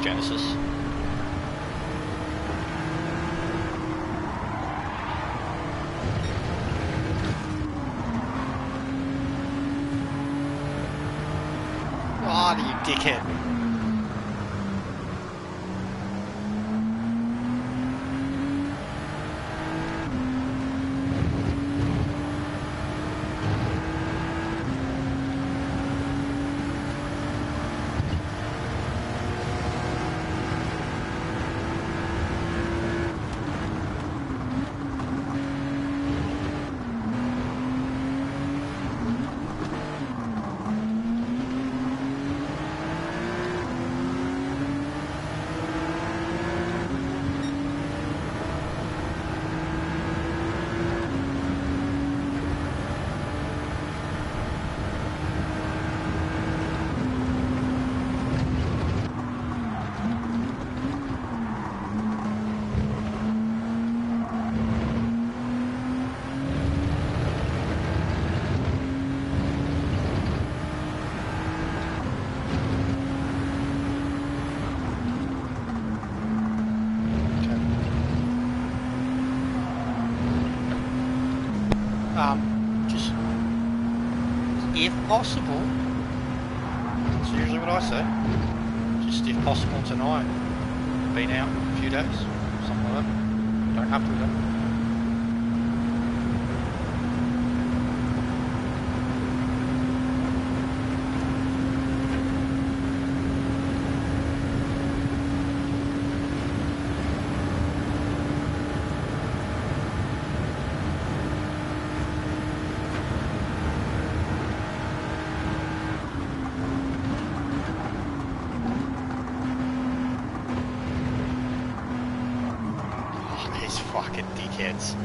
Genesis. Oh, you dickhead. if possible. That's usually what I say. Just if possible tonight. Been out a few days, something like that. Don't have to though. These fucking dickheads.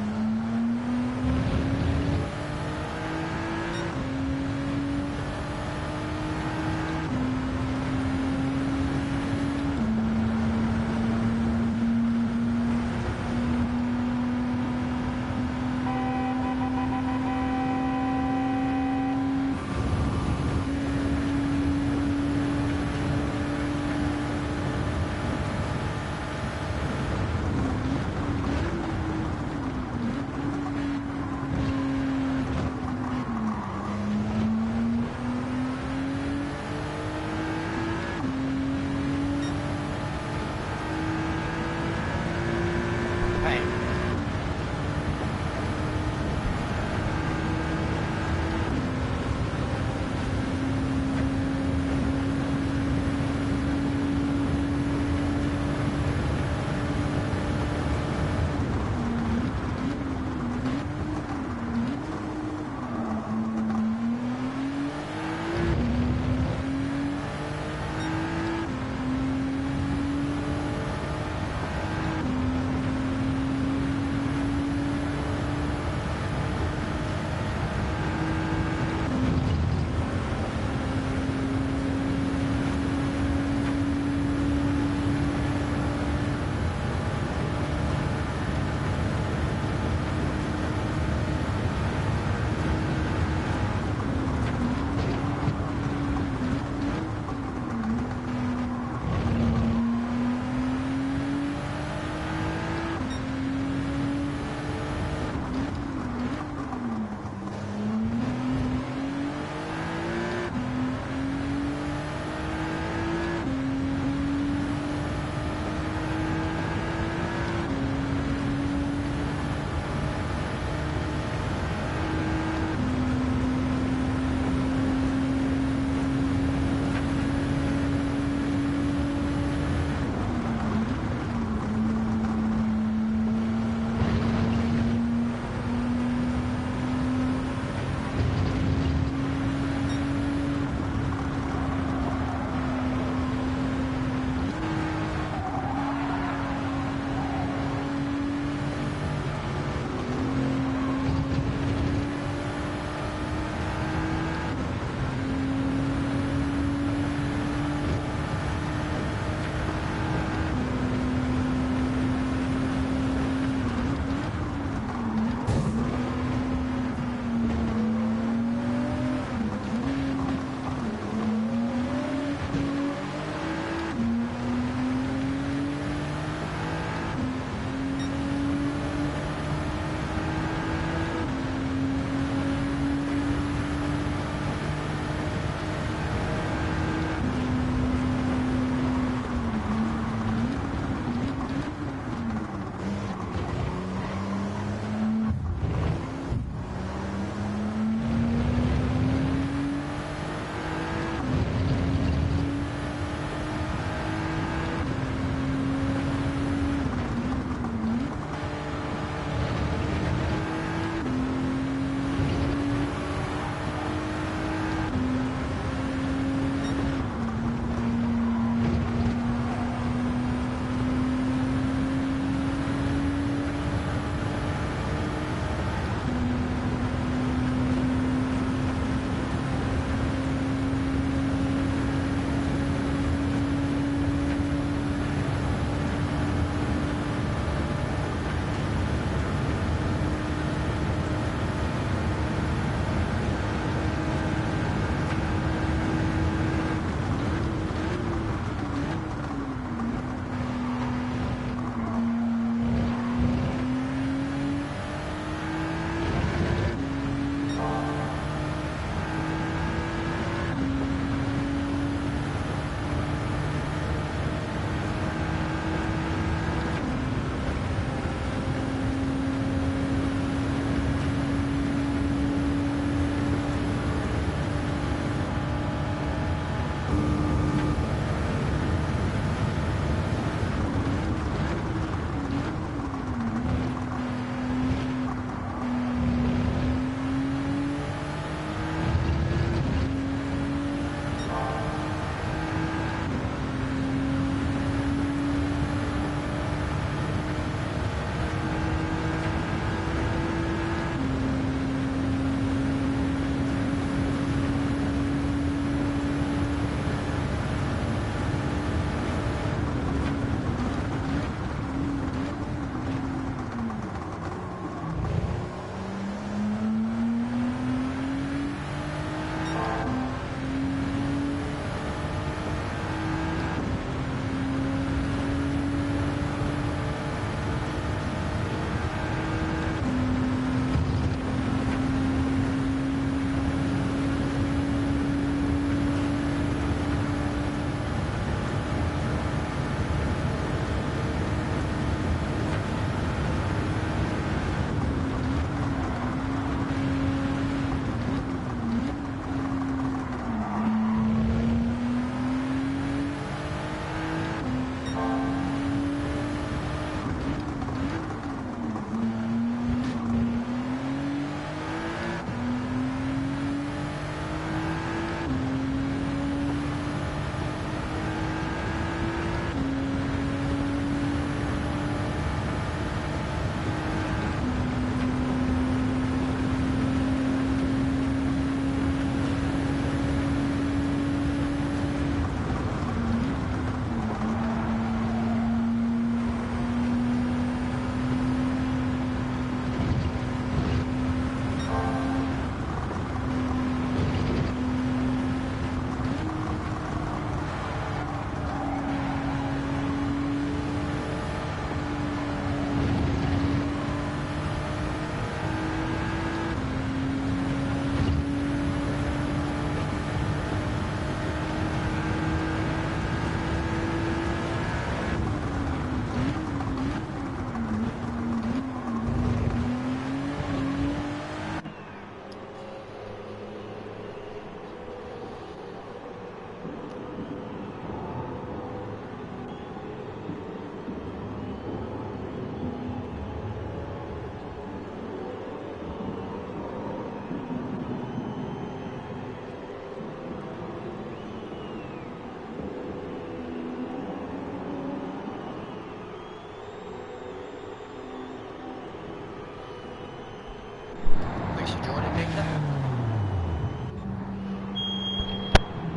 Thanks for joining, Nick.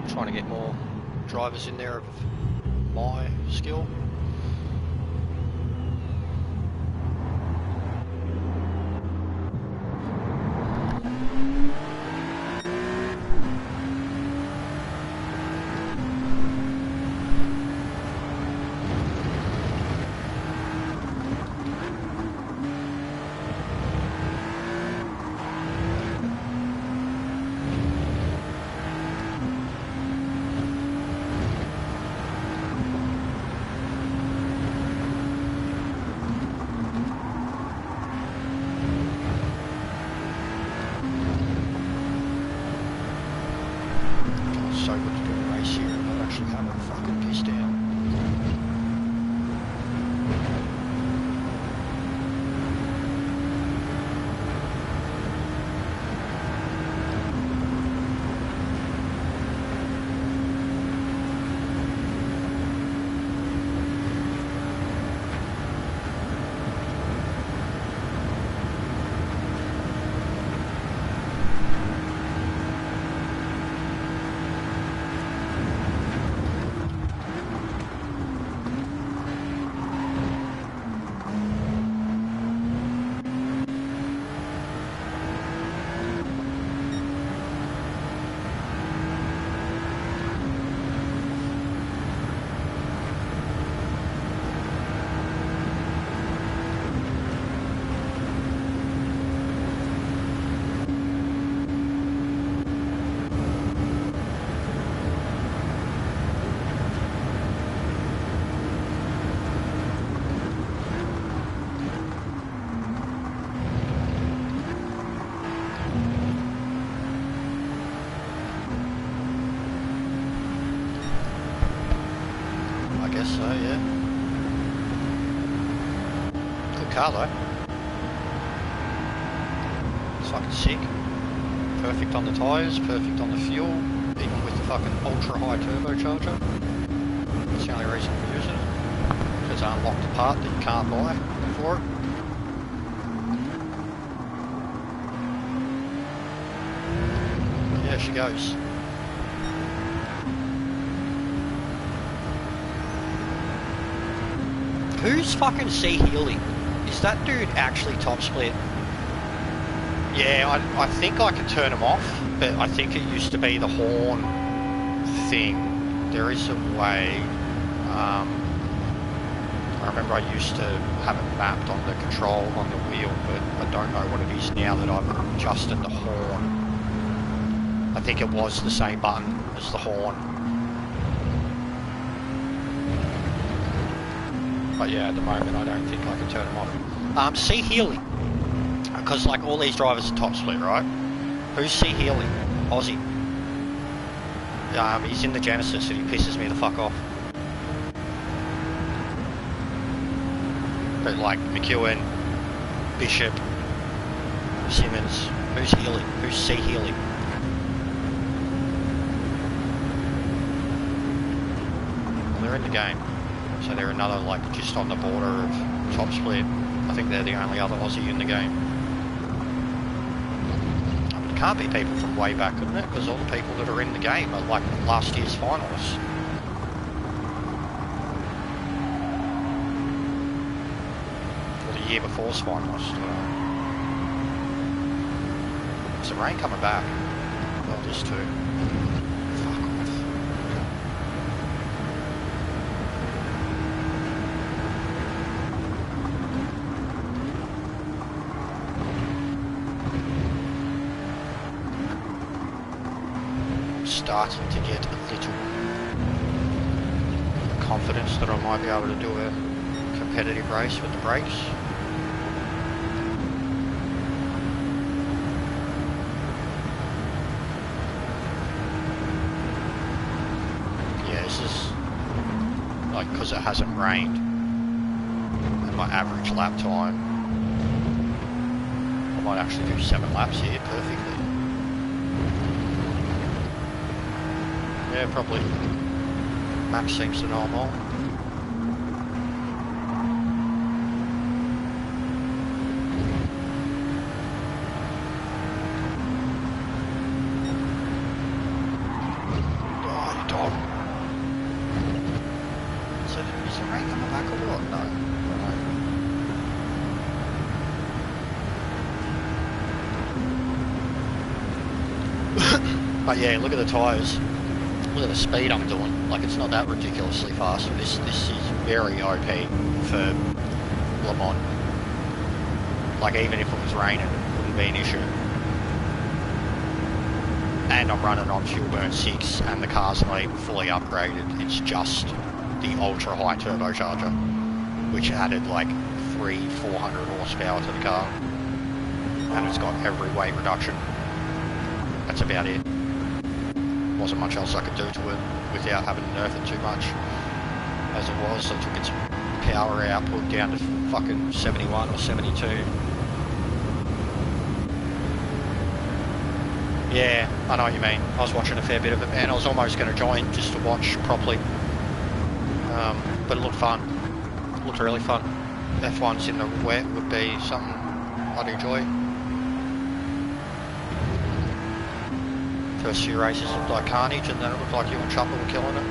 Trying to get more drivers in there of my skill. So good to do a race here and not actually have a fucking piss down. So yeah, good car though. It's fucking sick. Perfect on the tyres, perfect on the fuel, even with the fucking ultra high turbocharger. That's the only reason I'm using it. It's an unlocked part that you can't buy for it. Yeah, she goes. Who's fucking C Healy? Is that dude actually top split? Yeah, I think I can turn him off, but I think it used to be the horn thing. There is a way. I remember I used to have it mapped on the control on the wheel, but I don't know what it is now that I've adjusted the horn. I think it was the same button as the horn. But yeah, at the moment I don't think I can turn them off. C Healy, because like all these drivers are top split, right? Who's C Healy? Aussie. He's in the Genesis and he pisses me the fuck off. But like McEwen, Bishop, Simmons, who's Healy? Who's C Healy? Well, they're in the game. So they're another, like, just on the border of top split. I think they're the only other Aussie in the game. It can't be people from way back, couldn't it? Because all the people that are in the game are, like, last year's finalists. Or the year before's finalists. Is the rain coming back? Well, it is too. Starting to get a little confidence that I might be able to do a competitive race with the brakes. like, because it hasn't rained, and my average lap time, I might actually do 7 laps here perfectly. Yeah, probably. Max seems to know I'm on. But yeah, look at the tyres. Look at the speed I'm doing. Like, it's not that ridiculously fast. This is very OP for Le Mans. Like, even if it was raining, it wouldn't be an issue. And I'm running on fuel burn 6, and the car's not even fully upgraded. It's just the ultra high turbocharger, which added like 400 horsepower to the car, and it's got every weight reduction. That's about it. Wasn't much else I could do to it without having to nerf it too much. As it was, I took its power output down to fucking 71 or 72. Yeah, I know what you mean. I was watching a fair bit of it, man. I was almost going to join just to watch properly. But it looked fun. It looked really fun. F1s in the wet would be something I'd enjoy. First few races looked like carnage, and then it looked like you and Chopper were killing it.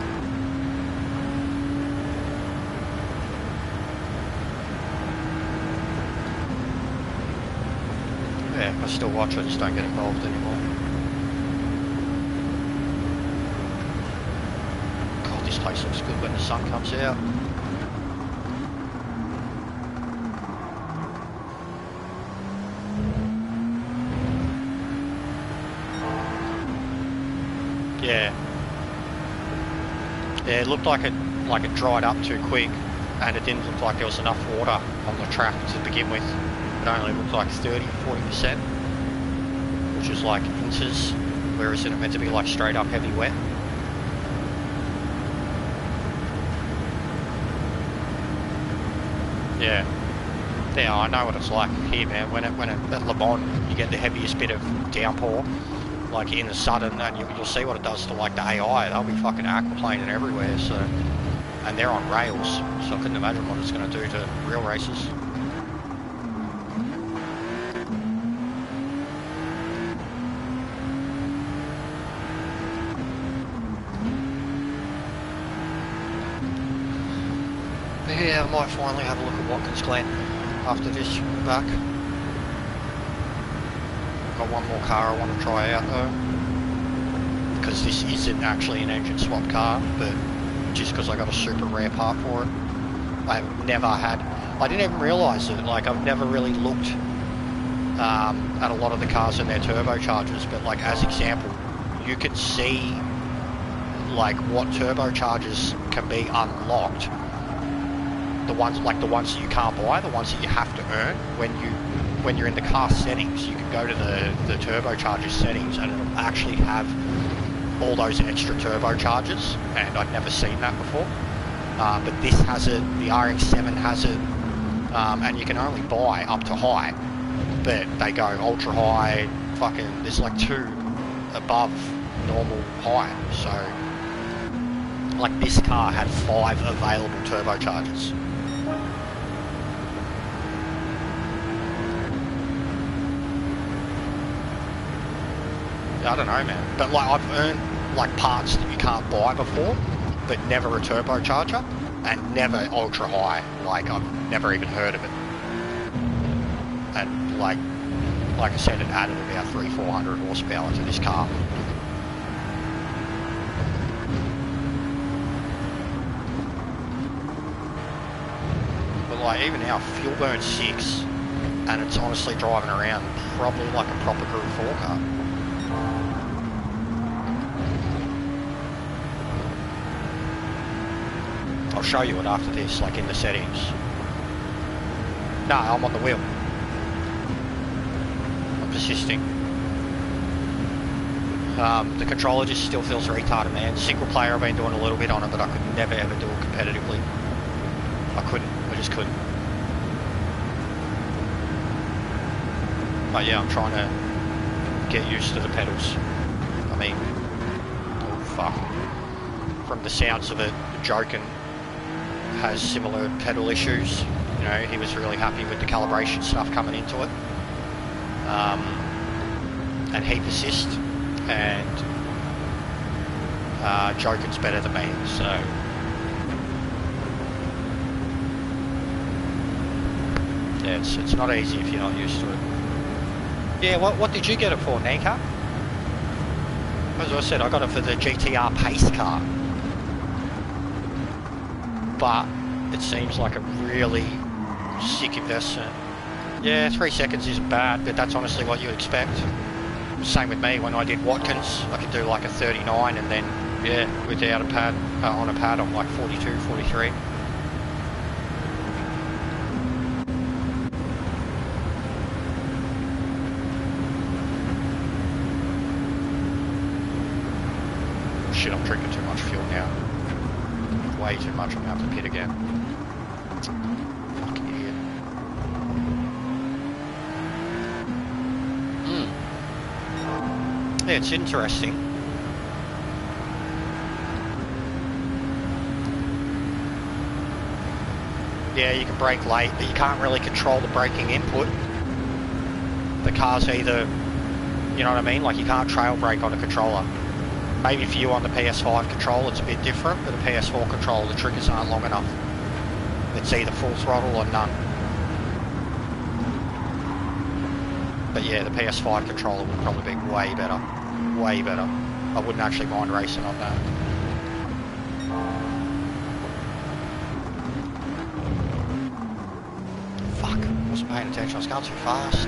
Yeah, I still watch, I just don't get involved anymore. God, this place looks good when the sun comes out. Yeah. Yeah, it looked like it dried up too quick, and it didn't look like there was enough water on the track to begin with. It only looked like 30–40%, which is like inches, whereas it meant to be like straight up heavy wet. Yeah. Yeah, I know what it's like here, man. When at Le Mans, you get the heaviest bit of downpour, like in the sudden, and you'll see what it does to like the AI. They'll be fucking aquaplaning everywhere. So, and they're on rails, so I couldn't imagine what it's going to do to real races. But yeah, I might finally have a look at Watkins Glen after this back. Got one more car I want to try out though, because this isn't actually an engine swap car, but just because I got a super rare part for it. I didn't even realise it, like I've never really looked at a lot of the cars and their turbochargers, but like as example, you can see like what turbochargers can be unlocked. The ones that you can't buy, the ones that you have to earn when you're in the car settings. You can go to the turbocharger settings, and it'll actually have all those extra turbochargers, and I'd never seen that before. But this has it, the RX-7 has it, and you can only buy up to high, but they go ultra high, fucking, there's like 2 above normal high, so like this car had 5 available turbochargers. I don't know, man, but like I've earned like parts that you can't buy before, but never a turbocharger, and never ultra high. Like I've never even heard of it, and like I said, it added about 300–400 horsepower to this car. But like even now, fuel burn 6, and it's honestly driving around probably like a proper Group 4 car. I'll show you it after this, like in the settings. No, I'm on the wheel. I'm persisting. The controller just still feels retarded, man. Single player I've been doing a little bit on it, but I could never ever do it competitively. I couldn't, I just couldn't. But yeah, I'm trying to get used to the pedals. I mean, oh fuck. From the sounds of it, Joken has similar pedal issues. You know, he was really happy with the calibration stuff coming into it. And heat assist, and Joken's better than me, so yeah, it's not easy if you're not used to it. Yeah, what did you get it for, Nika? As I said, I got it for the GTR pace car, but it seems like a really sick investment. Yeah, 3 seconds isn't bad, but that's honestly what you expect. Same with me when I did Watkins. I could do like a 39 and then, yeah, without a pad, on a pad I'm like 42, 43. Shit, I'm drinking too much fuel now. Way too much, I'm going to have to pit again. Fucking idiot. Yeah, it's interesting. Yeah, you can brake late, but you can't really control the braking input. The car's either, you know what I mean? Like, you can't trail brake on a controller. Maybe for you on the PS5 control it's a bit different, but the PS4 control, the triggers aren't long enough. It's either full throttle or none. But yeah, the PS5 controller would probably be way better. Way better. I wouldn't actually mind racing on that. Fuck, I wasn't paying attention, I was going too fast.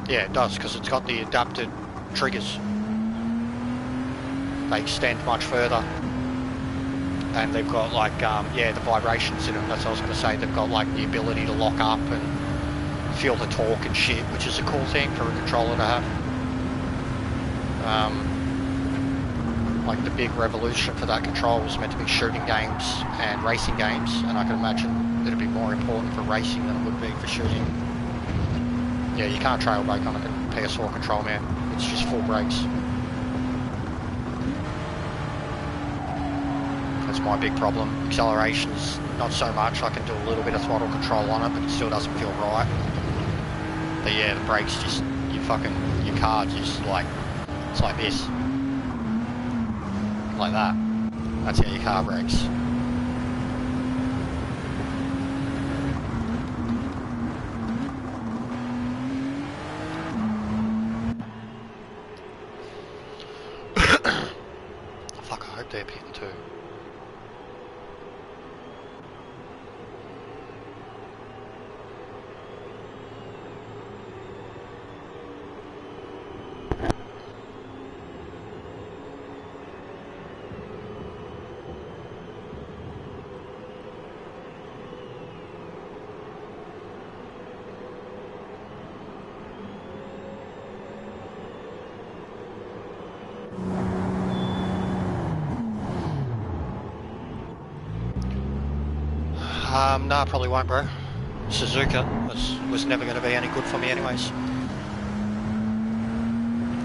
Yeah, it does, because it's got the adapted triggers. They extend much further. And they've got like, yeah, the vibrations in them. That's what I was going to say. They've got like the ability to lock up and feel the torque and shit, which is a cool thing for a controller to have. Like the big revolution for that control was meant to be shooting games and racing games, and I can imagine it'd be more important for racing than it would be for shooting. Yeah, you can't trail brake on a PS4 control, man. It's just full brakes. That's my big problem. Accelerations, not so much. I can do a little bit of throttle control on it, but it still doesn't feel right. But yeah, the brakes just, your car just like, it's like this. Like that. That's how your car brakes. Fuck, I hope they're pitting too. No, probably won't, bro. Suzuka was never going to be any good for me anyways.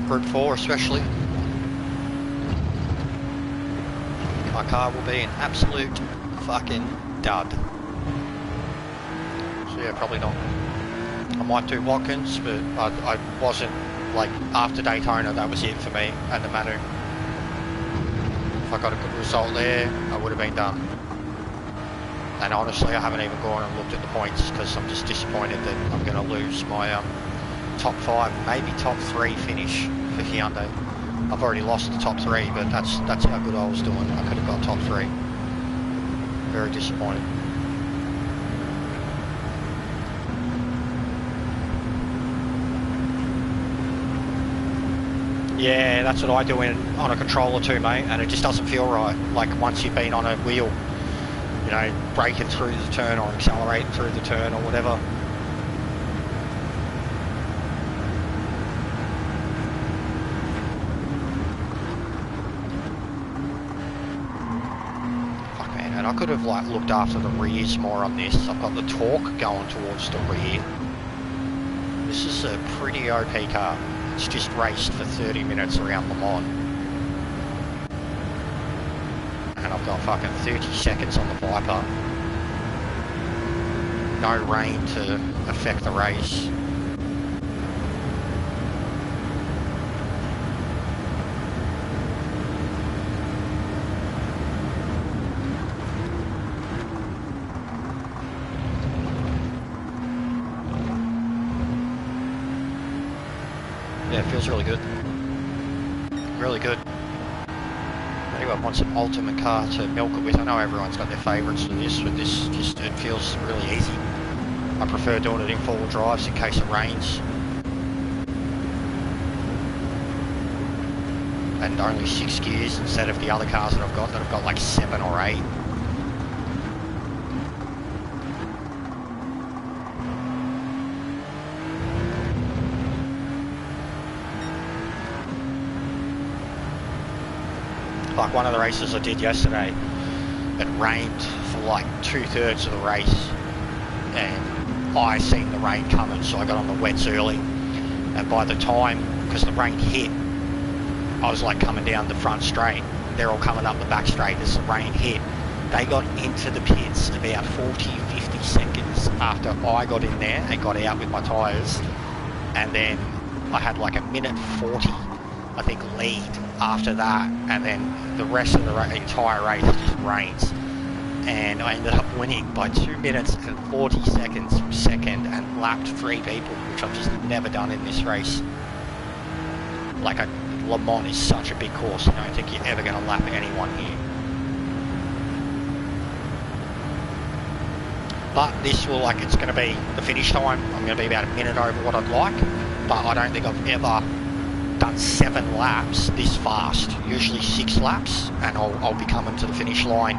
Group 4 especially. My car will be an absolute fucking dud. So yeah, probably not. I might do Watkins, but I wasn't, like, after Daytona, that was it for me and the Manu. If I got a good result there, I would have been done. And honestly, I haven't even gone and looked at the points because I'm just disappointed that I'm going to lose my top 5, maybe top 3 finish for Hyundai. I've already lost the top 3, but that's how good I was doing. I could have got top 3. Very disappointed. Yeah, that's what I do on a controller too, mate, and it just doesn't feel right. Like once you've been on a wheel, you know, braking through the turn or accelerating through the turn or whatever. could have like looked after the rears more on this. I've got the torque going towards the rear. This is a pretty OP car. It's just raced for 30 minutes around Le Mans. And I've got fucking 30 seconds on the Viper. No rain to affect the race. Yeah, it feels really good. Really good. Anyone wants an ultimate car to milk it with? I know everyone's got their favourites for this, but this just, it feels really easy. I prefer doing it in four-wheel drives in case it rains. And only 6 gears instead of the other cars that I've got like 7 or 8. Like one of the races I did yesterday, it rained for like 2/3 of the race, and I seen the rain coming, so I got on the wets early. And by the time, because the rain hit, I was like coming down the front straight. They're all coming up the back straight as the rain hit. They got into the pits about 40-50 seconds after I got in there and got out with my tyres, and then I had like a minute 40, I think, lead after that, and then the rest of the entire race just rains, and I ended up winning by 2 minutes and 40 seconds from second and lapped 3 people, which I've just never done in this race. Like, Le Mans is such a big course, I don't think you're ever going to lap anyone here. But this will, like, it's going to be the finish time. I'm going to be about a minute over what I'd like, but I don't think I've ever done 7 laps this fast. Usually 6 laps, and I'll be coming to the finish line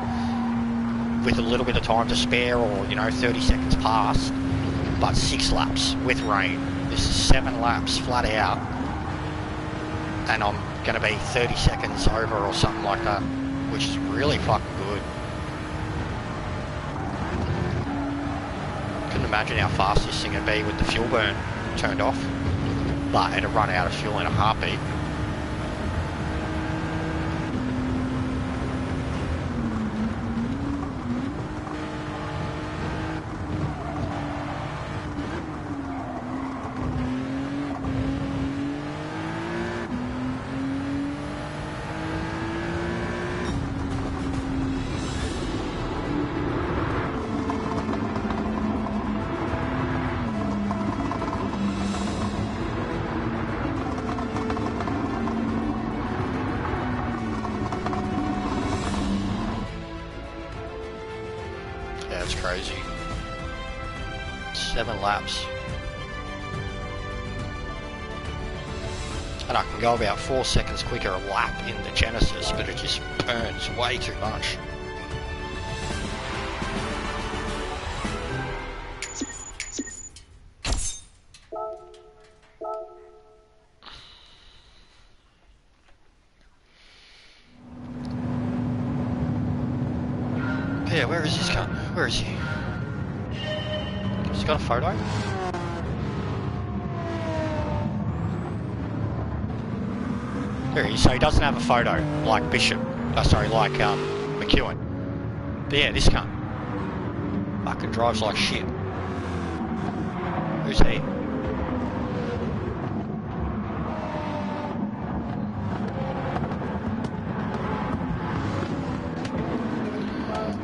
with a little bit of time to spare, or 30 seconds past. But 6 laps with rain. This is 7 laps flat out, and I'm going to be 30 seconds over or something like that, which is really fucking good. Couldn't imagine how fast this thing would be with the fuel burn turned off. But it'll run out of fuel in a heartbeat. That's crazy. 7 laps. And I can go about 4 seconds quicker a lap in the Genesis, but it just burns way too much. Yeah, where is this cunt? Where is he? Has he got a photo? There he is. So he doesn't have a photo like Bishop. Sorry, like McEwen. But yeah, this cunt fucking drives like shit. Who's he?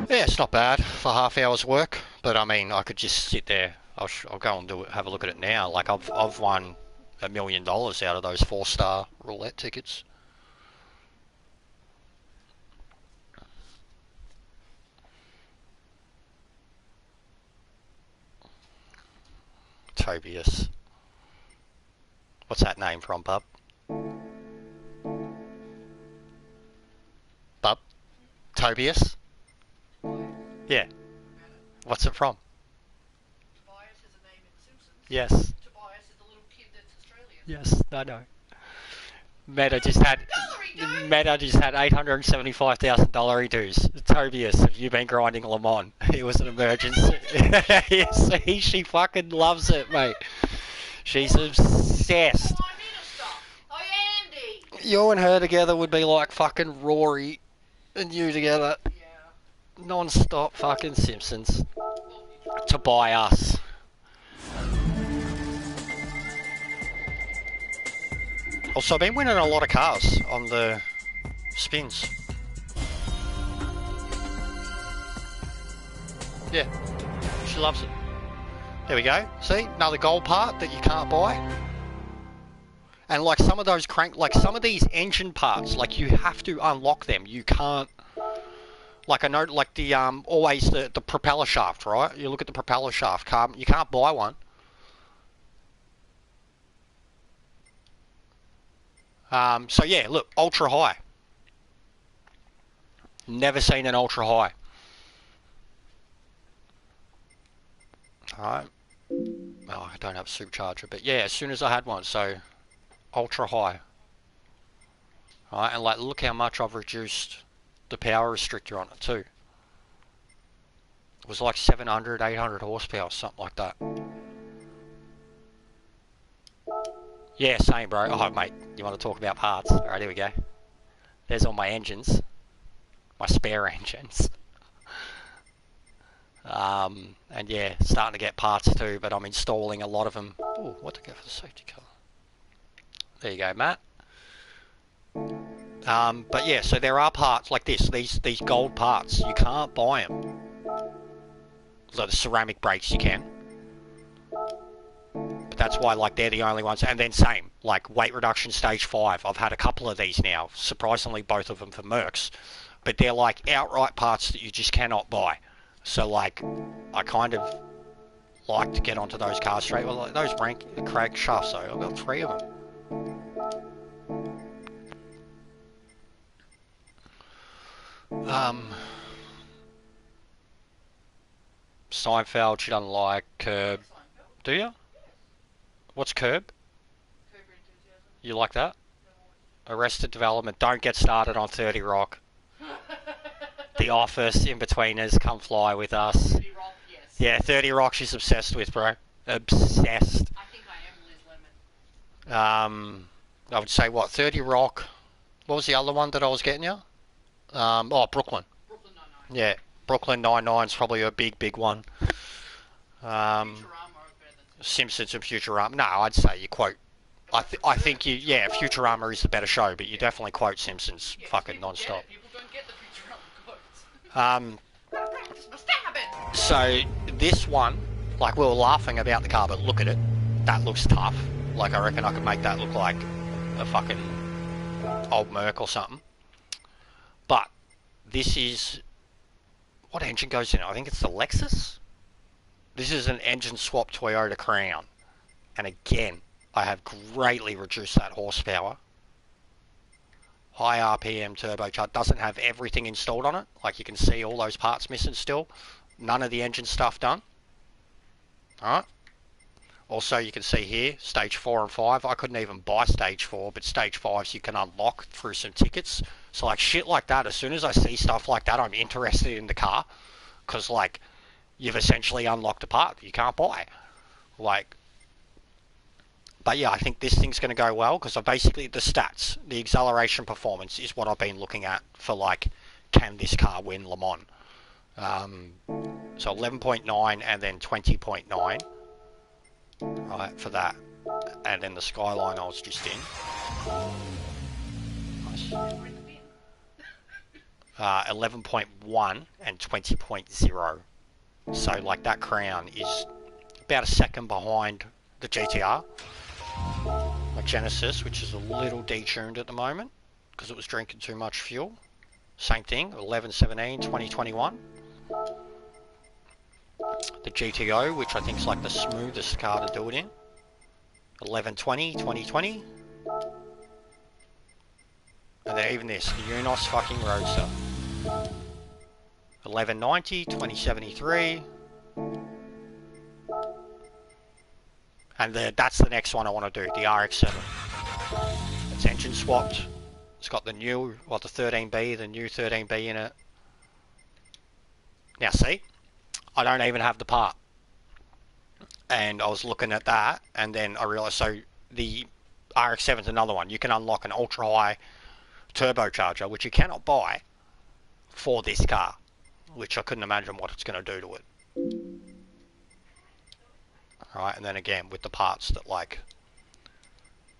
Yeah, it's not bad for half hour's work, but I mean, I could just sit there. I'll go and have a look at it now. Like, I've won $1 million out of those 4-star roulette tickets. Tobias. What's that name from, bub? Bub? Tobias? Yeah. What's it from? Tobias is a name in Simpsons. Yes. Tobias is the little kid that's Australian. Yes, I know. Mate, I just had... Cutlery Meta just had $875,000 dues. Tobias, have you been grinding Le Mans? It was an emergency. See, she fucking loves it, mate. She's obsessed. Prime Minister. Oh, Andy. You and her together would be like fucking Rory and you together. Yeah. Non-stop fucking Simpsons. To buy us. Also, I've been winning a lot of cars on the spins. Yeah, she loves it. There we go. See, another gold part that you can't buy. And like some of those like some of these engine parts, like you have to unlock them. You can't. Like I know, like the always the propeller shaft, right? You look at the propeller shaft, you can't buy one. So yeah, look, ultra high. Never seen an ultra high. Alright. Oh, I don't have a supercharger, but yeah, as soon as I had one, so ultra high. Alright, and like look how much I've reduced the power restrictor on it too. It was like 700, 800 horsepower, something like that. Yeah, same bro. Oh mate, you want to talk about parts? Alright, here we go. There's all my engines. My spare engines. And yeah, starting to get parts too, but I'm installing a lot of them. Oh, what to go for the safety car? There you go, Matt. But yeah, so there are parts like this, these gold parts, you can't buy them. So the ceramic brakes you can. But that's why like they're the only ones. And then same, like weight reduction stage 5. I've had a couple of these now, surprisingly both of them for Mercs. But they're like outright parts that you just cannot buy. So like, I kind of like to get onto those cars straight. Well, like those crank shafts though, I've got 3 of them. Seinfeld, she doesn't like Curb. Do you? What's Curb? You like that? Arrested Development. Don't get started on 30 Rock. The Office, In-Betweeners, come fly with us. 30 Rock, yes. Yeah, 30 Rock she's obsessed with, bro. Obsessed. I think I am Liz Lemon. I would say what, 30 Rock. What was the other one that I was getting you? Oh, Brooklyn. Brooklyn Nine-Nine. Yeah, Brooklyn Nine-Nine's probably a big one. Simpsons and Futurama. No, I'd say you quote. I think you, yeah, Futurama is the better show, but you definitely quote Simpsons fucking non-stop. People don't get the Futurama quotes. So this one, like we were laughing about the car, but look at it. That looks tough. Like I reckon I could make that look like a fucking old Merc or something. But this is, what engine goes in it? I think it's the Lexus. This is an engine swap Toyota Crown. And again, I have greatly reduced that horsepower. High RPM turbocharged. Doesn't have everything installed on it. Like you can see all those parts missing still. None of the engine stuff done. Alright. Also you can see here, stage 4 and 5. I couldn't even buy stage 4, but stage 5s you can unlock through some tickets. So like shit like that, as soon as I see stuff like that, I'm interested in the car. Because like, you've essentially unlocked a part that you can't buy. Like, but yeah, I think this thing's going to go well because I basically, the stats, the acceleration performance is what I've been looking at for like, can this car win Le Mans? So 11.9 and then 20.9, right, for that. And then the Skyline I was just in. Nice. 11.1 and 20.0. So like that Crown is about a second behind the GTR. My Genesis, which is a little detuned at the moment because it was drinking too much fuel. Same thing, 11.17, 2021. The GTO, which I think is like the smoothest car to do it in. 11.20, 2020. And then even this, the Unos fucking Roadster. 1190, 2073. And that's the next one I want to do, the RX-7. It's engine swapped. It's got the new, well, the 13B, the new 13B in it. Now see, I don't even have the part. And I was looking at that, and then I realised, so the RX-7's another one. You can unlock an ultra-high turbocharger, which you cannot buy for this car, which I couldn't imagine what it's going to do to it. Alright, and then again, with the parts that, like,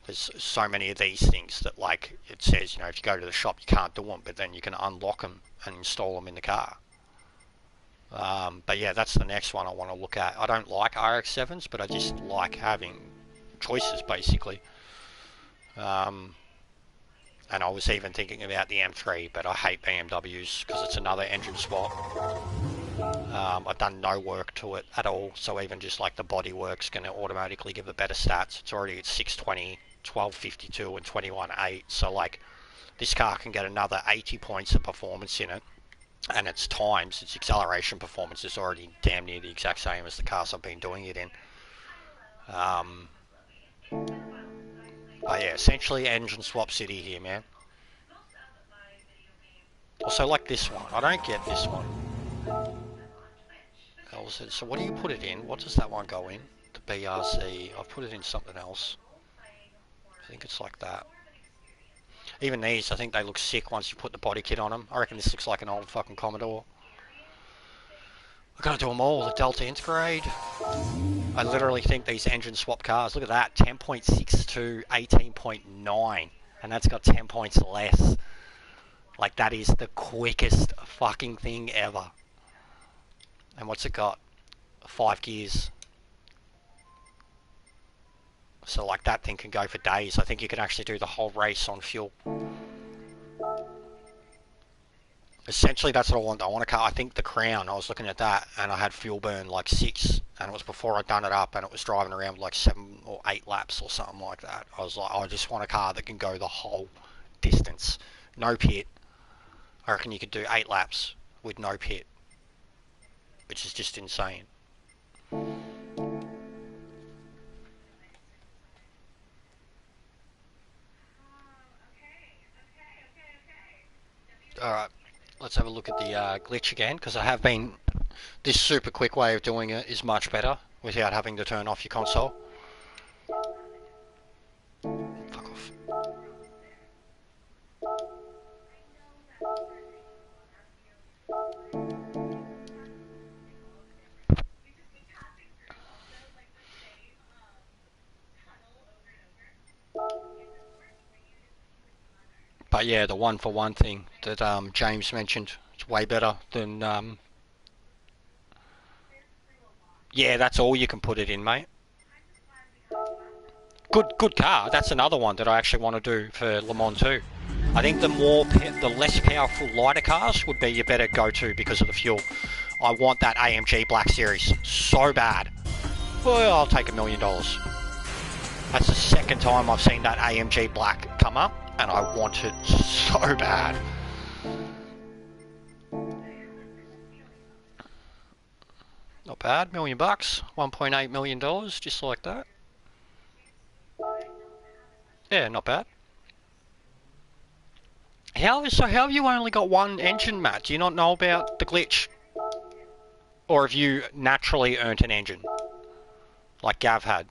there's so many of these things that, like, it says, you know, if you go to the shop, you can't do them, but then you can unlock them and install them in the car. But yeah, that's the next one I want to look at. I don't like RX-7s, but I just like having choices, basically. And I was even thinking about the M3, but I hate BMWs because it's another engine swap. I've done no work to it at all, so even just like the body work's going to automatically give it better stats. It's already at 620, 1252 and 21.8, so like this car can get another 80 points of performance in it. And its times, its acceleration performance is already damn near the exact same as the cars I've been doing it in. But yeah, essentially engine swap city here, man. Also, like this one, I don't get this one. So what do you put it in? What does that one go in? The BRZ. I've put it in something else. I think it's like that. Even these, I think they look sick once you put the body kit on them. I reckon this looks like an old fucking Commodore. I've got to do them all. The Delta Integrade. I literally think these engine swap cars, look at that, 10.6 to 18.9. And that's got 10 points less. Like, that is the quickest fucking thing ever. And what's it got? 5 gears. So like that thing can go for days. I think you can actually do the whole race on fuel. Essentially that's what I want. I want a car, I think the Crown, I was looking at that and I had fuel burn like 6, and it was before I'd done it up, and it was driving around with like 7 or 8 laps or something like that. I was like, I just want a car that can go the whole distance. No pit. I reckon you could do 8 laps with no pit, which is just insane. Alright, let's have a look at the glitch again, because I have been... This super quick way of doing it is much better, without having to turn off your console. Fuck off. But yeah, the one-for-one thing that James mentioned, it's way better than... Yeah, that's all you can put it in, mate. Good car. That's another one that I actually want to do for Le Mans 2. I think the less powerful lighter cars would be your better go-to because of the fuel. I want that AMG Black Series so bad. Well, I'll take $1 million. That's the second time I've seen that AMG Black come up, and I want it so bad. Not bad, $1 million, $1.8 million, just like that. Yeah, not bad. How have you only got one engine, Matt? Do you not know about the glitch? Or have you naturally earned an engine? Like Gav had?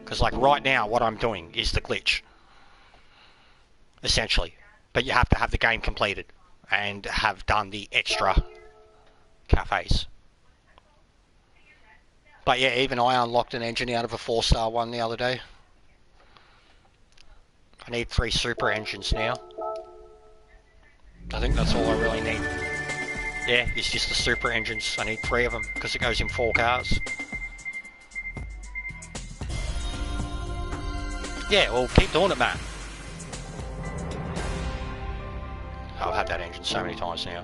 Because like right now, what I'm doing is the glitch. Essentially. But you have to have the game completed. And have done the extra cafes. But yeah, even I unlocked an engine out of a 4-star one the other day. I need 3 super engines now. I think that's all I really need. Yeah, it's just the super engines. I need 3 of them because it goes in 4 cars. Yeah, well, keep doing it, man. I've had that engine so many times now.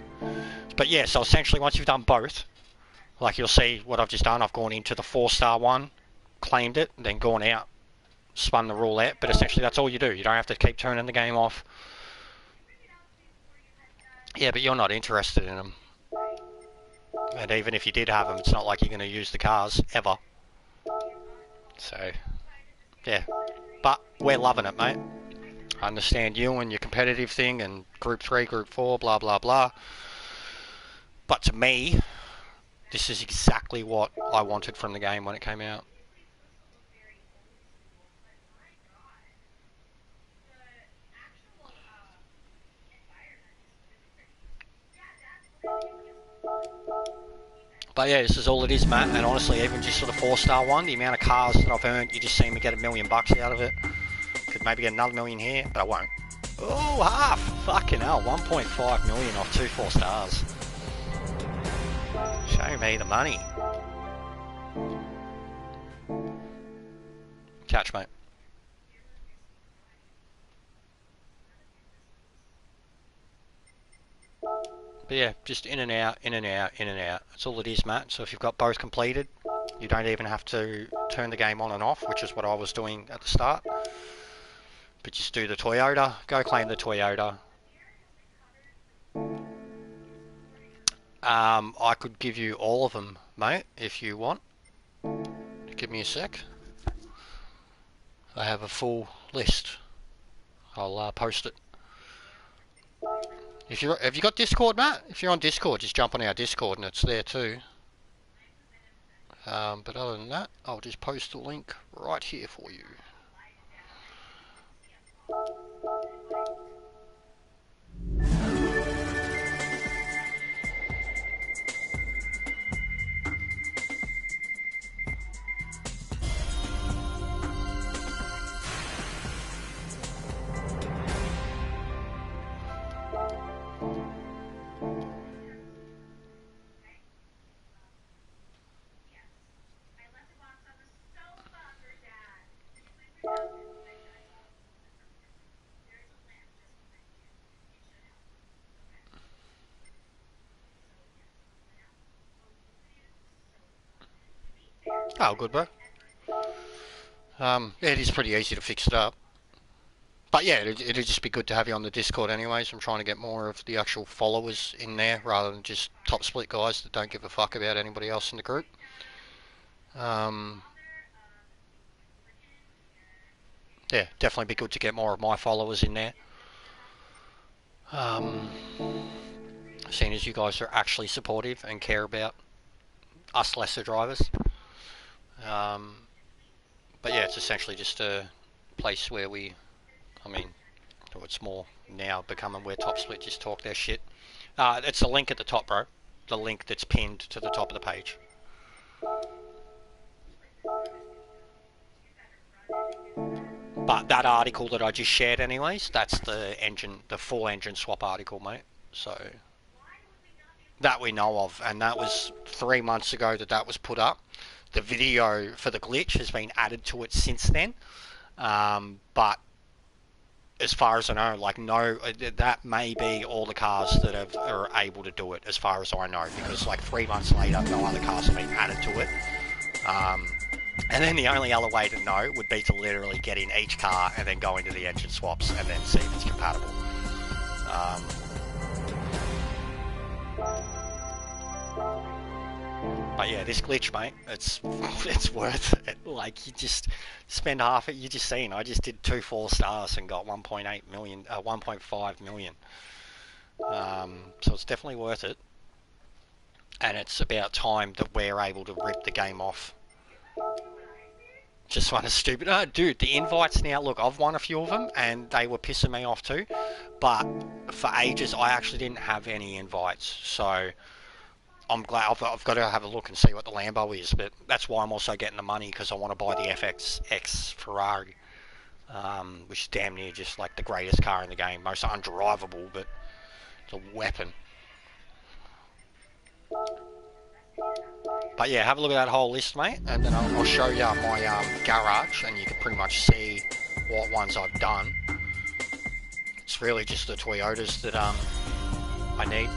But yeah, so essentially once you've done both, like you'll see what I've just done, I've gone into the 4-star one, claimed it, then gone out, spun the roulette, but essentially that's all you do. You don't have to keep turning the game off. Yeah, but you're not interested in them. And even if you did have them, it's not like you're going to use the cars, ever. So, yeah. But we're loving it, mate. I understand you and your competitive thing and Group 3, Group 4, blah, blah, blah. But to me, this is exactly what I wanted from the game when it came out. But yeah, this is all it is, Matt. And honestly, even just for the 4-star one, the amount of cars that I've earned, you just see me get $1 million out of it. Could maybe get another million here, but I won't. Oh, half! Fucking hell, 1.5 million off 2 4-stars. Show me the money. Catch, mate. But yeah, just in and out, in and out, in and out. That's all it is, Matt. So if you've got both completed, you don't even have to turn the game on and off, which is what I was doing at the start. But just do the Toyota, go claim the Toyota. I could give you all of them, mate, if you want. Give me a sec. I have a full list. I'll post it. Have you got Discord, Matt? If you're on Discord, just jump on our Discord and it's there too. But other than that, I'll just post the link right here for you. Oh, good, bro. Yeah, it is pretty easy to fix it up. But yeah, it'd just be good to have you on the Discord anyways. I'm trying to get more of the actual followers in there rather than just top split guys that don't give a fuck about anybody else in the group. Yeah, definitely be good to get more of my followers in there. Seeing as you guys are actually supportive and care about us lesser drivers. But yeah, it's essentially just a place where it's more now becoming where Top Split just talk their shit. It's the link at the top, bro. The link that's pinned to the top of the page. But that article that I just shared anyways, that's the full engine swap article, mate. So that we know of, and that was 3 months ago that was put up. The video for the glitch has been added to it since then. But as far as I know, that may be all the cars that are able to do it, as far as I know, because 3 months later, no other cars have been added to it. And then the only other way to know would be to literally get in each car and then go into the engine swaps and then see if it's compatible. But yeah, this glitch, mate, it's worth it. You just spend half it. You just seen. I just did 2 4-stars and got 1.8 million, 1.5 million. So it's definitely worth it. And it's about time that we're able to rip the game off. Just one is stupid. Oh, dude, the invites now. Look, I've won a few of them, and they were pissing me off too. But for ages, I actually didn't have any invites. So I'm glad I've got to have a look and see what the Lambo is, but that's why I'm also getting the money, because I want to buy the FXX Ferrari, which is damn near just the greatest car in the game, most undrivable, but it's a weapon. But yeah, have a look at that whole list, mate, and then I'll show you my garage, and you can pretty much see what ones I've done. It's really just the Toyotas that I need.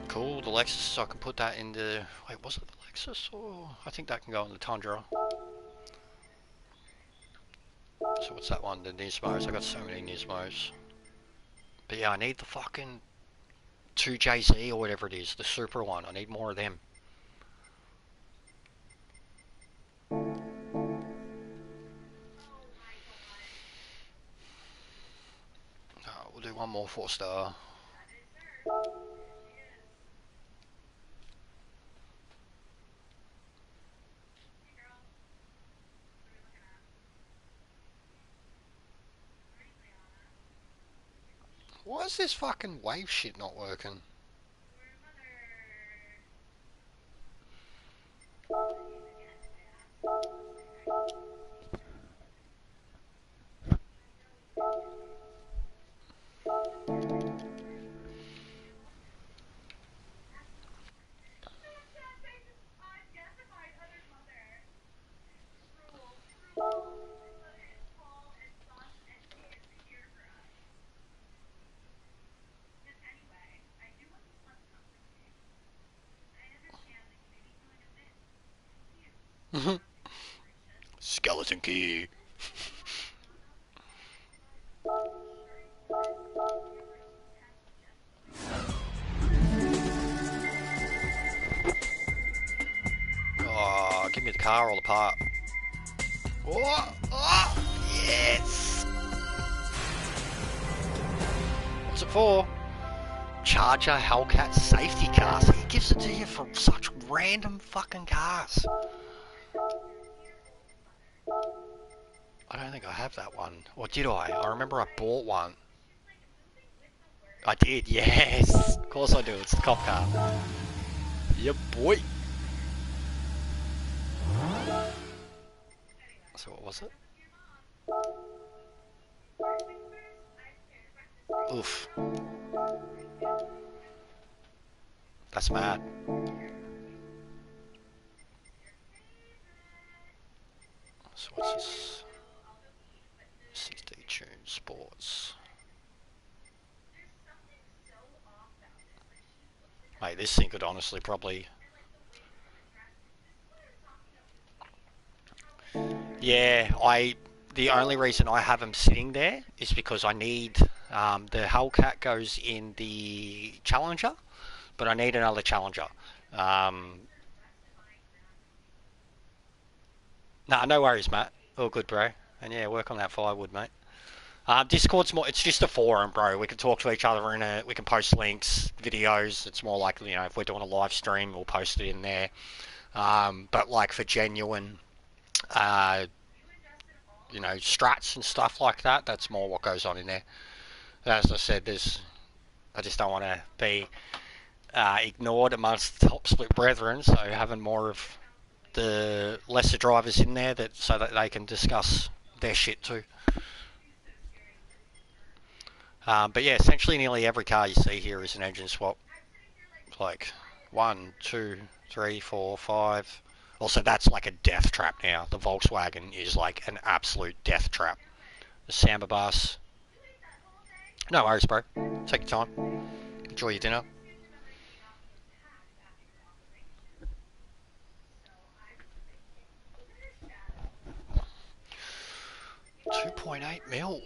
Cool, the Lexus, I can put that in the... Wait, was it the Lexus? Or I think that can go in the Tundra. So what's that one? The Nismos. I got so many Nismos. But yeah, I need the fucking 2JZ or whatever it is, the Supra one. I need more of them. One more 4-star. Why is this fucking wave shit not working? Skeleton key. Oh, give me the car or the part. Oh, oh, yes! What's it for? Charger Hellcat safety car. So he gives it to you from such random fucking cars. I don't think I have that one. Or did I? I remember I bought one. I did, yes. Of course I do. It's the cop car. Yep, boy. So what was it? Oof. That's mad. So what's this? 60 tune sports. Mate, this thing could honestly probably... Yeah, the only reason I have them sitting there is because I need... the Hellcat goes in the Challenger, but I need another Challenger. Nah, no worries, Matt. All good, bro. And yeah, work on that firewood, mate. Discord's more, it's just a forum, bro. We can talk to each other in it. We can post links, videos. It's more like, you know, if we're doing a live stream, we'll post it in there. But like for genuine, you know, strats and stuff like that, that's more what goes on in there. As I said, I just don't want to be ignored amongst the top split brethren, so having more of the lesser drivers in there so that they can discuss their shit too. But yeah, essentially nearly every car you see here is an engine swap. Like 1, 2, 3, 4, 5. Also, that's like a death trap now. The Volkswagen is like an absolute death trap. The Samba bus. No worries, bro. Take your time. Enjoy your dinner. $2.8 mil.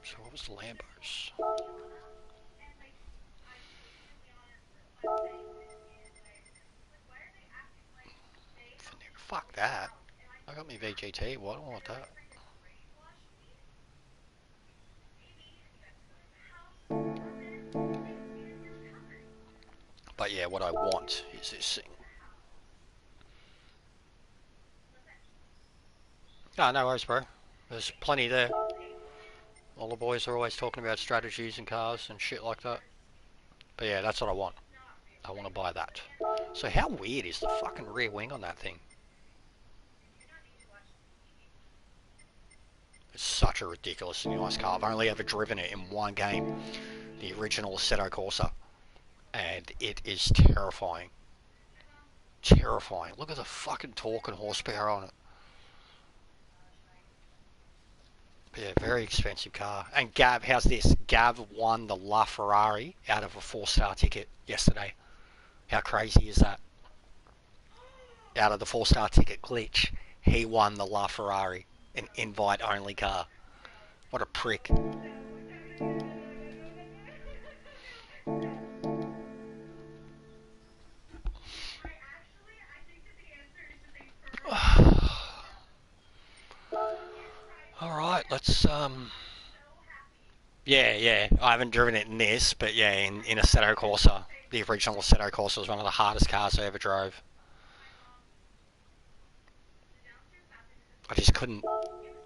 So what was the Lambos? Fuck that. I got me VGT. What? I don't want that. But yeah, what I want is this thing. No worries, bro. There's plenty there. All the boys are always talking about strategies and cars and shit like that. But yeah, that's what I want. I want to buy that. So how weird is the fucking rear wing on that thing? It's such a ridiculously nice car. I've only ever driven it in one game. The original Assetto Corsa. And it is terrifying. Terrifying. Look at the fucking torque and horsepower on it. Yeah, very expensive car. And Gav, how's this? Gav won the LaFerrari out of a 4-star ticket yesterday. How crazy is that? Out of the 4-star ticket glitch, he won the LaFerrari, an invite-only car. What a prick. What's yeah, I haven't driven it in this, but yeah, in Assetto Corsa. The original Assetto Corsa was one of the hardest cars I ever drove. I just couldn't,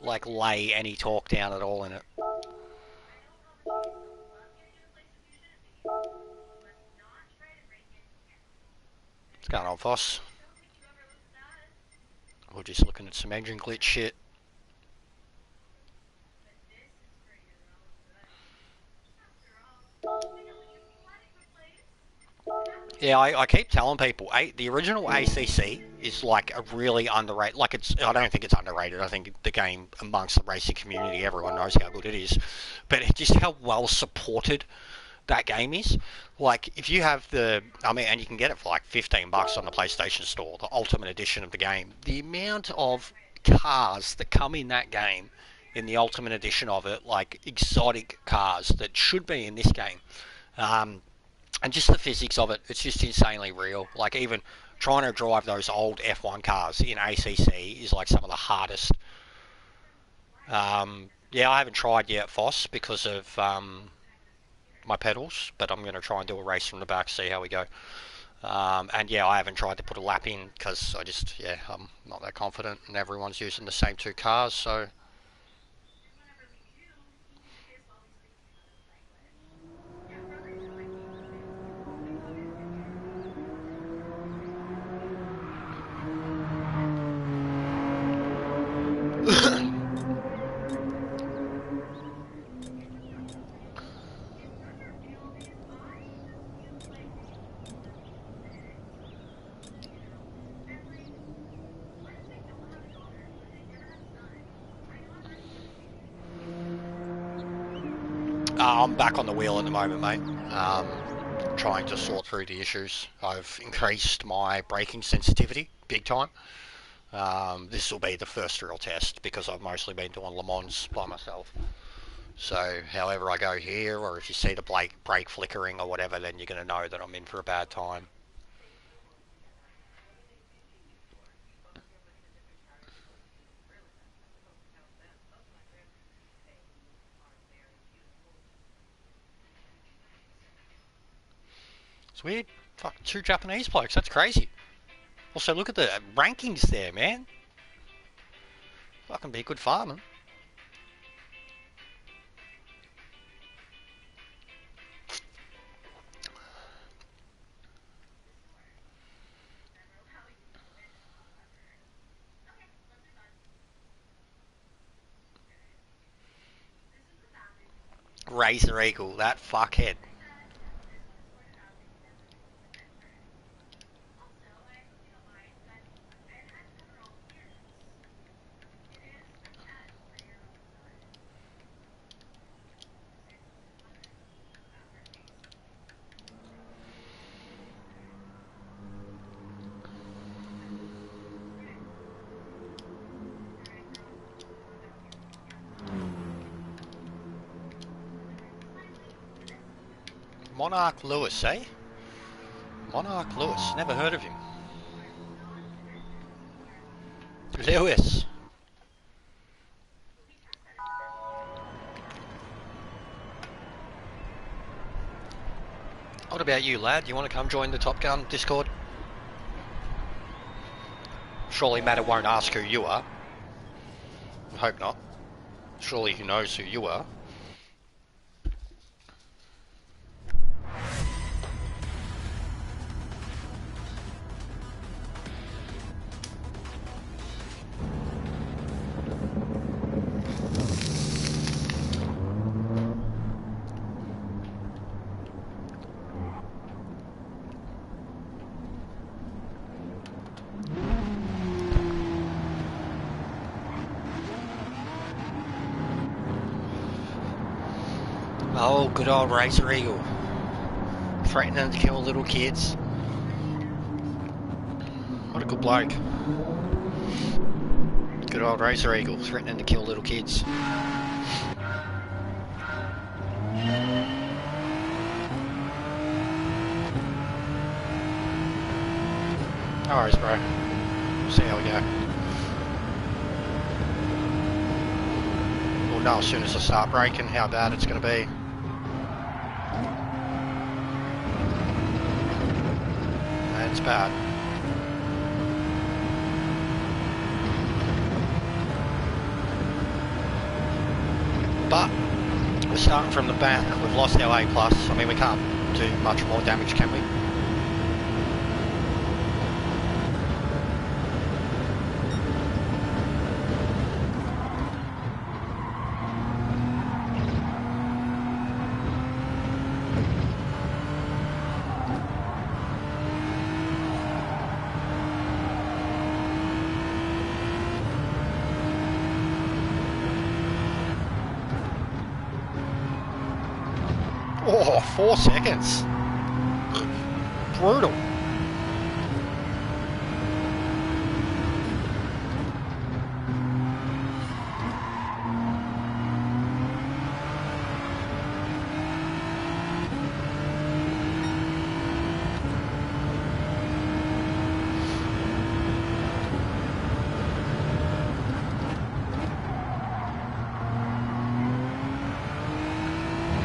like, lay any torque down at all in it. What's going on, Voss? We're just looking at some engine glitch shit. Yeah, I keep telling people, the original ACC is like a really underrated. Like I don't think it's underrated. I think the game amongst the racing community, everyone knows how good it is. But just how well supported that game is. Like if you have and you can get it for like $15 on the PlayStation Store, the Ultimate Edition of the game. The amount of cars that come in that game, in the Ultimate Edition of it, like exotic cars that should be in this game. And just the physics of it, it's just insanely real. Like even trying to drive those old F1 cars in ACC is like some of the hardest. Yeah, I haven't tried yet, Foss, because of my pedals, but I'm going to try and do a race from the back, see how we go. And yeah, I haven't tried to put a lap in because I'm not that confident, and everyone's using the same two cars, so. I'm back on the wheel at the moment, mate. Trying to sort through the issues. I've increased my braking sensitivity big time. This will be the first real test because I've mostly been doing Le Mans by myself. So however I go here, or if you see the brake flickering or whatever, then you're going to know that I'm in for a bad time. It's weird. Fuck, 2 Japanese blokes. That's crazy. Also, look at the rankings there, man. Fucking be good farming. Razor Eagle, that fuckhead. Monarch Lewis, eh? Monarch Lewis, never heard of him. Lewis. What about you, lad? You want to come join the Top Gun Discord? Surely Matter won't ask who you are. I hope not. Surely he knows who you are. Oh, good old Razor Eagle. Threatening to kill little kids. What a good bloke. Good old Razor Eagle, threatening to kill little kids. No worries, bro. We'll see how we go. We'll know as soon as I start braking how bad it's going to be. And it's bad. But we're starting from the back. We've lost our A+. I mean, we can't do much more damage, can we? Oh, 4 seconds. Brutal.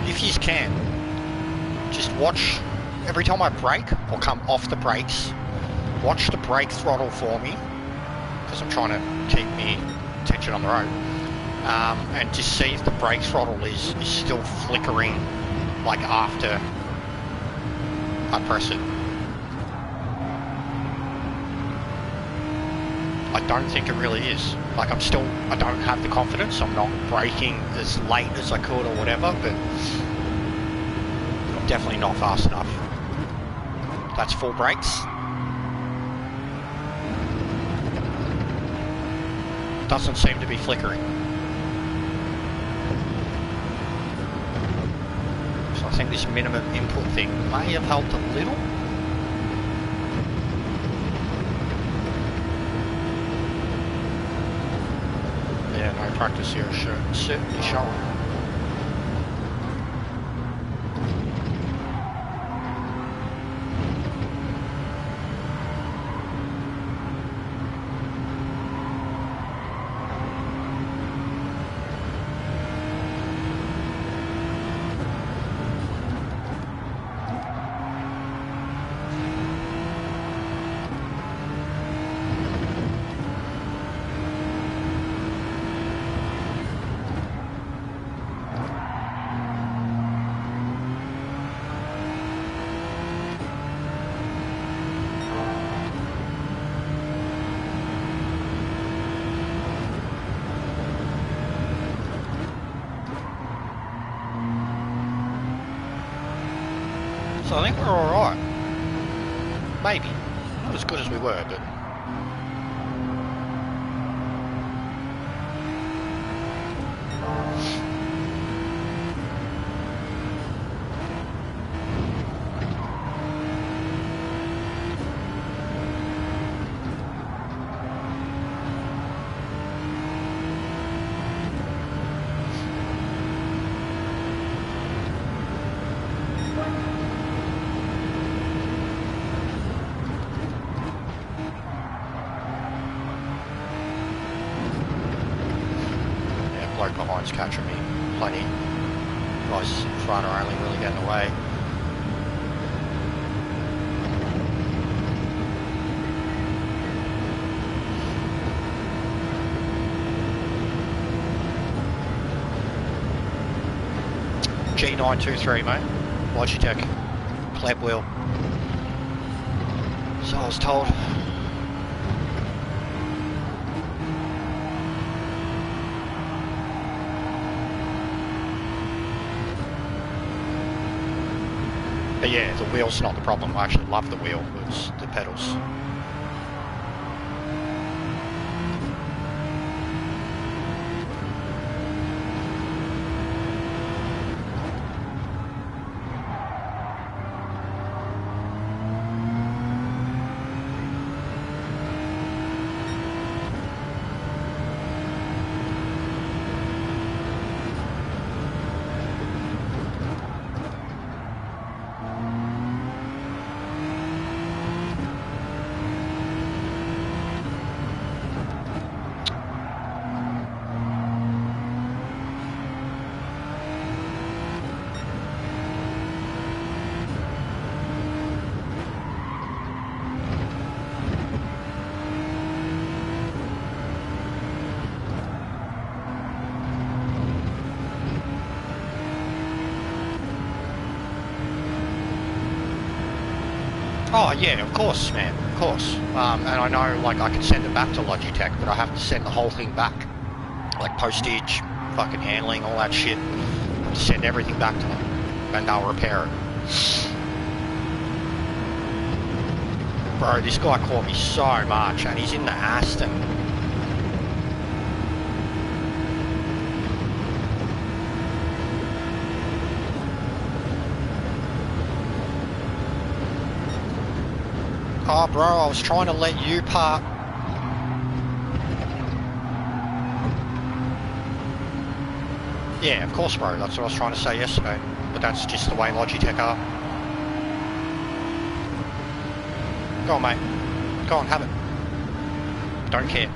If you can, just watch every time I brake or come off the brakes, watch the brake throttle for me, because I'm trying to keep me attention on the road, and just see if the brake throttle is still flickering like after I press it. I don't think it really is. Like I don't have the confidence, I'm not braking as late as I could or whatever, but I'm definitely not fast enough. That's full brakes. Doesn't seem to be flickering. So I think this minimum input thing may have helped a little. Yeah, no practice here certainly showing. So I think we're alright. Maybe. Not as good as we were, but... bloke behind's catching me plenty. Guys in front are only really getting away. G923, mate. Logitech. Pleb wheel. So I was told. But yeah, the wheel's not the problem. I actually love the wheel. It's the pedals. Oh yeah, of course, man, of course. And I know, like, I can send it back to Logitech, but I have to send the whole thing back, like postage, fucking handling, all that shit. I have to send everything back to them, and they'll repair it. Bro, this guy caught me so much, and he's in the Aston. Oh, bro, I was trying to let you part. Yeah, of course, bro. That's what I was trying to say yesterday. But that's just the way Logitech are. Go on, mate. Go on, have it. Don't care.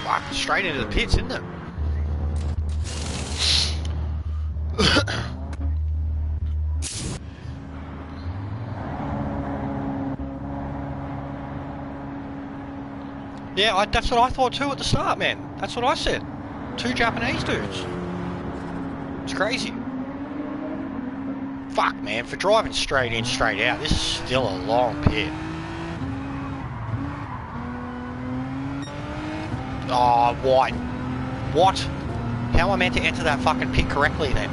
Fuck, straight into the pits, isn't it? Yeah, that's what I thought too at the start, man. That's what I said. Two Japanese dudes. It's crazy. Fuck, man, for driving straight in, straight out, this is still a long pit. Oh, what? What? How am I meant to enter that fucking pit correctly then?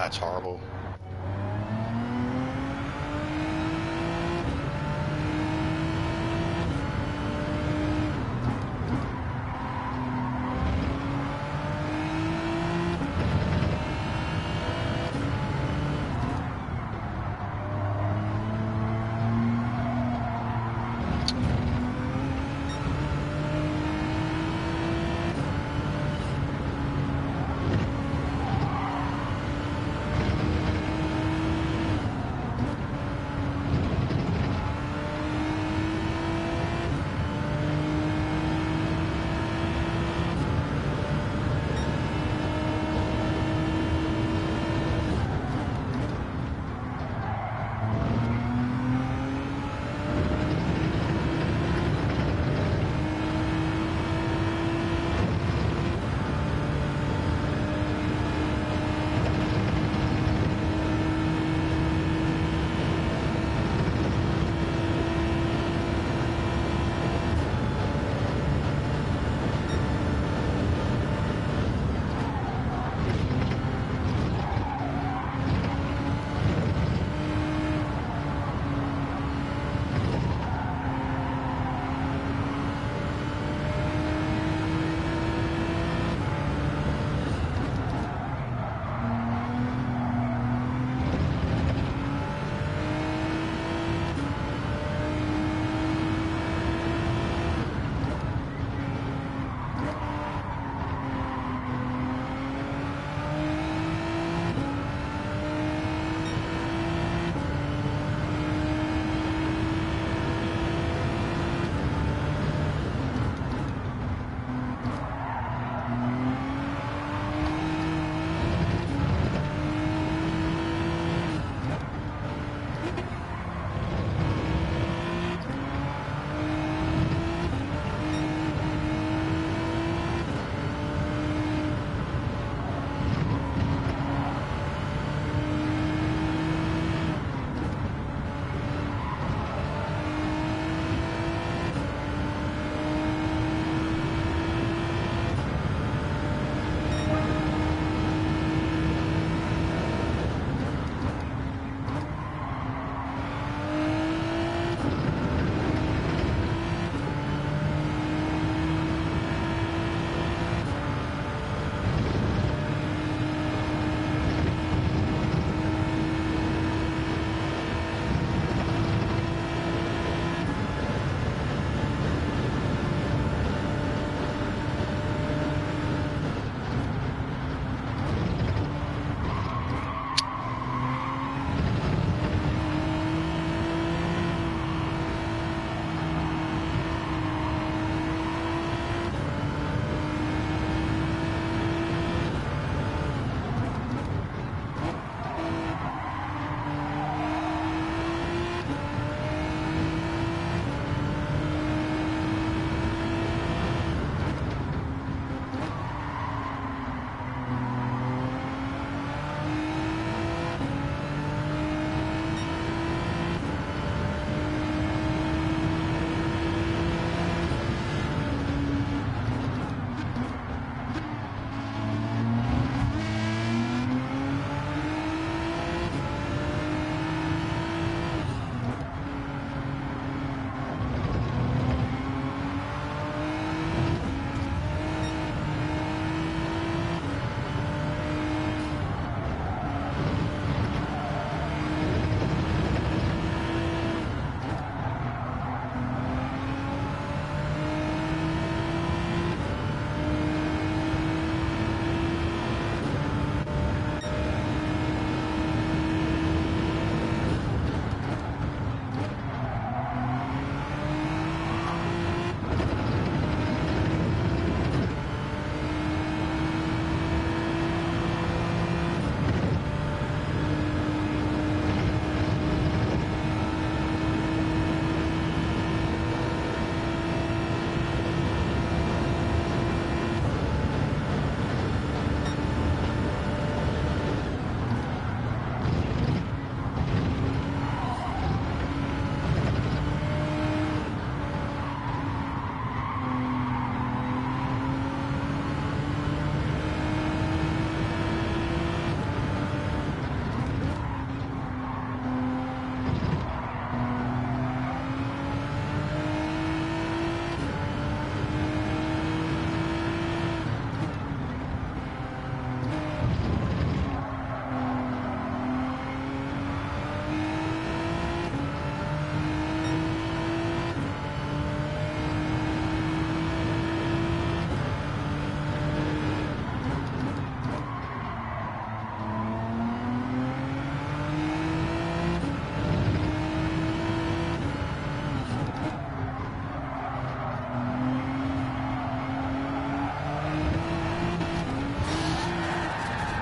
That's horrible.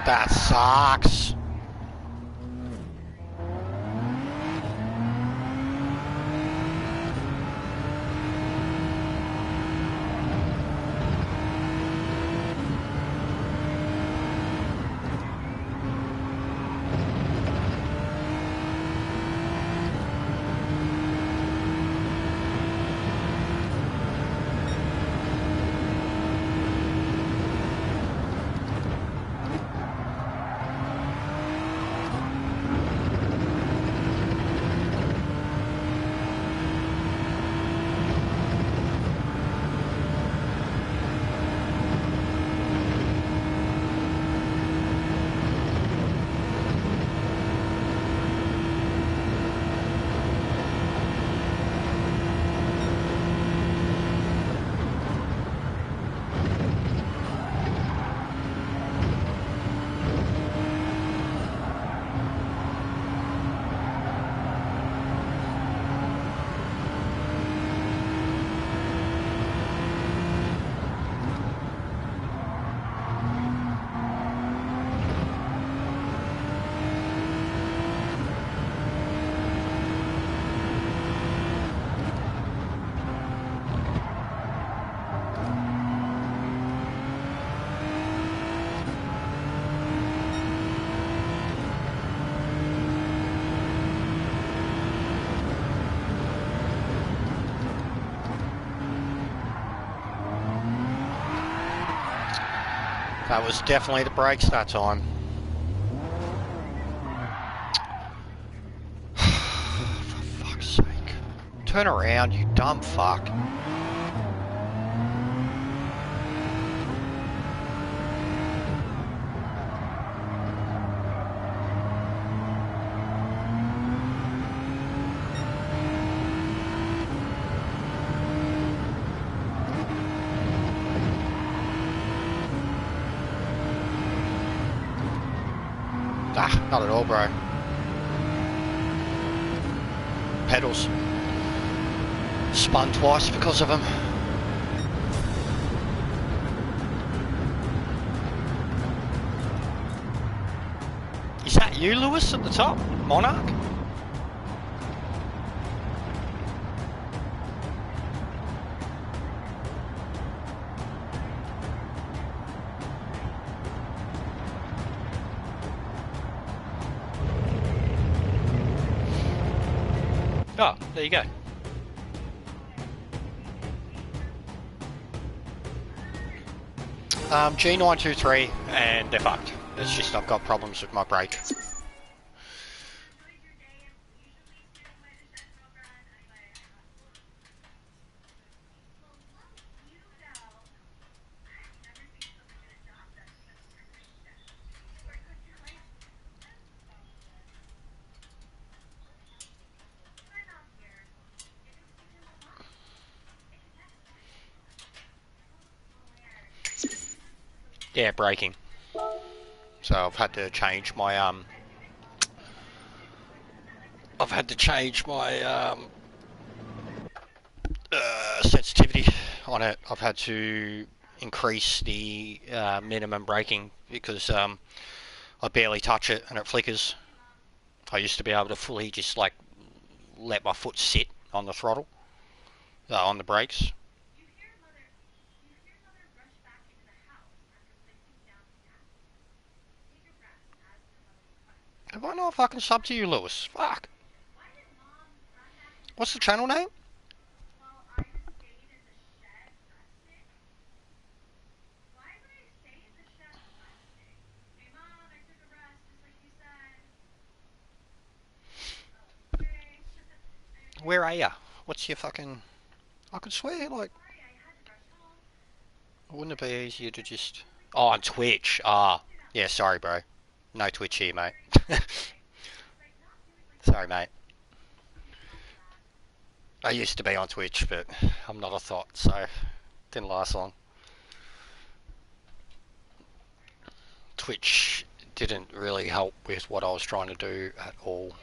That sucks. That was definitely the brakes that time. For fuck's sake. Turn around, you dumb fuck. Ah, not at all, bro. Pedals. Spun twice because of them. Is that you, Lewis, at the top? Monarch? Oh, there you go. G923 and they're fucked. It's just I've got problems with my brake. Yeah, braking. So I've had to change my sensitivity on it. I've had to increase the minimum braking because I barely touch it and it flickers. I used to be able to fully just like let my foot sit on the throttle, on the brakes. Have I not fucking subbed to you, Lewis? Fuck. What's the channel name? Where are ya? What's your fucking... I could swear, like... Wouldn't it be easier to just... Oh, on Twitch. Ah. Yeah, sorry, bro. No Twitch here, mate. Sorry, mate. I used to be on Twitch, but I'm not a thought, so... Didn't last long. Twitch didn't really help with what I was trying to do at all.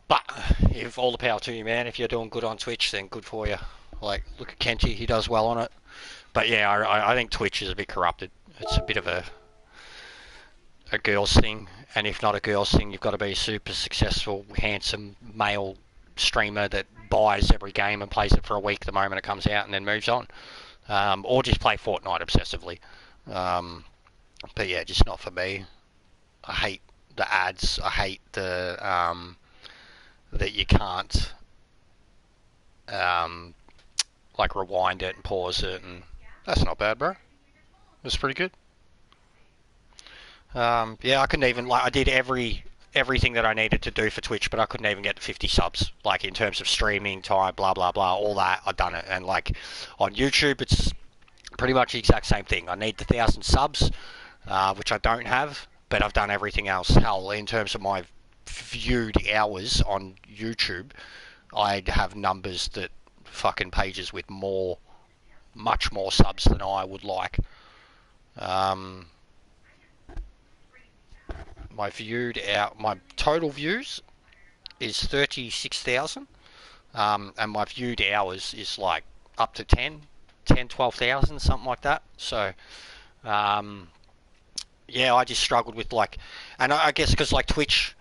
But if all the power to you, man. If you're doing good on Twitch, then good for you. Like, look at Kenty, he does well on it. But yeah, I think Twitch is a bit corrupted. It's a bit of a girl's thing, and if not a girl's thing, you've got to be a super successful, handsome male streamer that buys every game and plays it for a week the moment it comes out and then moves on. Or just play Fortnite obsessively. But yeah, just not for me. I hate the ads. I hate the that you can't like rewind it and pause it, and that's not bad, bro. That's pretty good. Yeah, I couldn't even, like, I did everything that I needed to do for Twitch, but I couldn't even get to 50 subs, like in terms of streaming time, blah blah blah, all that. I've done it, and like on YouTube, it's pretty much the exact same thing. I need the 1,000 subs, which I don't have, but I've done everything else. Hell, in terms of my viewed hours on YouTube, I'd have numbers that fucking pages with much more subs than I would like. My total views is 36,000, and my viewed hours is like up to 12,000, something like that. So, yeah, I just struggled with, like, and I guess because like Twitch,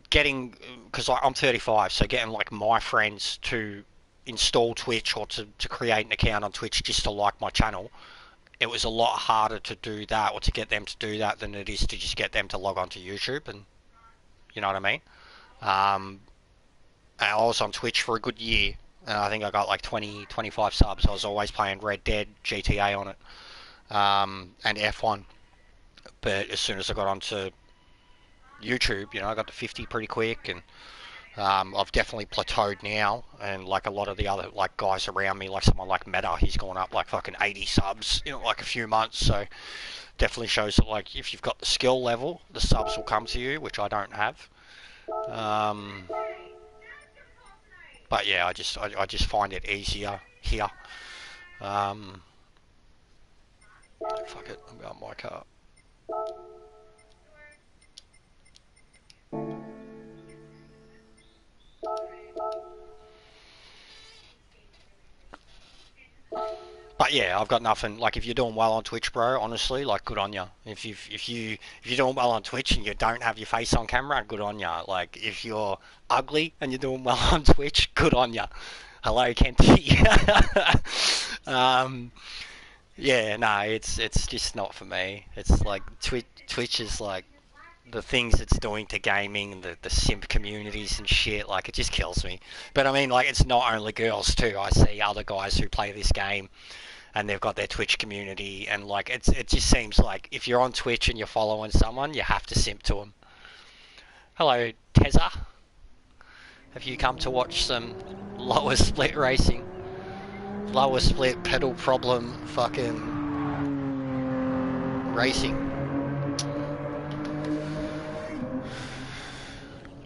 because I'm 35, so getting like my friends to install Twitch or to create an account on Twitch just to like my channel, it was a lot harder to do that, or to get them to do that, than it is to just get them to log on to YouTube, and you know what I mean? I was on Twitch for a good year, and I think I got like 25 subs. I was always playing Red Dead, GTA on it, and F1. But as soon as I got onto YouTube, I got to 50 pretty quick, and I've definitely plateaued now, and like a lot of the other like guys around me, like someone like Meta, he's gone up like fucking 80 subs in like a few months. So definitely shows that, like, if you've got the skill level, the subs will come to you, which I don't have. But yeah, I just find it easier here. Fuck it, I'm going my car. But yeah, I've got nothing. Like, if you're doing well on Twitch, bro, honestly, like, good on you. If you're doing well on Twitch and you don't have your face on camera, good on you. Like, if you're ugly and you're doing well on Twitch, good on you. Hello, Kenty. Yeah, no, it's just not for me. It's like Twitch is like the things it's doing to gaming, the simp communities and shit. Like, it just kills me. But I mean, like, it's not only girls too. I see other guys who play this game, and they've got their Twitch community, and like it just seems like if you're on Twitch and you're following someone, you have to simp to them. Hello, Tezza. Have you come to watch some lower split racing? Lower split pedal problem fucking racing.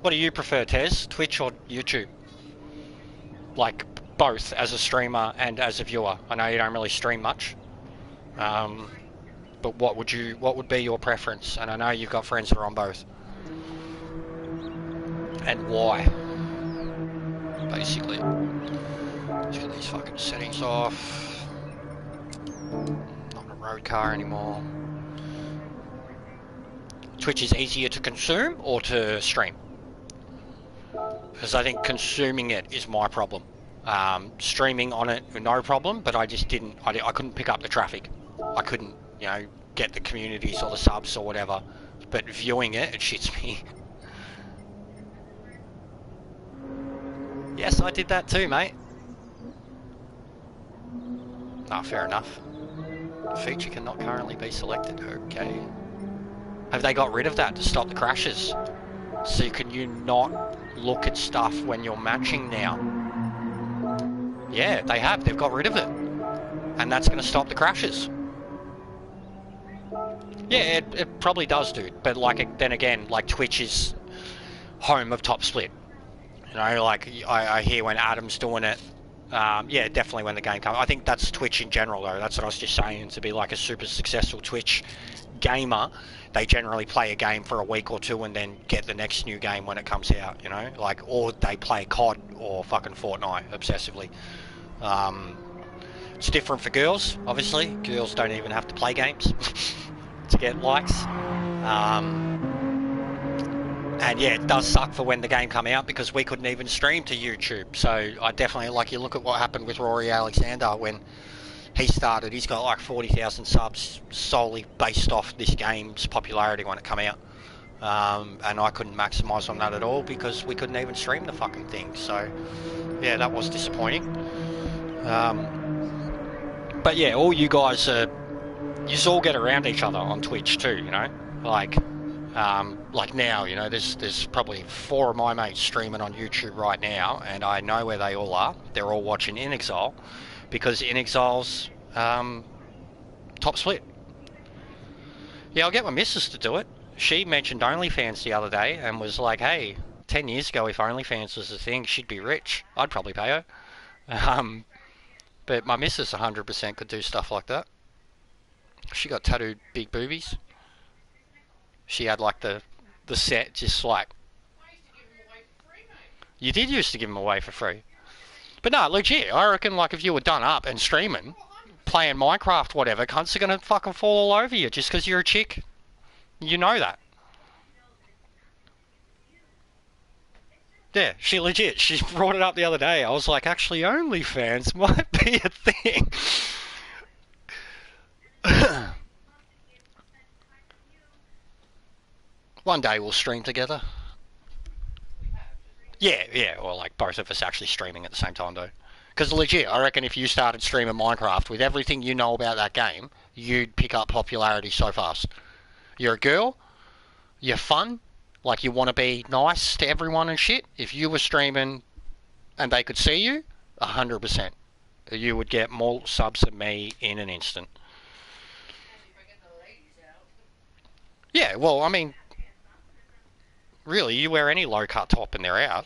What do you prefer, Tez? Twitch or YouTube? Like, both as a streamer and as a viewer. I know you don't really stream much, but what would be your preference? And I know you've got friends that are on both, and why? Basically, let's get these fucking settings off. Not a road car anymore. Twitch is easier to consume or to stream? Because I think consuming it is my problem. Streaming on it, no problem, but I just I couldn't pick up the traffic. I couldn't, get the communities or the subs or whatever. But viewing it shits me. Yes, I did that too, mate. Ah, fair enough. Feature cannot currently be selected. Okay. Have they got rid of that to stop the crashes? So can you not look at stuff when you're matching now? Yeah, they have. They've got rid of it. And that's going to stop the crashes. Yeah, it probably does, dude. But like, then again, like, Twitch is home of top split. Like, I hear when Adam's doing it, Yeah, definitely when the game comes. I think that's Twitch in general, though. That's what I was just saying. To be like a super successful Twitch gamer, they generally play a game for a week or two and then get the next new game when it comes out, you know? Like, or they play COD or fucking Fortnite obsessively. It's different for girls, obviously. Girls don't even have to play games to get likes. And yeah, it does suck for when the game come out because we couldn't even stream to YouTube. So I definitely, like, you look at what happened with Rory Alexander when he started. He's got like 40,000 subs solely based off this game's popularity when it come out. And I couldn't maximise on that at all because we couldn't even stream the fucking thing. So yeah, that was disappointing. But yeah, all you guys you all get around each other on Twitch too, you know? Like now, you know, there's probably 4 of my mates streaming on YouTube right now, and I know where they all are. They're all watching In Exile, because In Exile's top split. Yeah, I'll get my missus to do it. She mentioned OnlyFans the other day and was like, hey, 10 years ago, if OnlyFans was a thing, she'd be rich. I'd probably pay her. But my missus 100% could do stuff like that. She got tattooed big boobies. She had like the set just like... You did used to give them away for free. But no, legit, I reckon like if you were done up and streaming, playing Minecraft, whatever, cunts are gonna fucking fall all over you just because you're a chick. You know that. Yeah, she brought it up the other day. I was like, actually, OnlyFans might be a thing. One day we'll stream together. Yeah, or like both of us actually streaming at the same time though. Because legit, I reckon if you started streaming Minecraft with everything you know about that game, you'd pick up popularity so fast. You're a girl, you're fun, like you want to be nice to everyone and shit. If you were streaming and they could see you, 100%. You would get more subs than me in an instant. Yeah, well, I mean, really, you wear any low-cut top and they're out.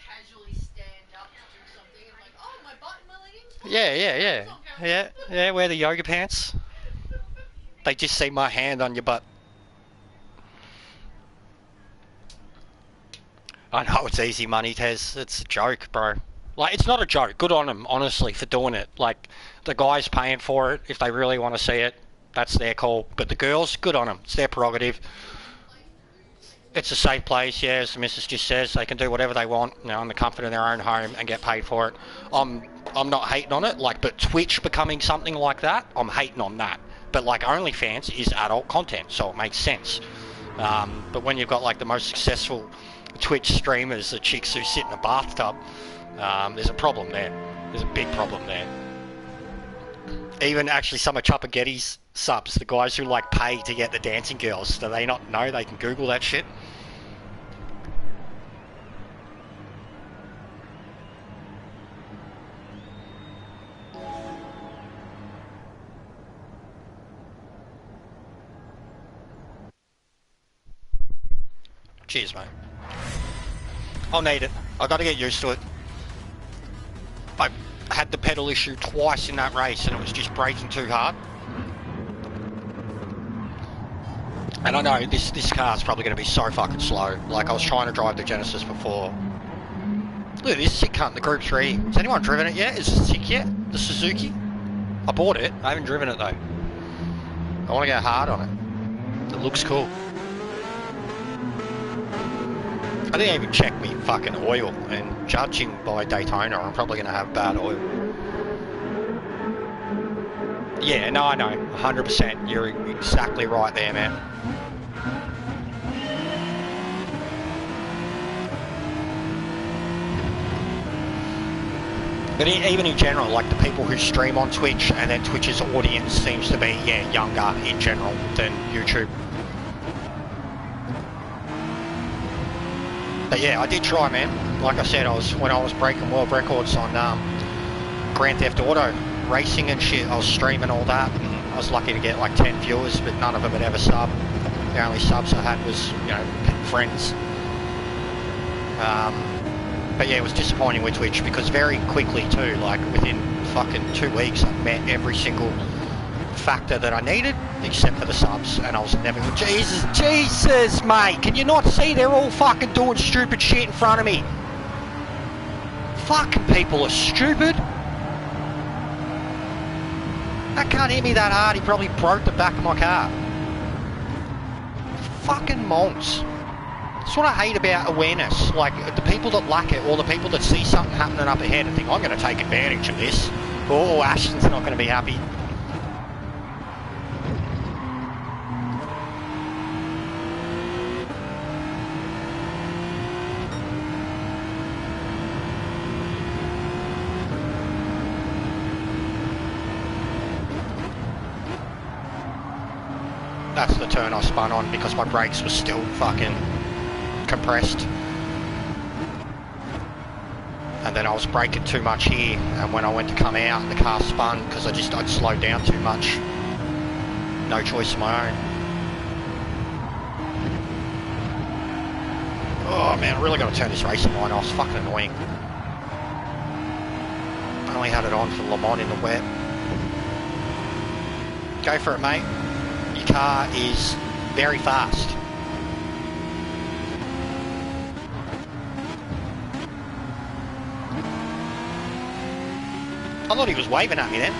Yeah, wear the yoga pants. They just see my hand on your butt. I know it's easy money, Tez. It's a joke, bro. Like, it's not a joke. Good on them, honestly, for doing it. Like, the guys paying for it, if they really want to see it, that's their call. But the girls, good on them. It's their prerogative. It's a safe place, yeah, as the missus just says. They can do whatever they want, you know, in the comfort of their own home and get paid for it. I'm not hating on it, like, but Twitch becoming something like that, I'm hating on that. But, like, OnlyFans is adult content, so it makes sense. But when you've got, like, the most successful Twitch streamers, the chicks who sit in a bathtub, there's a problem there. There's a big problem there. Even actually some of Chuppagetti's subs, the guys who like pay to get the dancing girls, do they not know they can Google that shit? Cheers, mate. I'll need it. I gotta get used to it. I had the pedal issue twice in that race and it was just braking too hard. And I know this car's probably going to be so fucking slow. Like, I was trying to drive the Genesis before. Look at this sick cunt, the Group 3. Has anyone driven it yet? Is it sick yet? The Suzuki? I bought it. I haven't driven it though. I want to go hard on it. It looks cool. I didn't even check me fucking oil, and judging by Daytona, I'm probably going to have bad oil. Yeah, no, I know. 100%. You're exactly right there, man. But even in general, like the people who stream on Twitch, and then Twitch's audience seems to be, yeah, younger in general than YouTube. But yeah, I did try, man. Like I said, when I was breaking world records on Grand Theft Auto racing and shit, I was streaming all that, and I was lucky to get like 10 viewers, but none of them had ever subbed. The only subs I had was, you know, friends. But yeah, it was disappointing with Twitch because very quickly too, like within fucking 2 weeks, I met every single factor that I needed except for the subs, and I was never. Jesus, mate! Can you not see they're all fucking doing stupid shit in front of me? Fucking people are stupid. That can't hit me that hard. He probably broke the back of my car. Fucking monks. That's what I hate about awareness. Like, the people that lack it, or the people that see something happening up ahead and think, I'm going to take advantage of this. Oh, Ashton's not going to be happy. That's the turn I spun on because my brakes were still fucking compressed. And then I was braking too much here, and when I went to come out, the car spun because I'd slowed down too much. No choice of my own. Oh man, I really got to turn this racing line off. It's fucking annoying. I only had it on for Le Mans in the wet. Go for it, mate. Your car is very fast. I thought he was waving at me then.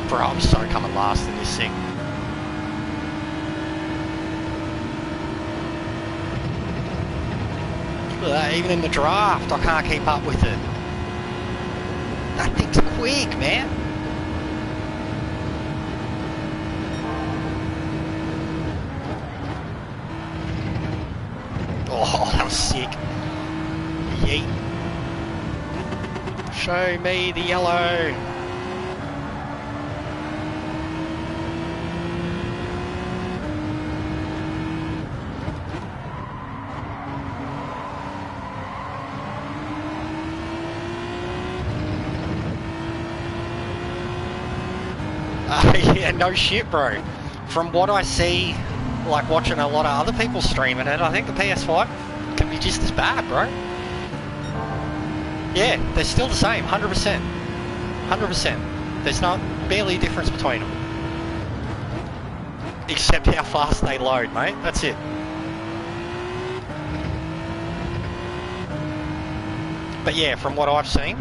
Bro, I'm so coming last in this thing. Look at that, even in the draft, I can't keep up with it. That thing's quick, man. Oh, that was sick. Yeet. Show me the yellow. Yeah, no shit, bro. From what I see, like watching a lot of other people streaming it, I think the PS5 can be just as bad, bro. Yeah, they're still the same, 100%. 100%. There's not barely a difference between them. Except how fast they load, mate. That's it. But yeah, from what I've seen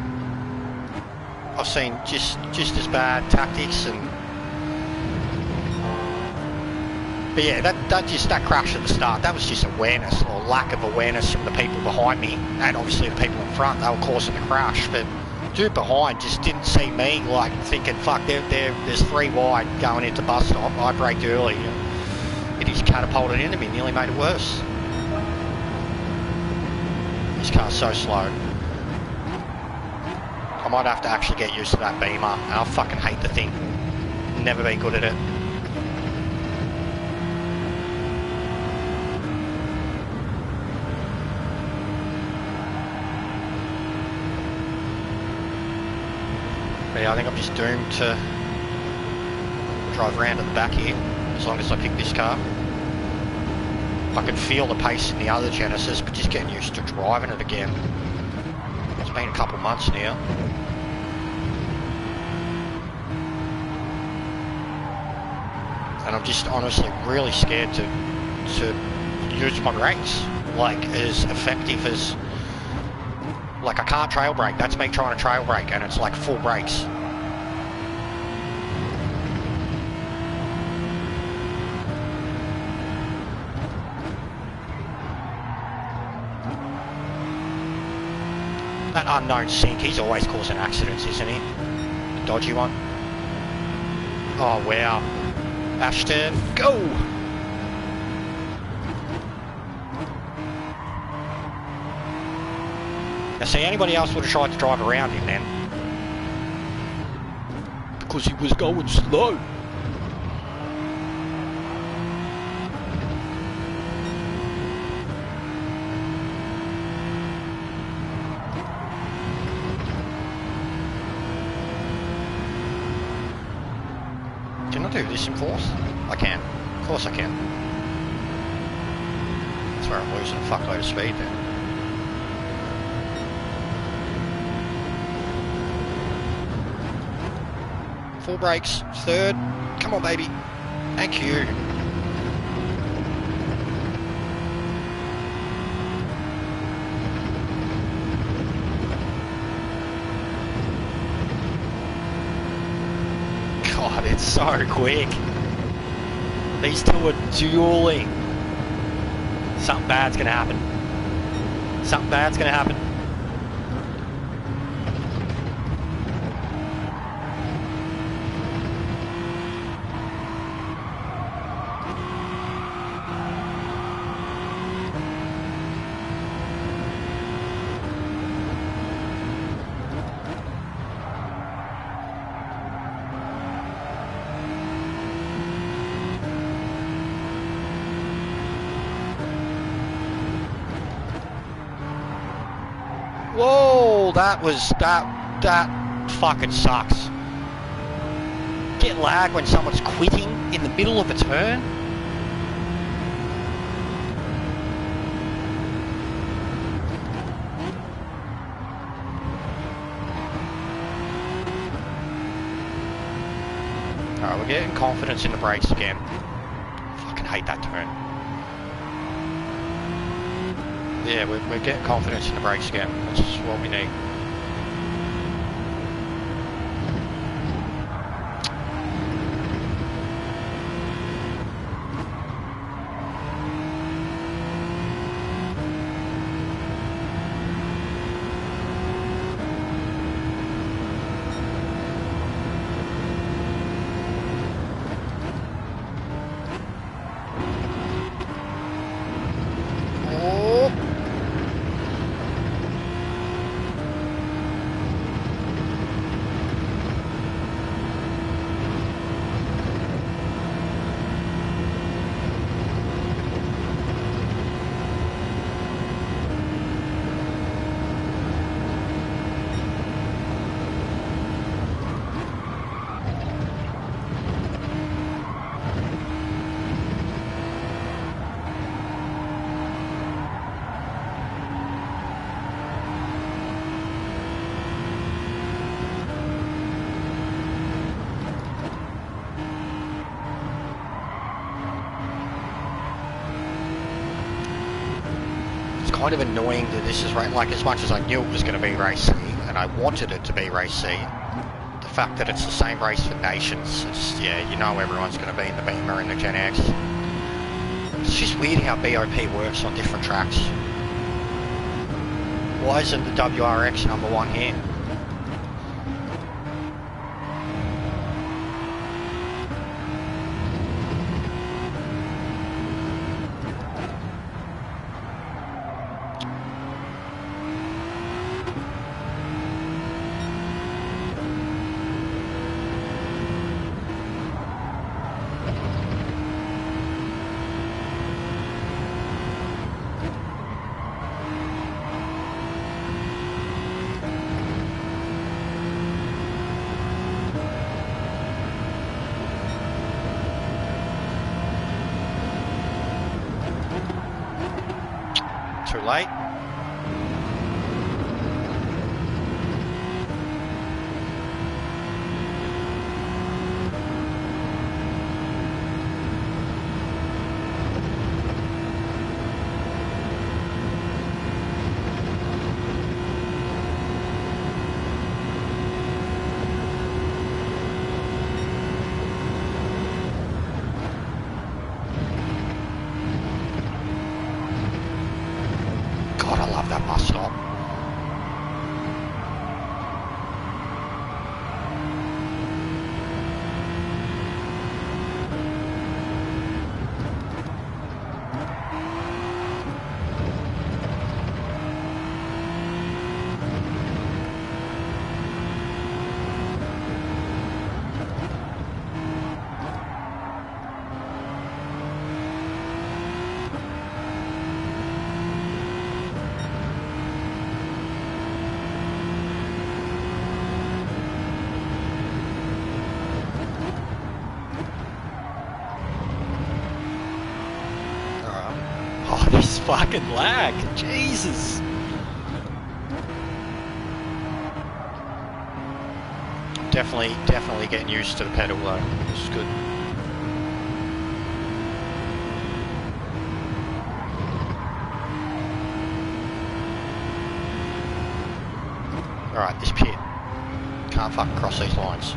just as bad tactics and. But yeah, that crash at the start, that was just awareness, or lack of awareness from the people behind me, and obviously the people in front. They were causing the crash, but dude behind just didn't see me, like thinking, fuck, there's 3 wide going into bus stop. I braked early, and it just catapulted into me, nearly made it worse. This car's so slow. I might have to actually get used to that beamer. I fucking hate the thing. Never been good at it. But yeah, I think I'm just doomed to drive around at the back here, as long as I pick this car. I can feel the pace in the other Genesis, but just getting used to driving it again. It's been a couple months now. And I'm just honestly really scared to use my brakes, like as effective as. Like I can't trail brake, that's me trying to trail brake, and it's like full brakes. That unknown sink, he's always causing accidents, isn't he? The dodgy one. Oh wow. Ashton, go! Now see, anybody else would have tried to drive around him then. Because he was going slow. Can I do this in fourth? I can. Of course I can. That's where I'm losing a fuckload of speed then. Full brakes. Third. Come on, baby. Thank you. God, it's so quick. These two are dueling. Something bad's gonna happen. Something bad's gonna happen. Whoa, that fucking sucks. Get lag when someone's quitting in the middle of a turn? Alright, we're getting confidence in the brakes again. Fucking hate that turn. Yeah, we're getting confidence in the brakes again. That's what we need. Kind of annoying that this is like, as much as I knew it was going to be race C and I wanted it to be race C, the fact that it's the same race for nations, it's, yeah, you know everyone's going to be in the Beamer and the Gen X. It's just weird how BOP works on different tracks. Why isn't the WRX number one here? Too late. God, I love that bus stop. Oh, this fucking lag. Jesus. I'm Definitely getting used to the pedal though. This is good. Alright, this pit. Can't fucking cross these lines.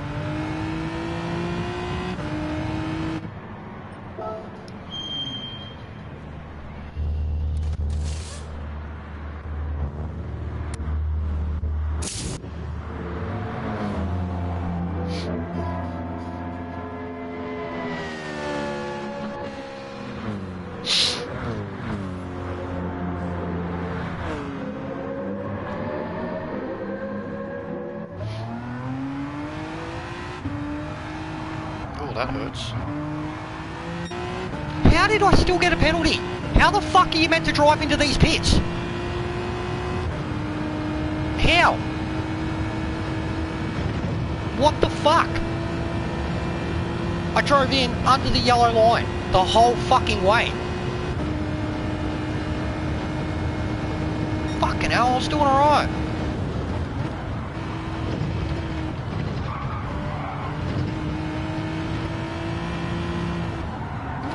That hurts. How did I still get a penalty? How the fuck are you meant to drive into these pits? How? What the fuck? I drove in under the yellow line the whole fucking way. Fucking hell, I was doing alright.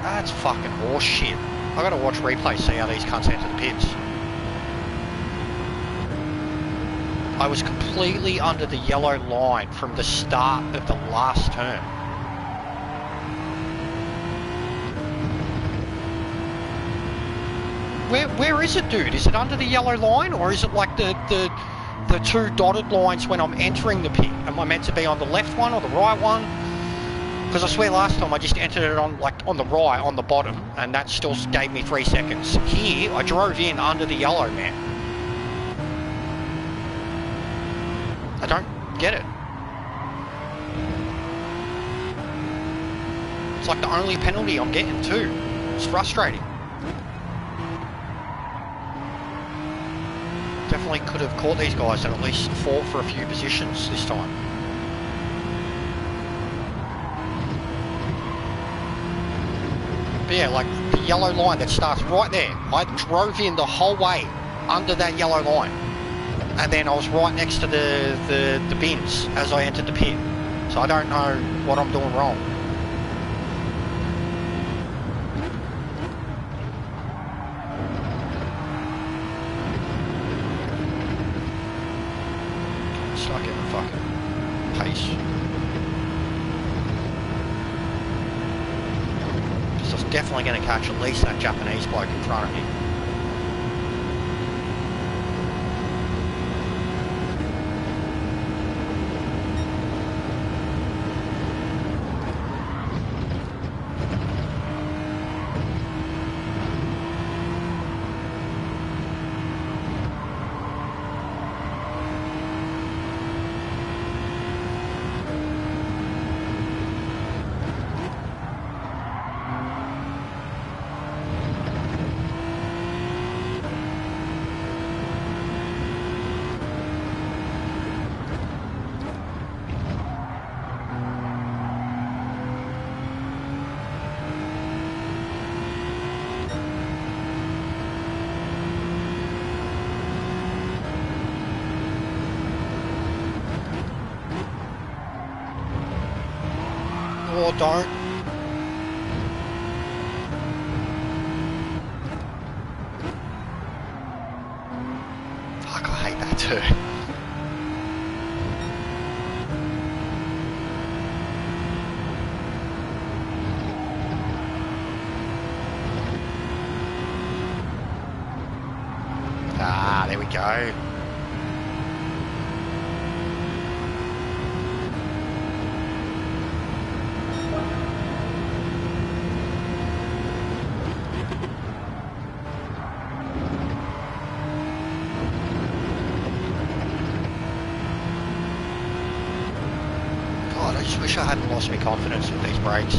That's fucking horse shit. I gotta watch replays, see how these cunts enter the pits. I was completely under the yellow line from the start of the last turn. Where is it, dude? Is it under the yellow line, or is it like the two dotted lines when I'm entering the pit? Am I meant to be on the left one or the right one? Because I swear last time I just entered it on the right, on the bottom, and that still gave me 3 seconds. Here, I drove in under the yellow, man. I don't get it. It's like the only penalty I'm getting too. It's frustrating. Definitely could have caught these guys and at least fought for a few positions this time. But yeah, like the yellow line that starts right there. I drove in the whole way under that yellow line. And then I was right next to the bins as I entered the pit. So I don't know what I'm doing wrong. Start getting fucking pace. Because I was definitely going to catch at least that Japanese bloke in front of me. Oh, darn. Fuck, I hate that too. Ah, there we go. I just wish I hadn't lost my confidence with these brakes.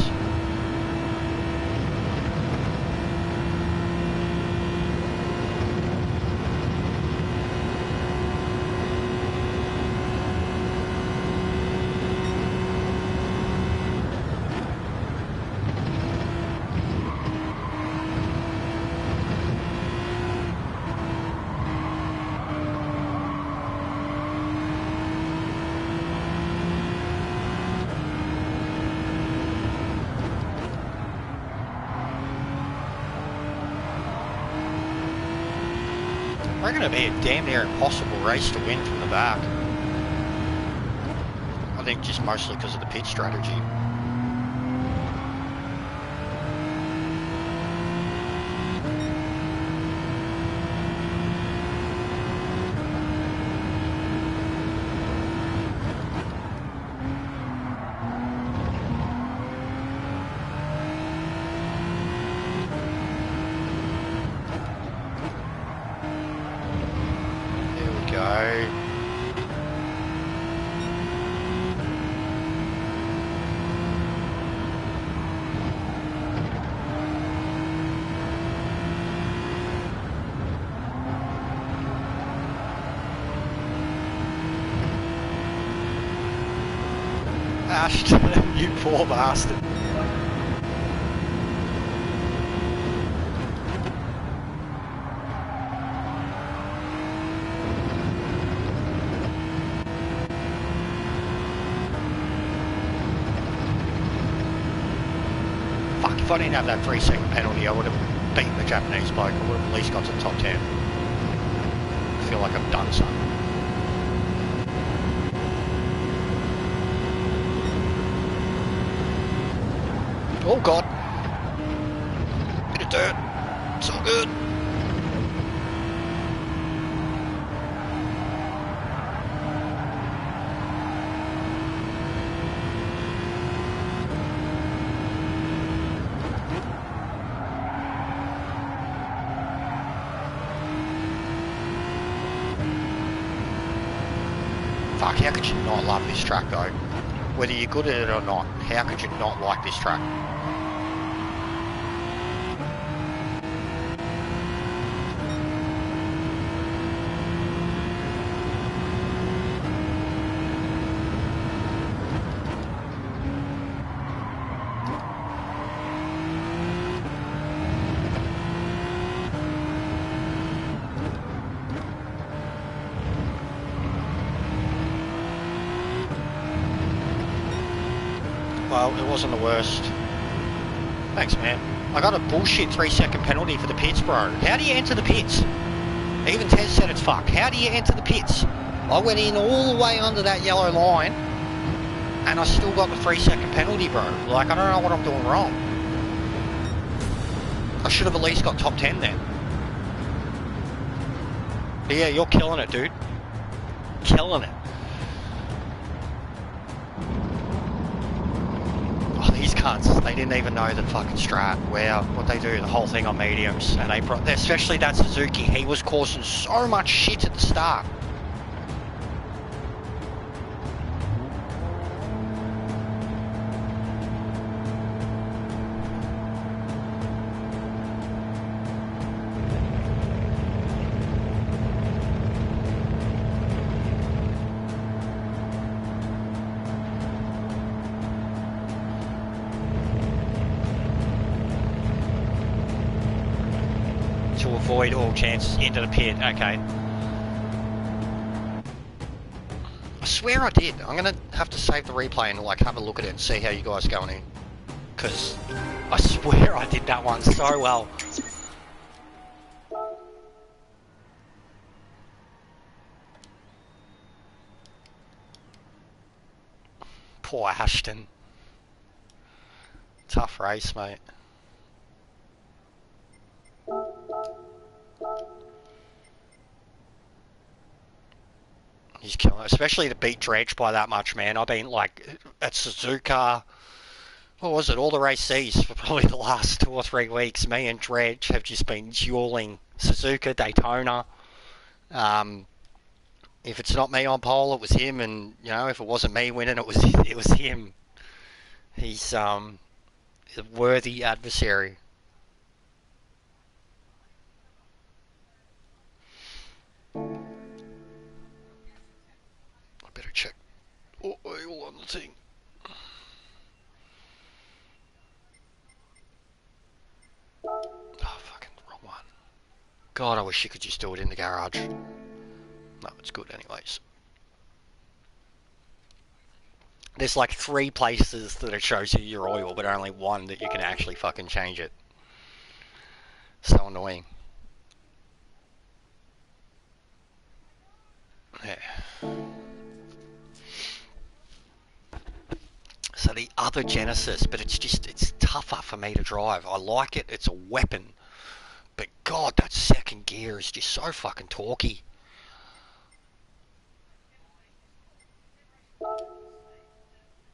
reckon it'd be a damn near impossible race to win from the back. I think just mostly because of the pit strategy. Ashton, you poor bastard. Fuck, if I didn't have that 3-second penalty, I would have beaten the Japanese bloke. I would have at least got to the top 10. I feel like I've done something. Oh god. Bit of dirt. It's all good. Fuck, how could you not love this track though? Whether you're good at it or not, how could you not like this track? Well, it wasn't the worst. Thanks, man. I got a bullshit 3-second penalty for the pits, bro. How do you enter the pits? Even Tez said it's fucked. How do you enter the pits? I went in all the way under that yellow line, and I still got the 3-second penalty, bro. Like, I don't know what I'm doing wrong. I should have at least got top 10 then. But yeah, you're killing it, dude. Killing it. These cunts, they didn't even know the fucking strat. Wow, what they do, the whole thing on mediums, and especially that Suzuki, he was causing so much shit at the start. To avoid all chances into the pit, okay. I swear I did. I'm gonna have to save the replay and like have a look at it and see how you guys going in. Because I swear I did that one so well. Poor Ashton. Tough race, mate. He's killing it, especially to beat Dredge by that much, man. I've been like at Suzuka, what was it, all the race C's for probably the last 2 or 3 weeks. Me and Dredge have just been dueling Suzuka, Daytona. If it's not me on pole, it was him, and you know, if it wasn't me winning, it was him. He's a worthy adversary. I better check oil on the thing. Oh, fucking wrong one. God, I wish you could just do it in the garage. No, it's good anyways. There's like 3 places that it shows you your oil, but only 1 that you can actually fucking change it. So annoying. to the other Genesis, but it's tougher for me to drive. I like it, it's a weapon. But God, that second gear is just so fucking torquey.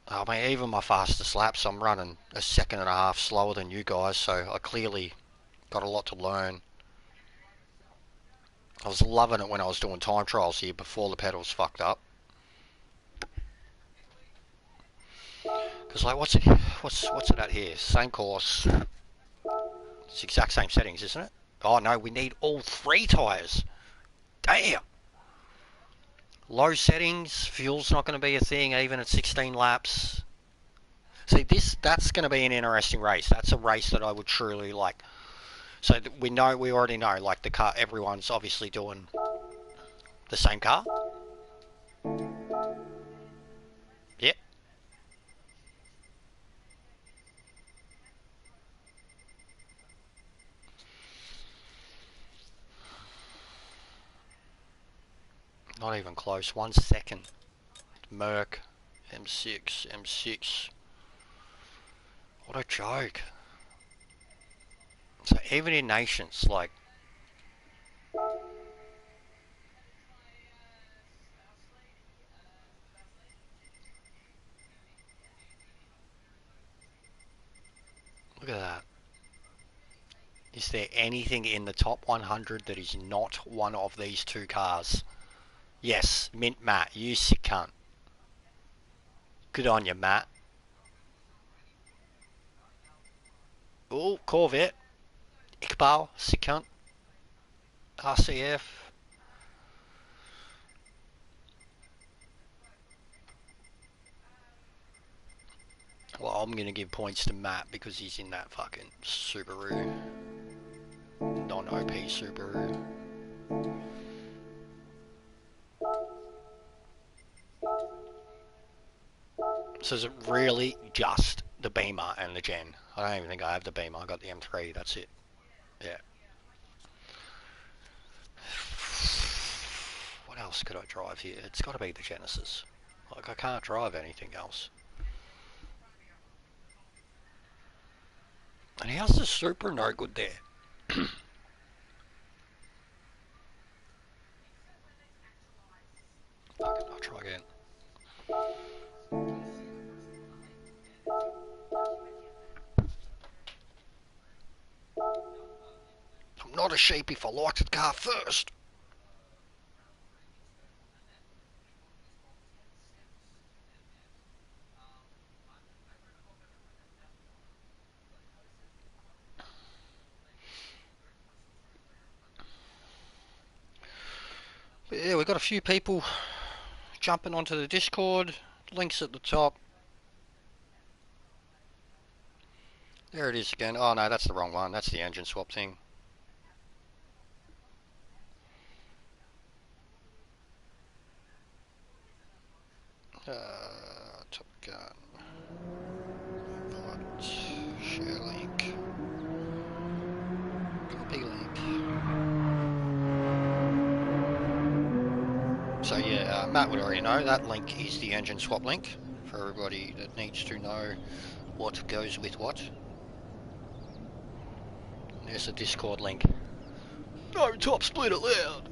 I mean, even my fastest laps, I'm running a second and a half slower than you guys, so I clearly got a lot to learn. I was loving it when I was doing time trials here before the pedals fucked up. Because like, what's it at here? Same course. It's the exact same settings, isn't it? Oh no, we need all 3 tyres. Damn. Low settings, fuel's not going to be a thing even at 16 laps. See, that's going to be an interesting race. That's a race that I would truly like. So we already know, like the car, everyone's obviously doing the same car. Yep. Not even close. 1 second. Merc, M6. What a joke. So even in nations, like, look at that. Is there anything in the top 100 that is not one of these 2 cars? Yes, Mint Matt, you sick cunt. Good on you, Matt. Oh, Corvette. Iqbal, sick cunt. RCF. Well, I'm going to give points to Matt because he's in that fucking Subaru. Non-OP Subaru. So is it really just the Beamer and the Gen? I don't even think I have the Beamer. I got the M3. That's it. Yeah. What else could I drive here? It's got to be the Genesis. Like, I can't drive anything else. And how's the Supra no good there? I'll try again. I'm not a sheep if I like the car first. But yeah, we've got a few people jumping onto the Discord. Links at the top. There it is again. Oh no, that's the wrong one. That's the engine swap thing. Top Gun. Right. Share link. Copy link. So yeah, Matt would already know that link is the engine swap link for everybody that needs to know what goes with what. There's a Discord link. No top split allowed.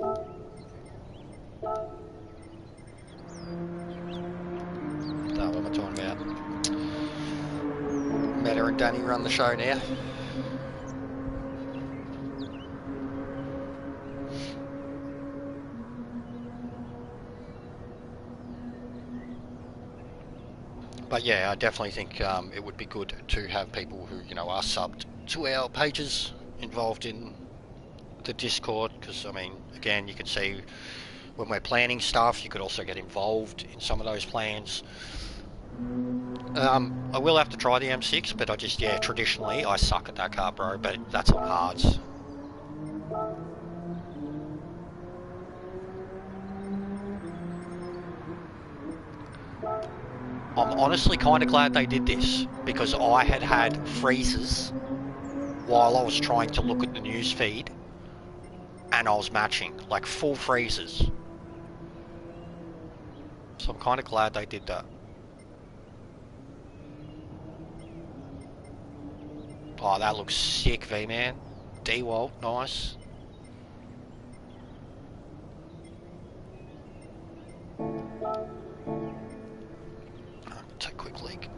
No, what am I talking about? Meta and Danny run the show now. But yeah, I definitely think it would be good to have people who, you know, are subbed to our pages involved in the Discord, because I mean, again, you can see when we're planning stuff, you could also get involved in some of those plans. I will have to try the M6, but I just, yeah, traditionally I suck at that car, bro, but that's on hards. I'm honestly kind of glad they did this, because I had freezes while I was trying to look at the news feed, and I was matching, like full freezes. So I'm kind of glad they did that. Oh, that looks sick, V-Man. D-Walt, nice. Take a quick leak.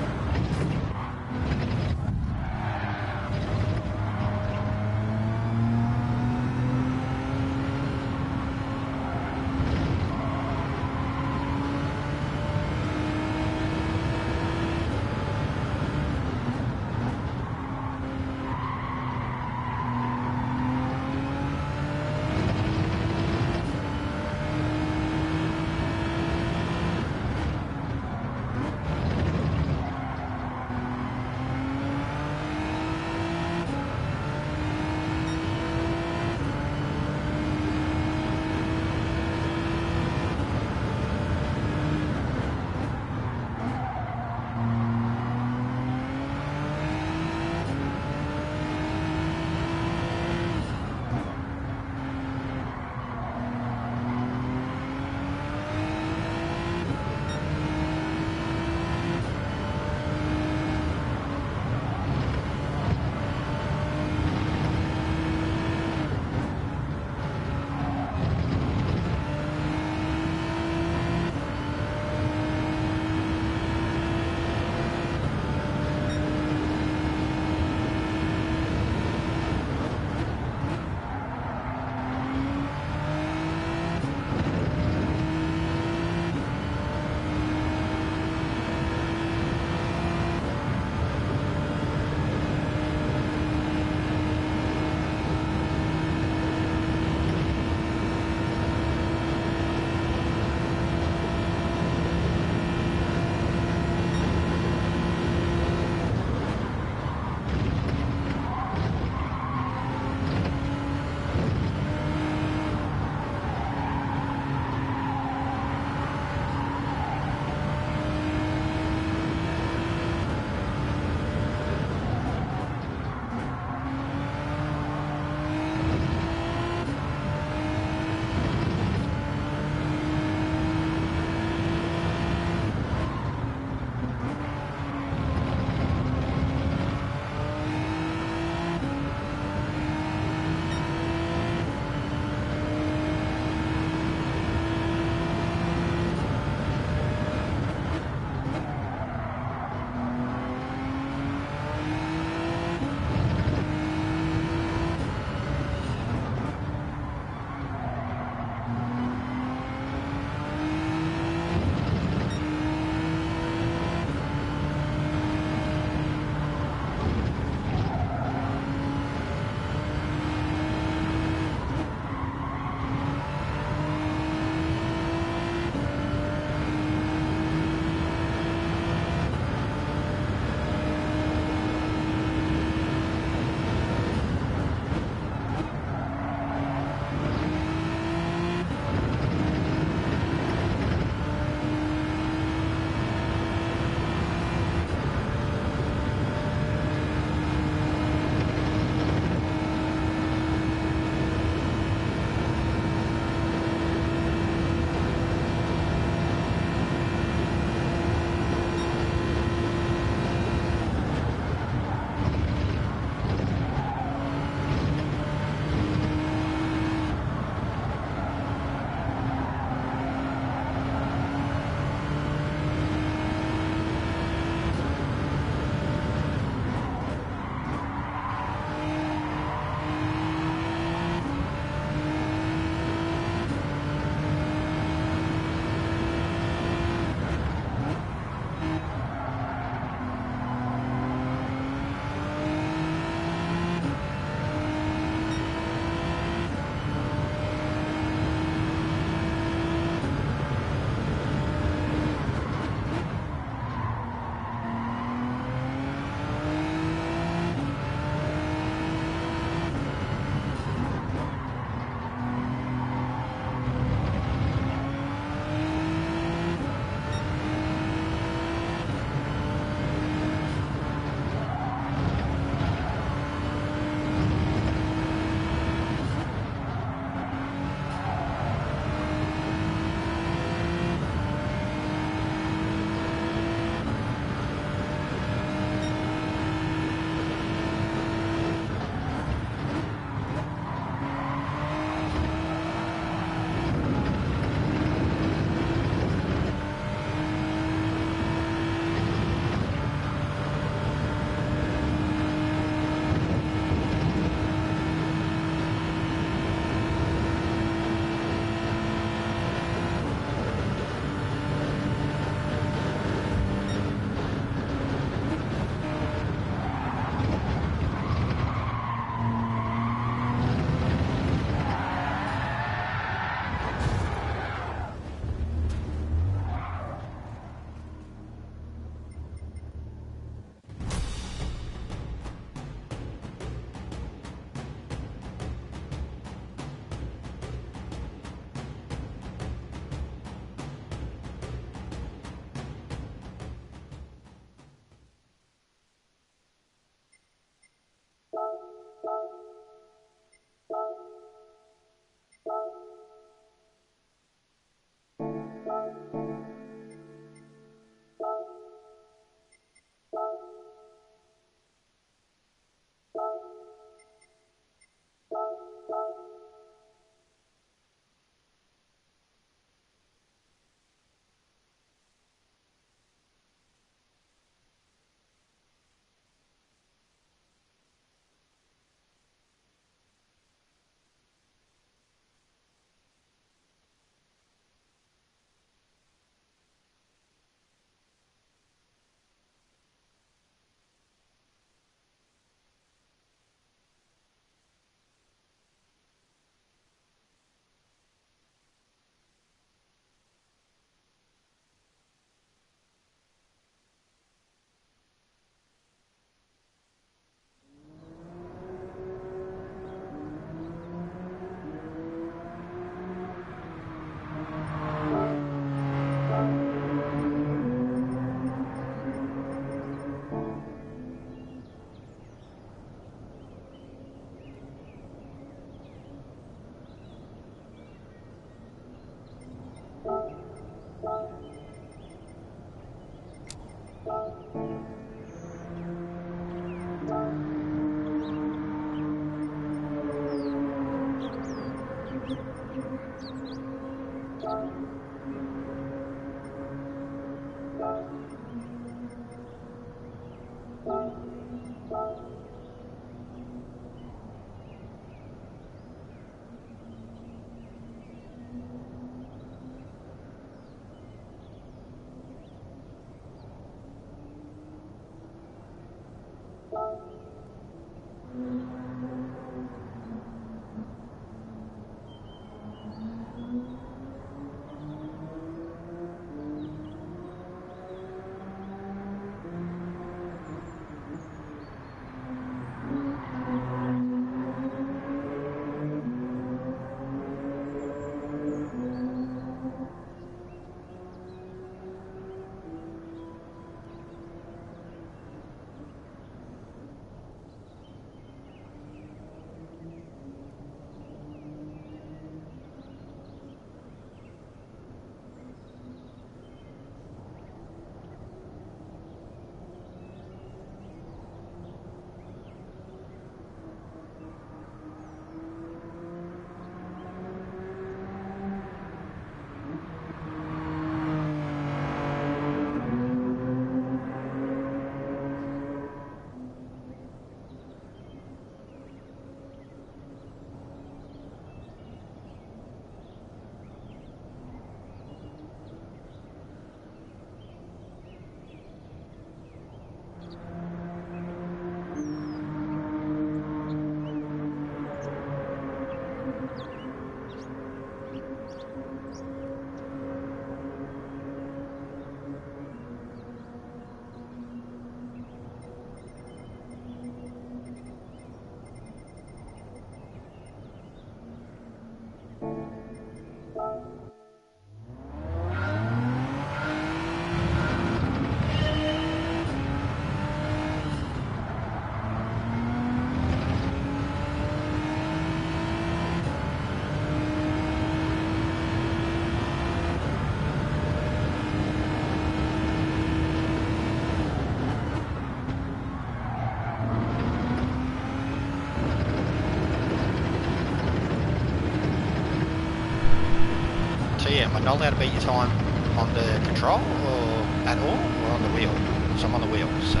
Yeah, am I not allowed to beat your time on the control or at all, or on the wheel? So I'm on the wheel, so...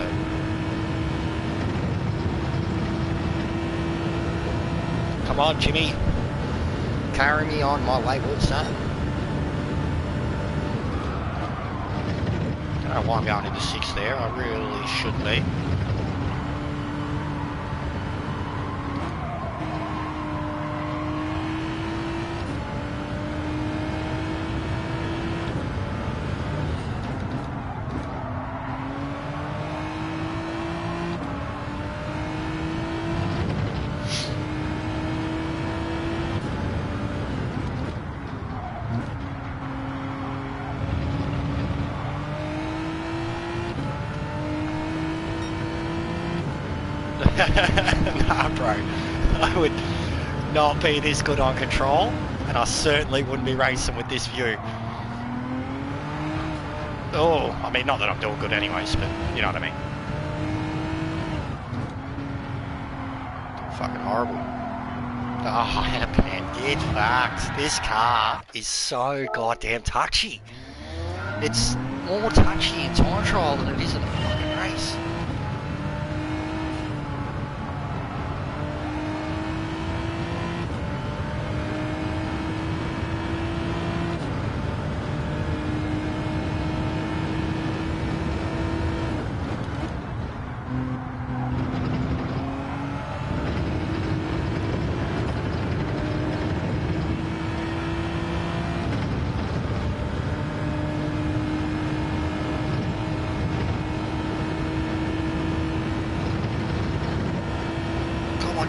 Come on, Jimmy. Carry me on my wayward son. I don't know why I'm going into 6th there, I really shouldn't be. Nah, bro, I would not be this good on control, and I certainly wouldn't be racing with this view. Oh, I mean, not that I'm doing good anyways, but you know what I mean. Fucking horrible. Oh, man, get fucked. This car is so goddamn touchy. It's more touchy in time trial than it is in a fucking race.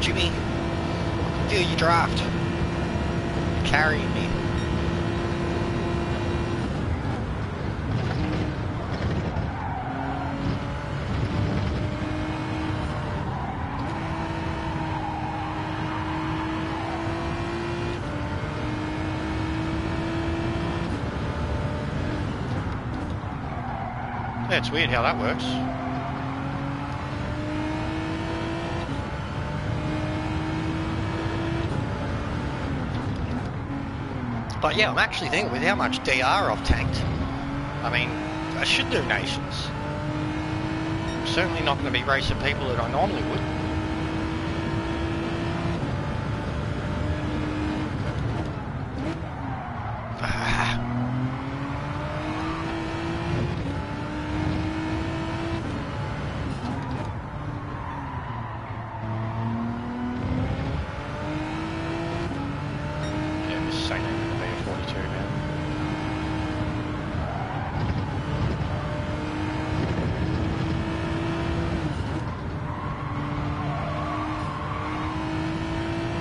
Jimmy, do your draft. You're carrying me. Yeah, it's weird how that works. But yeah, I'm actually thinking with how much DR I've tanked, I mean, I should do nations. I'm certainly not going to be racing people that I normally would. Yeah, this ain't even going to be a 42 now.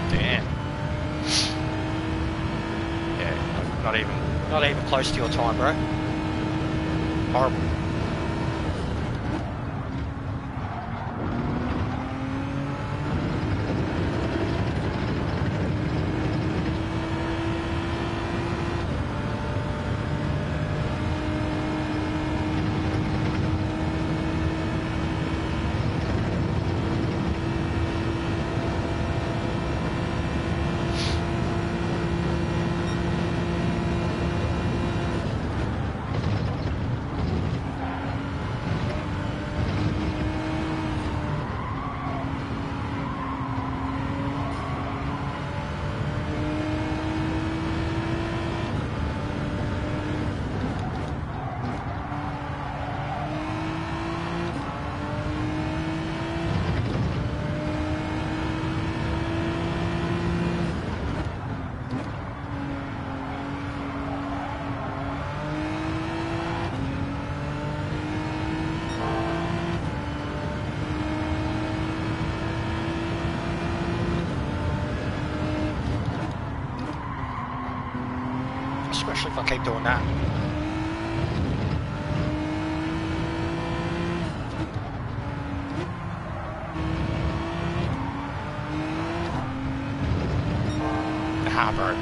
Damn. Yeah, not even close to your time, bro. Horrible. Especially if I keep doing that. Nah, bro.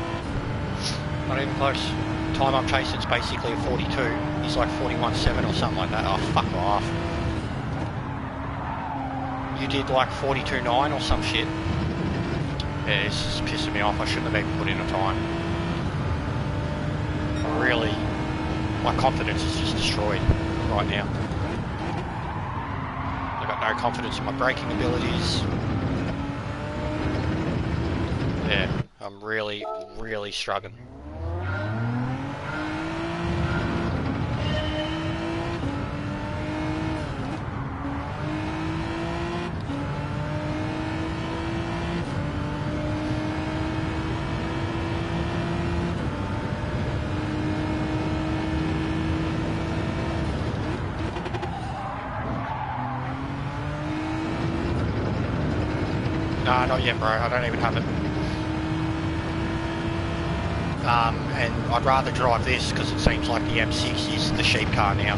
Not even close. Time I'm chasing is basically a 42. He's like 41.7 or something like that. Oh, fuck off. You did like 42.9 or some shit. Yeah, this is pissing me off. I shouldn't have even put in a time. Really, my confidence is just destroyed right now. I've got no confidence in my braking abilities. Yeah, I'm really, really struggling. Nah, not yet, bro. I don't even have it. And I'd rather drive this because it seems like the M6 is the sheep car now.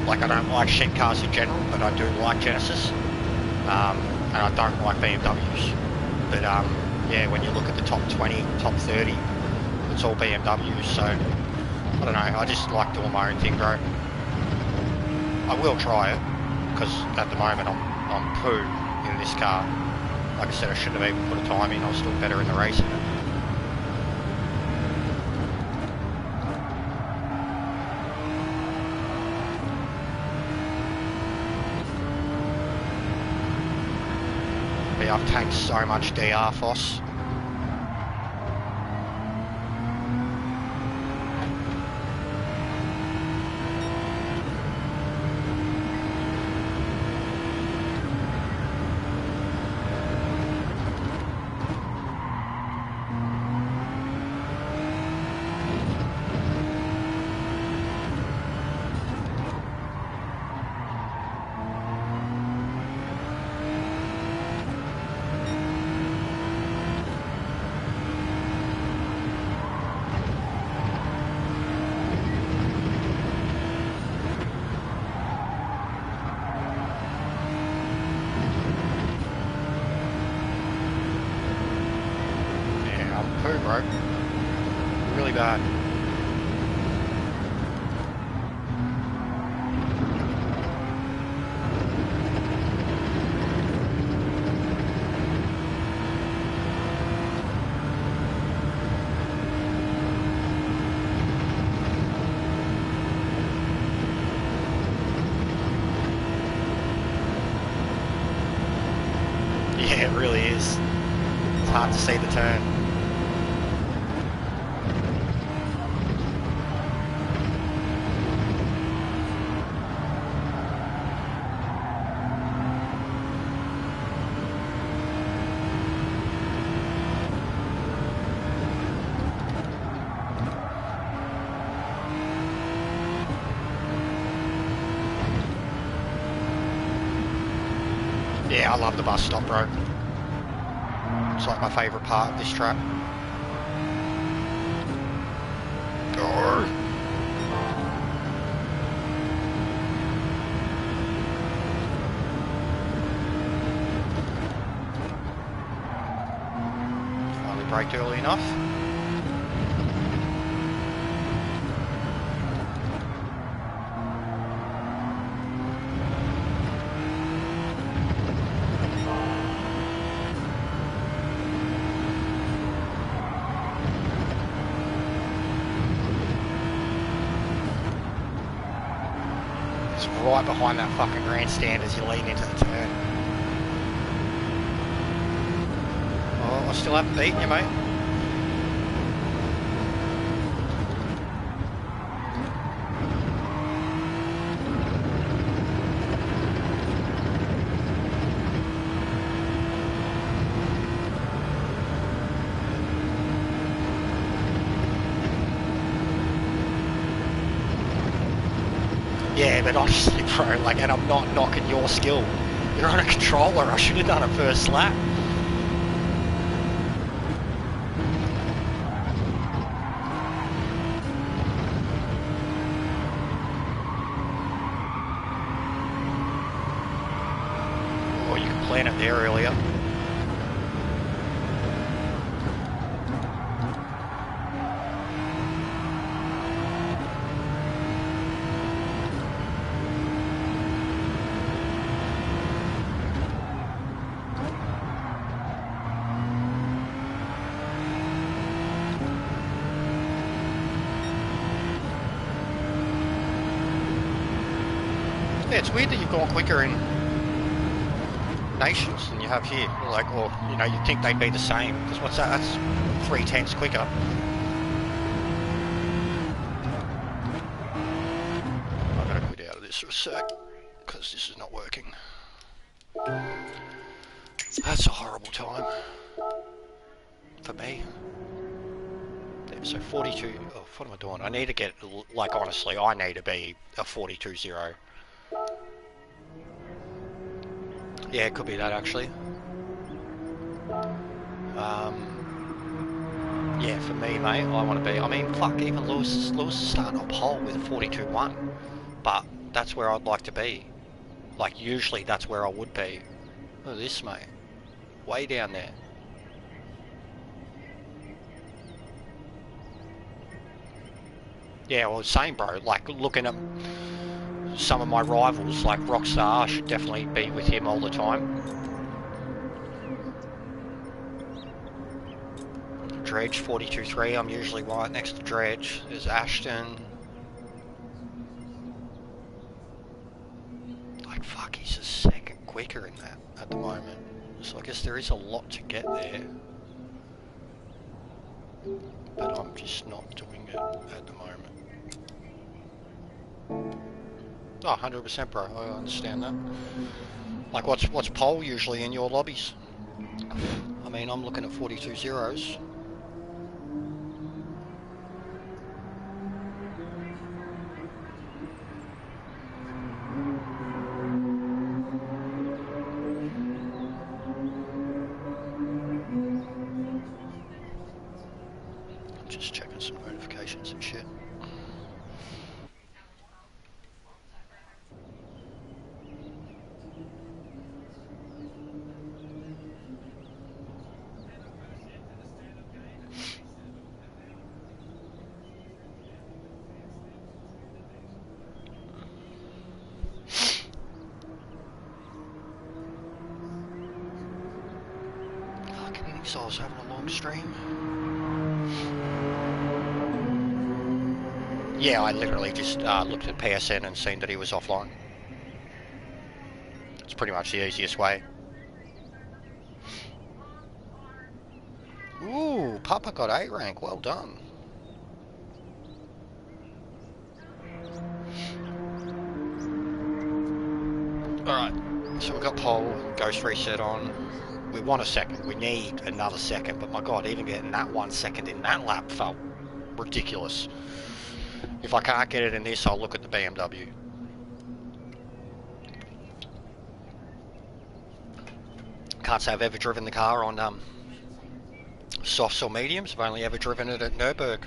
Like I don't like sheep cars in general, but I do like Genesis. And I don't like BMWs. But yeah, when you look at the top 20, top 30, it's all BMWs. So I don't know. I just like doing my own thing, bro. I will try it because at the moment I'm poo in this car. Like I said, I shouldn't have even put a time in. I was still better in the racing. But yeah, I've tanked so much DR, Foss. Bro, really bad. hard to see the turn. Yeah, I love the bus stop, bro. It's like my favourite part of this track. Go! Finally braked early enough. Right behind that fucking grandstand as you lean into the turn. Oh, I still haven't beaten you, mate. Yeah, but honestly, bro, like, and I'm not knocking your skill. You're on a controller. I should have done a first lap. Oh, you can plan it there earlier. Yeah, it's weird that you've gone quicker in Nations than you have here. Like, well, you know, you'd think they'd be the same. Because what's that? That's 3/10 quicker. I'm going to quit out of this for a sec, because this is not working. That's a horrible time. For me. Yeah, so 42, oh, what am I doing? I need to get, like, honestly, I need to be a 42.0. Yeah, it could be that actually. Yeah, for me, mate, I want to be. I mean, fuck, even Lewis is starting on pole with a 42.1, but that's where I'd like to be. Like, usually that's where I would be. Look at this, mate. Way down there. Yeah, well, same, bro. Like, looking at some of my rivals, like Rockstar, I should definitely be with him all the time. Dredge 42.3, I'm usually right next to Dredge. There's Ashton. Like, fuck, he's a second quicker in that at the moment. So I guess there is a lot to get there. But I'm just not doing it at the moment. Oh, 100% bro, I understand that. Like, what's pole usually in your lobbies? I mean, I'm looking at 42.0s. Just checking some notifications and shit. So I was having a long stream. Yeah, I literally just looked at PSN and seen that he was offline. It's pretty much the easiest way. Ooh, Papa got A rank. Well done. Alright, so we've got pole, ghost reset on. We want a second. We need another second. But my god, even getting that 1 second in that lap felt ridiculous. If I can't get it in this, I'll look at the BMW. Can't say I've ever driven the car on softs or mediums. I've only ever driven it at Nürburgring.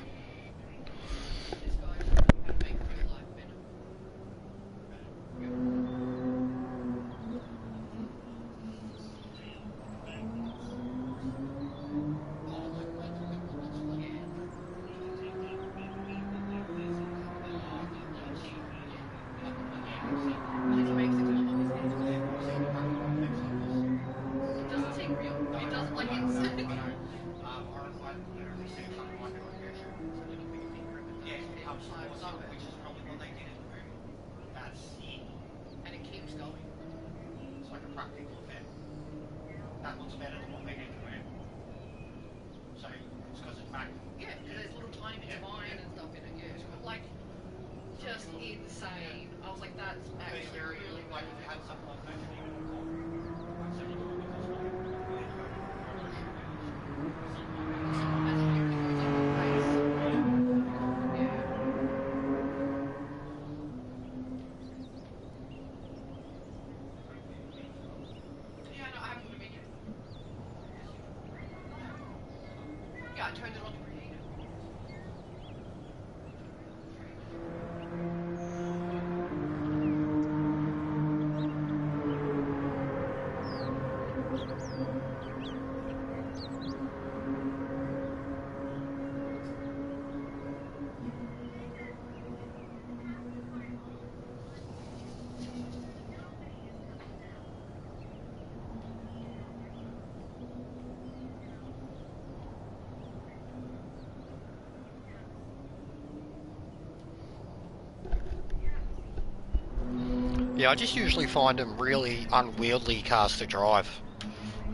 Yeah, I just usually find them really unwieldy cars to drive.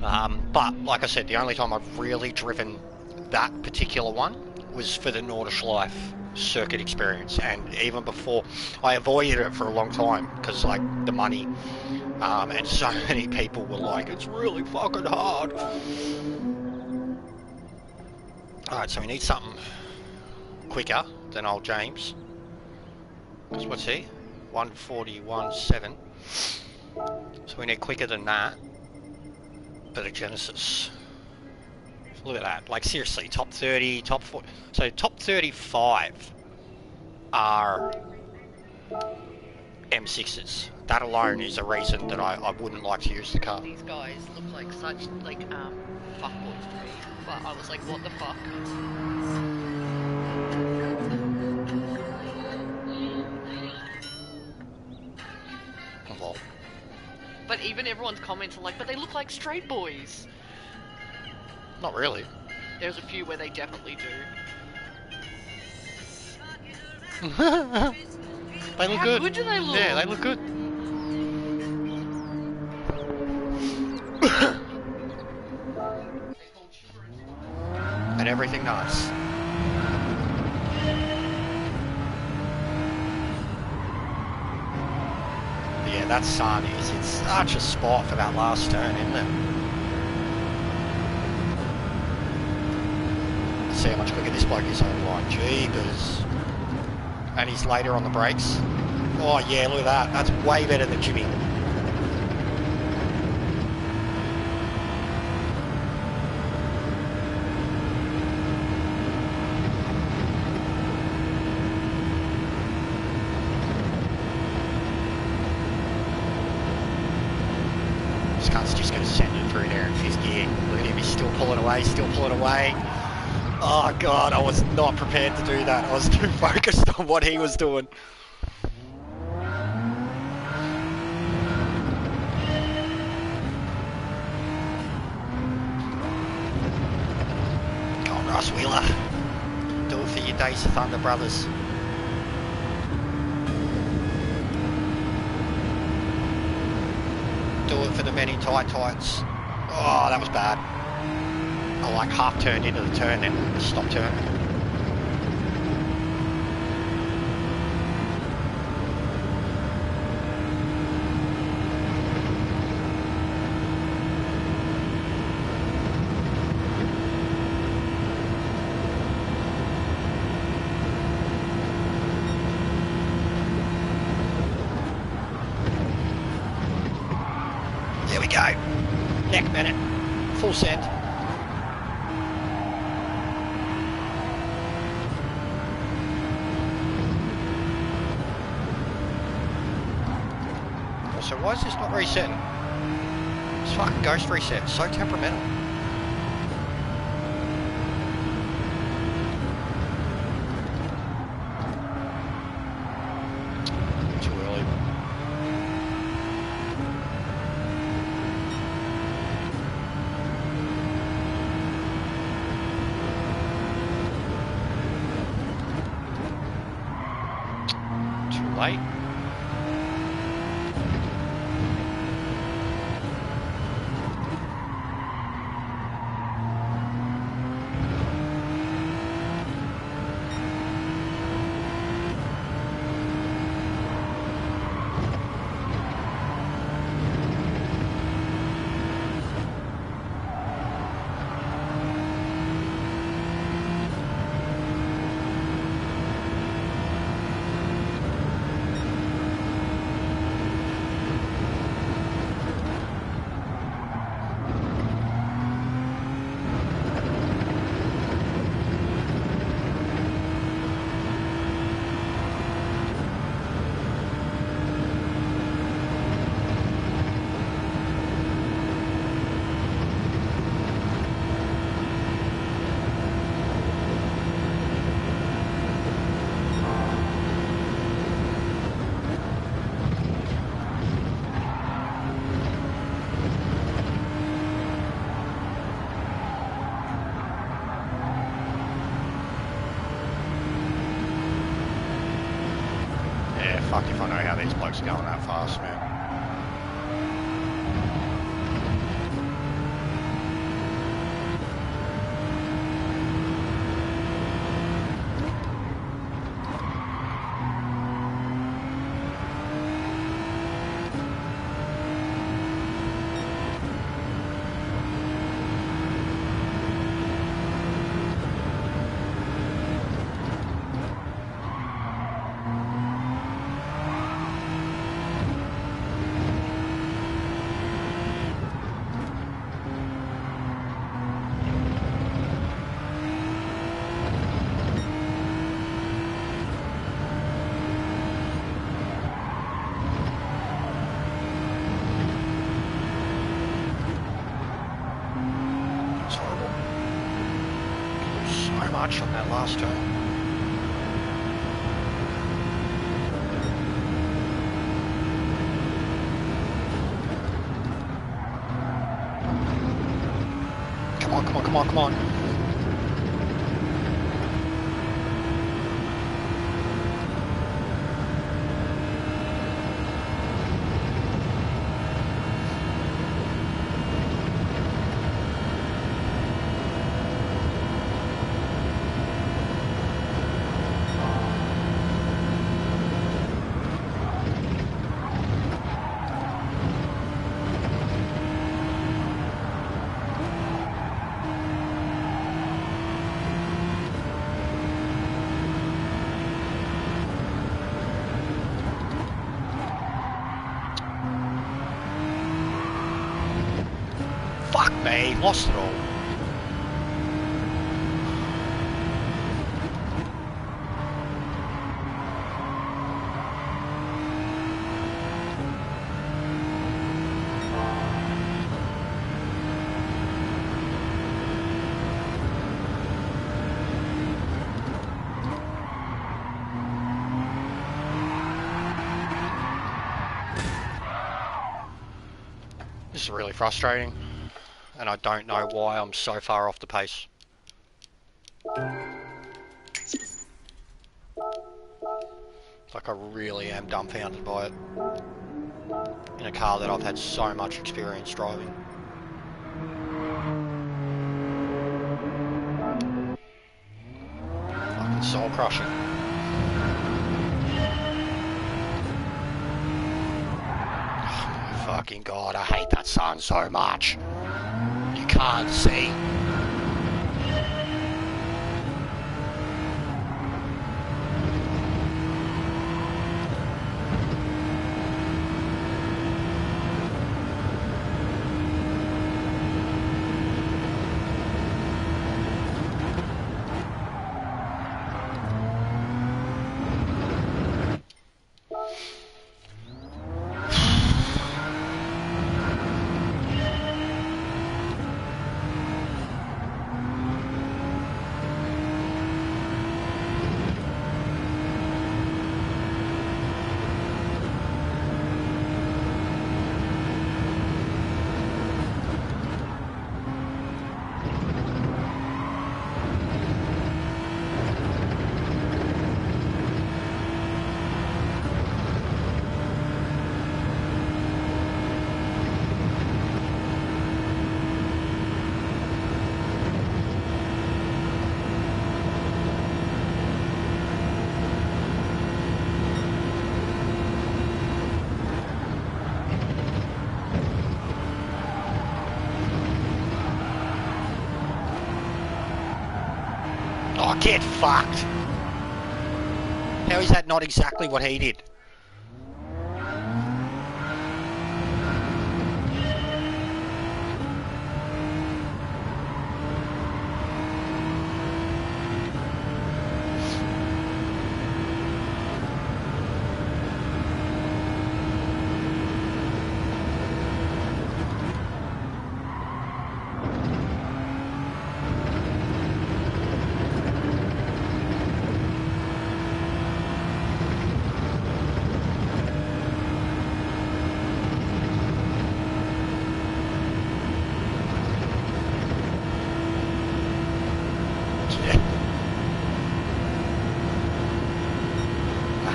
But, like I said, the only time I've really driven that particular one was for the Nordschleife circuit experience. And even before, I avoided it for a long time because, like, the money. And so many people were like, it's really fucking hard. Alright, so we need something quicker than old James. Because what's he? 141.7. So we need quicker than that. But a Genesis. Look at that. Like seriously, top 30, top 40. So top 35 are M6s. That alone is a reason that I wouldn't like to use the car. These guys look like such like fuckboys to me. But I was like, what the fuck? But even everyone's comments are like, but they look like straight boys. Not really. There's a few where they definitely do. They look How good. good do they look? Yeah, they look good. And everything nice. Yeah, that sun is in such a spot for that last turn, isn't it? See how much quicker this bloke is on the line. Jeepers. And he's later on the brakes. Oh yeah, look at that. That's way better than Jimmy. This car's just going to send it through there in fifth gear. Look at him, he's still pulling away, still pulling away. Oh god, I was not prepared to do that. I was too focused on what he was doing. Come on, Ross Wheeler. Do it for your Days of Thunder brothers. Do it for the many tights. Oh, that was bad. I like half turned into the turn, then stop turning. There we go. Neck minute. Full send. So why is this not resetting? This fucking ghost reset. So temperamental. Too early. Too late. Fuck if I know how these blokes are going that fast, man. Much on that last turn. Come on, come on, come on, come on. Fuck me, lost it all. This is really frustrating, and I don't know why I'm so far off the pace. Like, I really am dumbfounded by it. In a car that I've had so much experience driving. soul crushing. Oh my fucking god, I hate that sun so much. You can't see. Oh, get fucked! How is that not exactly what he did?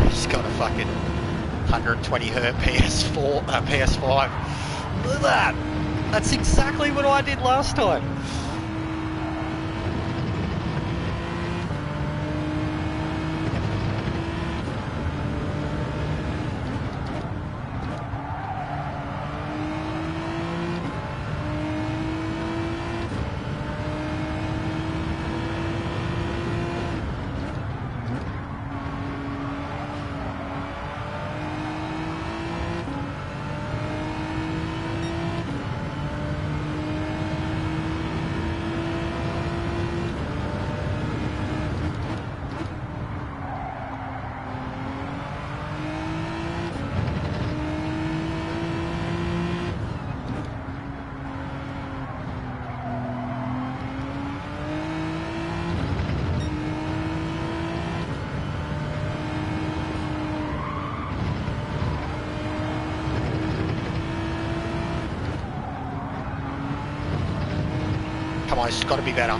He's got a fucking 120 hertz PS5. Look at that! That's exactly what I did last time. Come on, it's got to be better.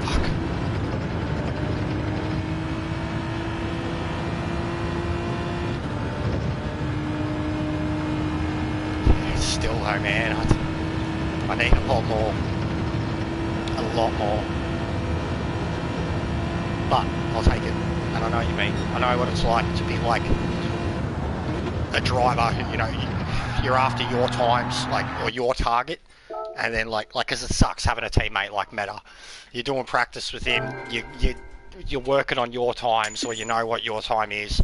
Fuck. Still though, man, I need a lot more. A lot more. But I'll take it, and I know what you mean. I know what it's like to be like a driver who, you know, you're after your times, like, or your target, and then like, cause it sucks having a teammate like Meta. You're doing practice with him, you're working on your time, so you know what your time is,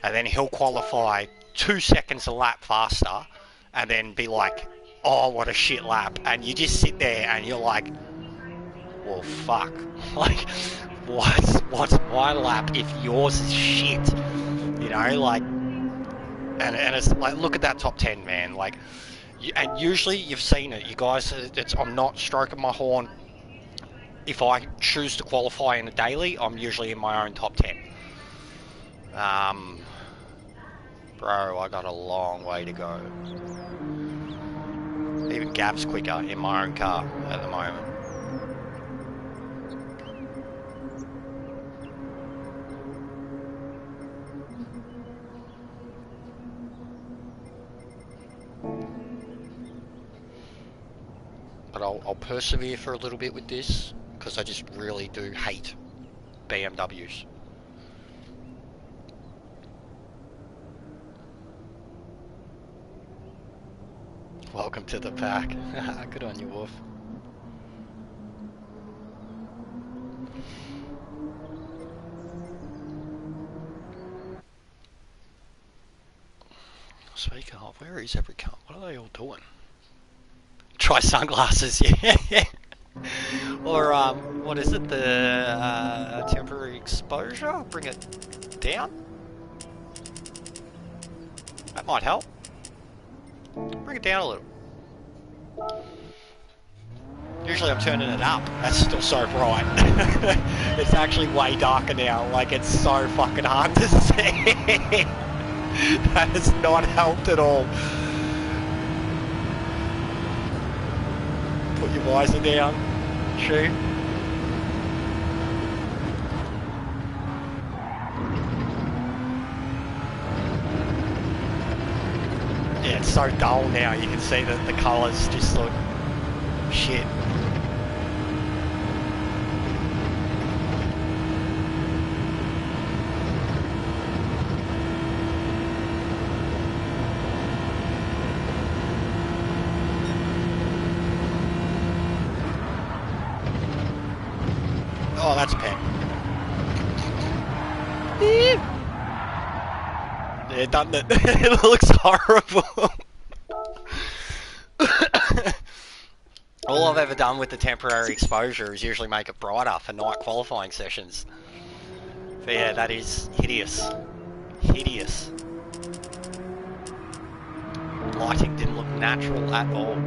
and then he'll qualify 2 seconds a lap faster, and then be like, oh, what a shit lap, and you just sit there and you're like, well, fuck, like, what's my lap if yours is shit? You know, like, and it's like, look at that top 10, man. Like, and usually you've seen it, you guys. I'm not stroking my horn. If I choose to qualify in a daily, I'm usually in my own top 10. Bro, I got a long way to go. Even Gab's quicker in my own car at the moment. I'll persevere for a little bit with this, because I just really do hate BMWs. Welcome to the pack. Good on you, Wolf. Speaking of, where is every cunt? What are they all doing? Try sunglasses, yeah. Or, what is it? The temporary exposure? Bring it down? That might help. Bring it down a little. Usually I'm turning it up. That's still so bright. It's actually way darker now. Like, it's so fucking hard to see. That has not helped at all. Put your visor down. Shoot. Yeah, it's so dull now. You can see that the colours just look shit. Oh, that's a pen. Yeah, doesn't it? It looks horrible. All I've ever done with the temporary exposure is usually make it brighter for night qualifying sessions. But yeah, that is hideous. Hideous. Lighting didn't look natural at all.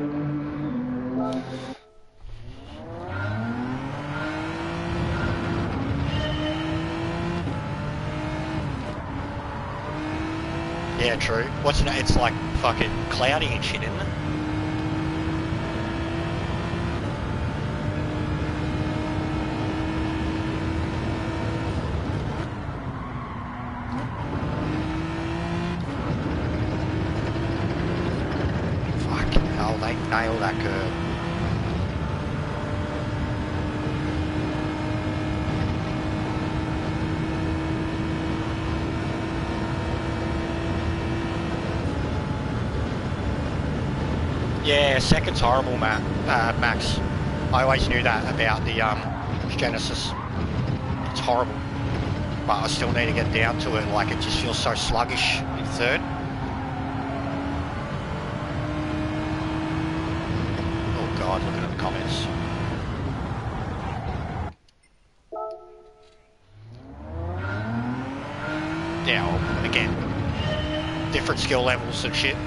Yeah, true. What's it? It's like fucking cloudy and shit, isn't it? Fucking hell, they nailed that curve. Yeah, second's horrible, Max. I always knew that about the Genesis. It's horrible. But I still need to get down to it, like it just feels so sluggish in third. Oh god, looking at the comments. Yeah, well, again, different skill levels and shit.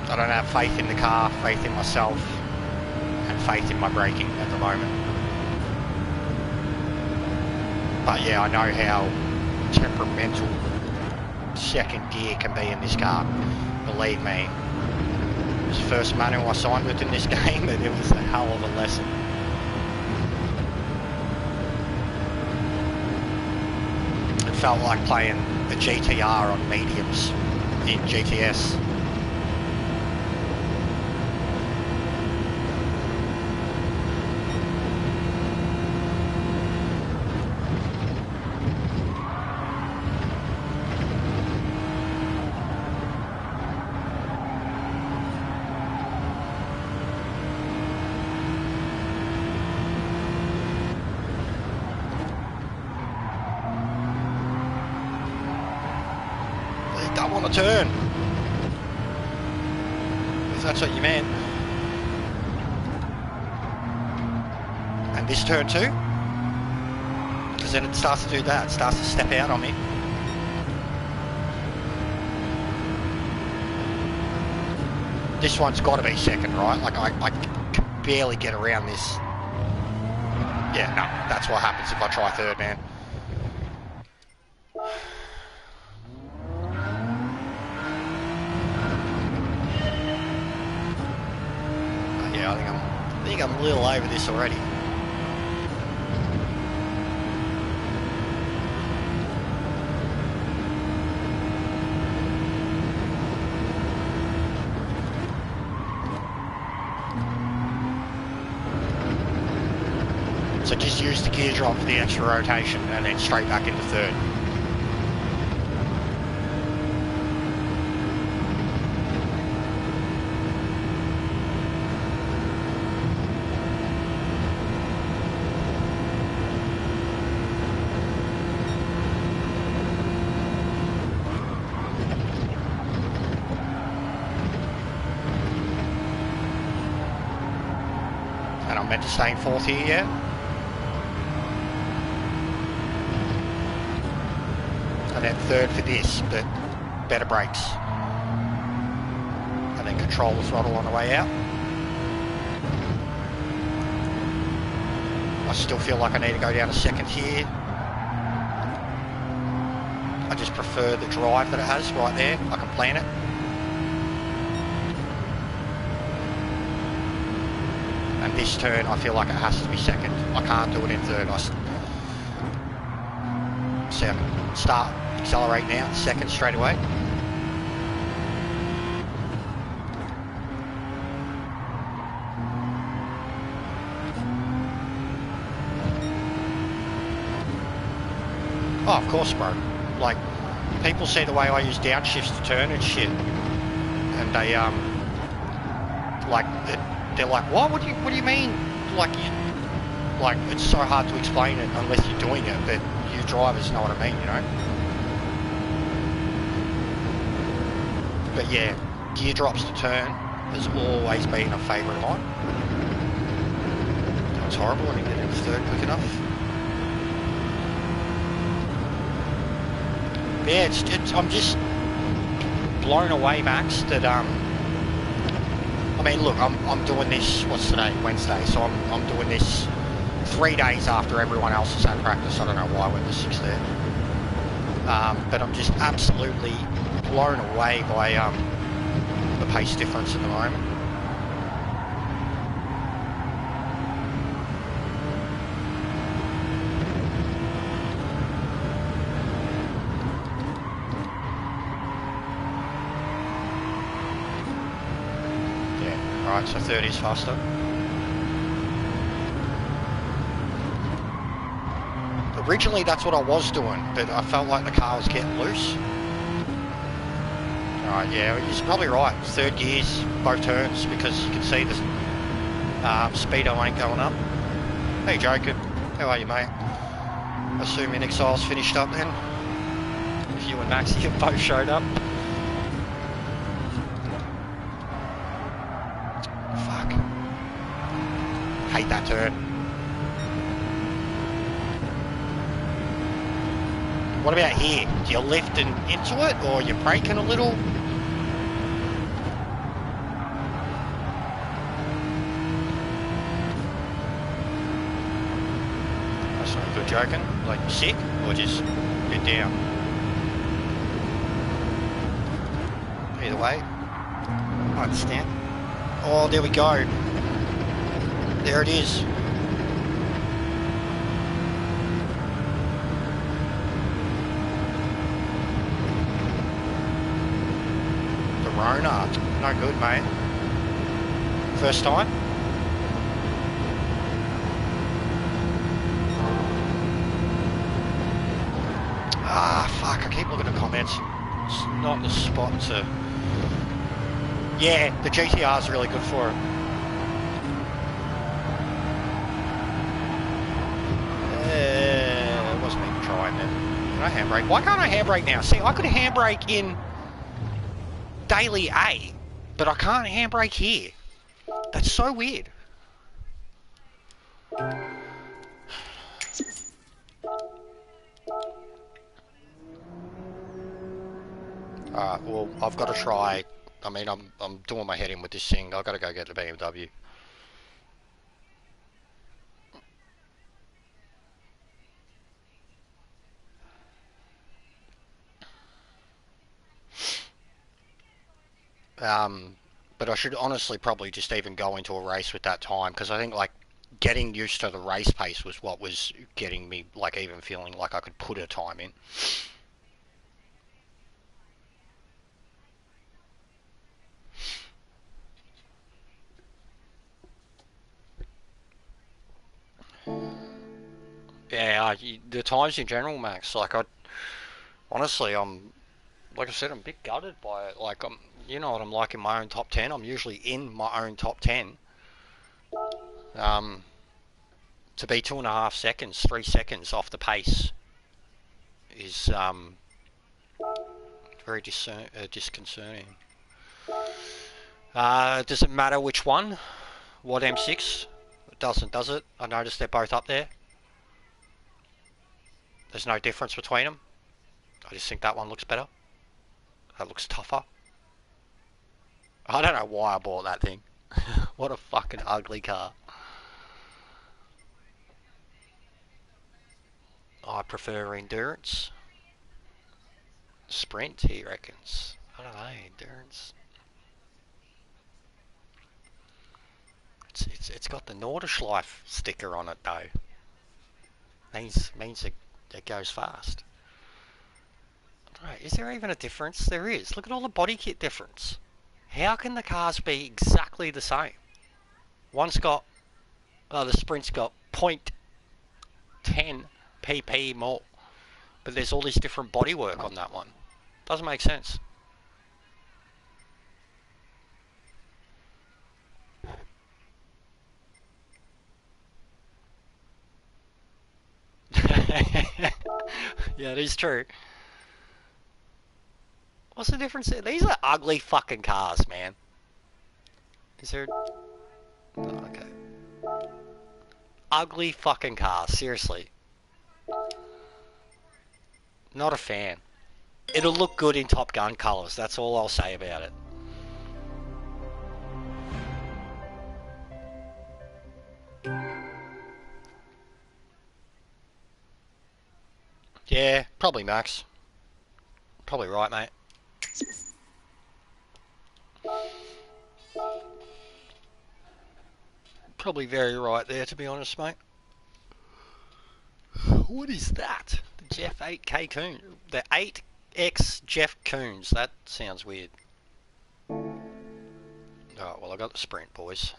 I don't have faith in the car, faith in myself, and faith in my braking at the moment. But yeah, I know how temperamental second gear can be in this car. Believe me. It was the first manual I signed with in this game, and it was a hell of a lesson. It felt like playing a GTR on mediums in GTS. Don't want to turn, if that's what you meant. And this turn too, because then it starts to do that, it starts to step out on me. This one's got to be second, right? Like I can barely get around this. Yeah, no, that's what happens if I try third, man. I think I'm a little over this already. So just use the gear drop for the extra rotation and then straight back into third. And I'm meant to stay in fourth here, yeah? And then third for this, but better brakes. And then control the throttle on the way out. I still feel like I need to go down to second here. I just prefer the drive that it has right there. I can plan it. And this turn, I feel like it has to be second. I can't do it in third. See, I can start, accelerate now, second straight away. Oh, of course, bro. Like, people see the way I use downshifts to turn and shit, and they they're like, what? What do you mean? Like it's so hard to explain it unless you're doing it. But you drivers know what I mean, you know. But yeah, gear drops to turn has always been a favourite of mine. That was horrible. I didn't get into third quick enough. Yeah, I'm just blown away, Max, that I mean, look, I'm doing this, what's today, Wednesday, so I'm doing this 3 days after everyone else has had practice. I don't know why I went to 6 there. But I'm just absolutely blown away by the pace difference at the moment. Alright, so 30 is faster. Originally that's what I was doing, but I felt like the car was getting loose. Alright, yeah, you're probably right. Third gears, both turns, because you can see the speedo ain't going up. Hey Jacob, how are you, mate? Assuming Exile's finished up then. If you and Maxie have both showed up. Hate that turn. What about here? Do you lift and into it, or you're braking a little? That's not good, joking. Like sick, or just a bit down? Either way, I understand. Oh, there we go. There it is. The Rona. No good, mate. First time? Ah, fuck. I keep looking at comments. It's not the spot to... Yeah, the GTR's really good for it. Wasn't even trying then. Can I handbrake? Why can't I handbrake now? See, I could handbrake in Daily A, but I can't handbrake here. That's so weird. Alright, well, I've got to try. I mean, I'm doing my head in with this thing. I've got to go get the BMW. But I should honestly probably just even go into a race with that time, because I think like getting used to the race pace was what was getting me like even feeling like I could put a time in. Yeah, the tyres in general, Max. Like honestly, like I said, I'm a bit gutted by it. Like you know what I'm like in my own top 10. I'm usually in my own top 10. To be 2.5 seconds, 3 seconds off the pace is very disconcerting. Does it matter which one? What M6? It doesn't, does it? I noticed they're both up there. There's no difference between them. I just think that one looks better. That looks tougher. I don't know why I bought that thing. What a fucking ugly car. I prefer endurance. Sprint, he reckons. I don't know, endurance. It's got the Nordschleife sticker on it though. Means it goes fast. Right, is there even a difference? There is. Look at all the body kit difference. How can the cars be exactly the same? One's got, the Sprint's got 0.10 pp more, but there's all this different bodywork on that one. Doesn't make sense. Yeah, it is true. What's the difference there? These are ugly fucking cars, man. Is there... Oh, okay. Ugly fucking cars, seriously. Not a fan. It'll look good in Top Gun colours, that's all I'll say about it. Yeah, probably Max. Probably right, mate. Probably very right there, to be honest, mate. What is that? The Jeff 8K Coon. The 8X Jeff Coons. That sounds weird. Oh, well, I got the Sprint, boys.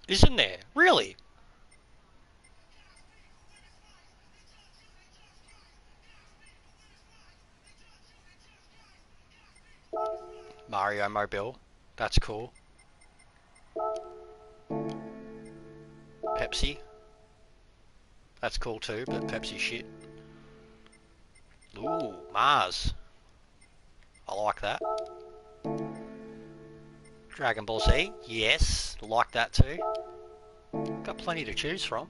Isn't there? Really? Mario Mobile. That's cool. Pepsi. That's cool too, but Pepsi shit. Ooh, Mars. I like that. Dragon Ball Z. Yes, like that too. Got plenty to choose from.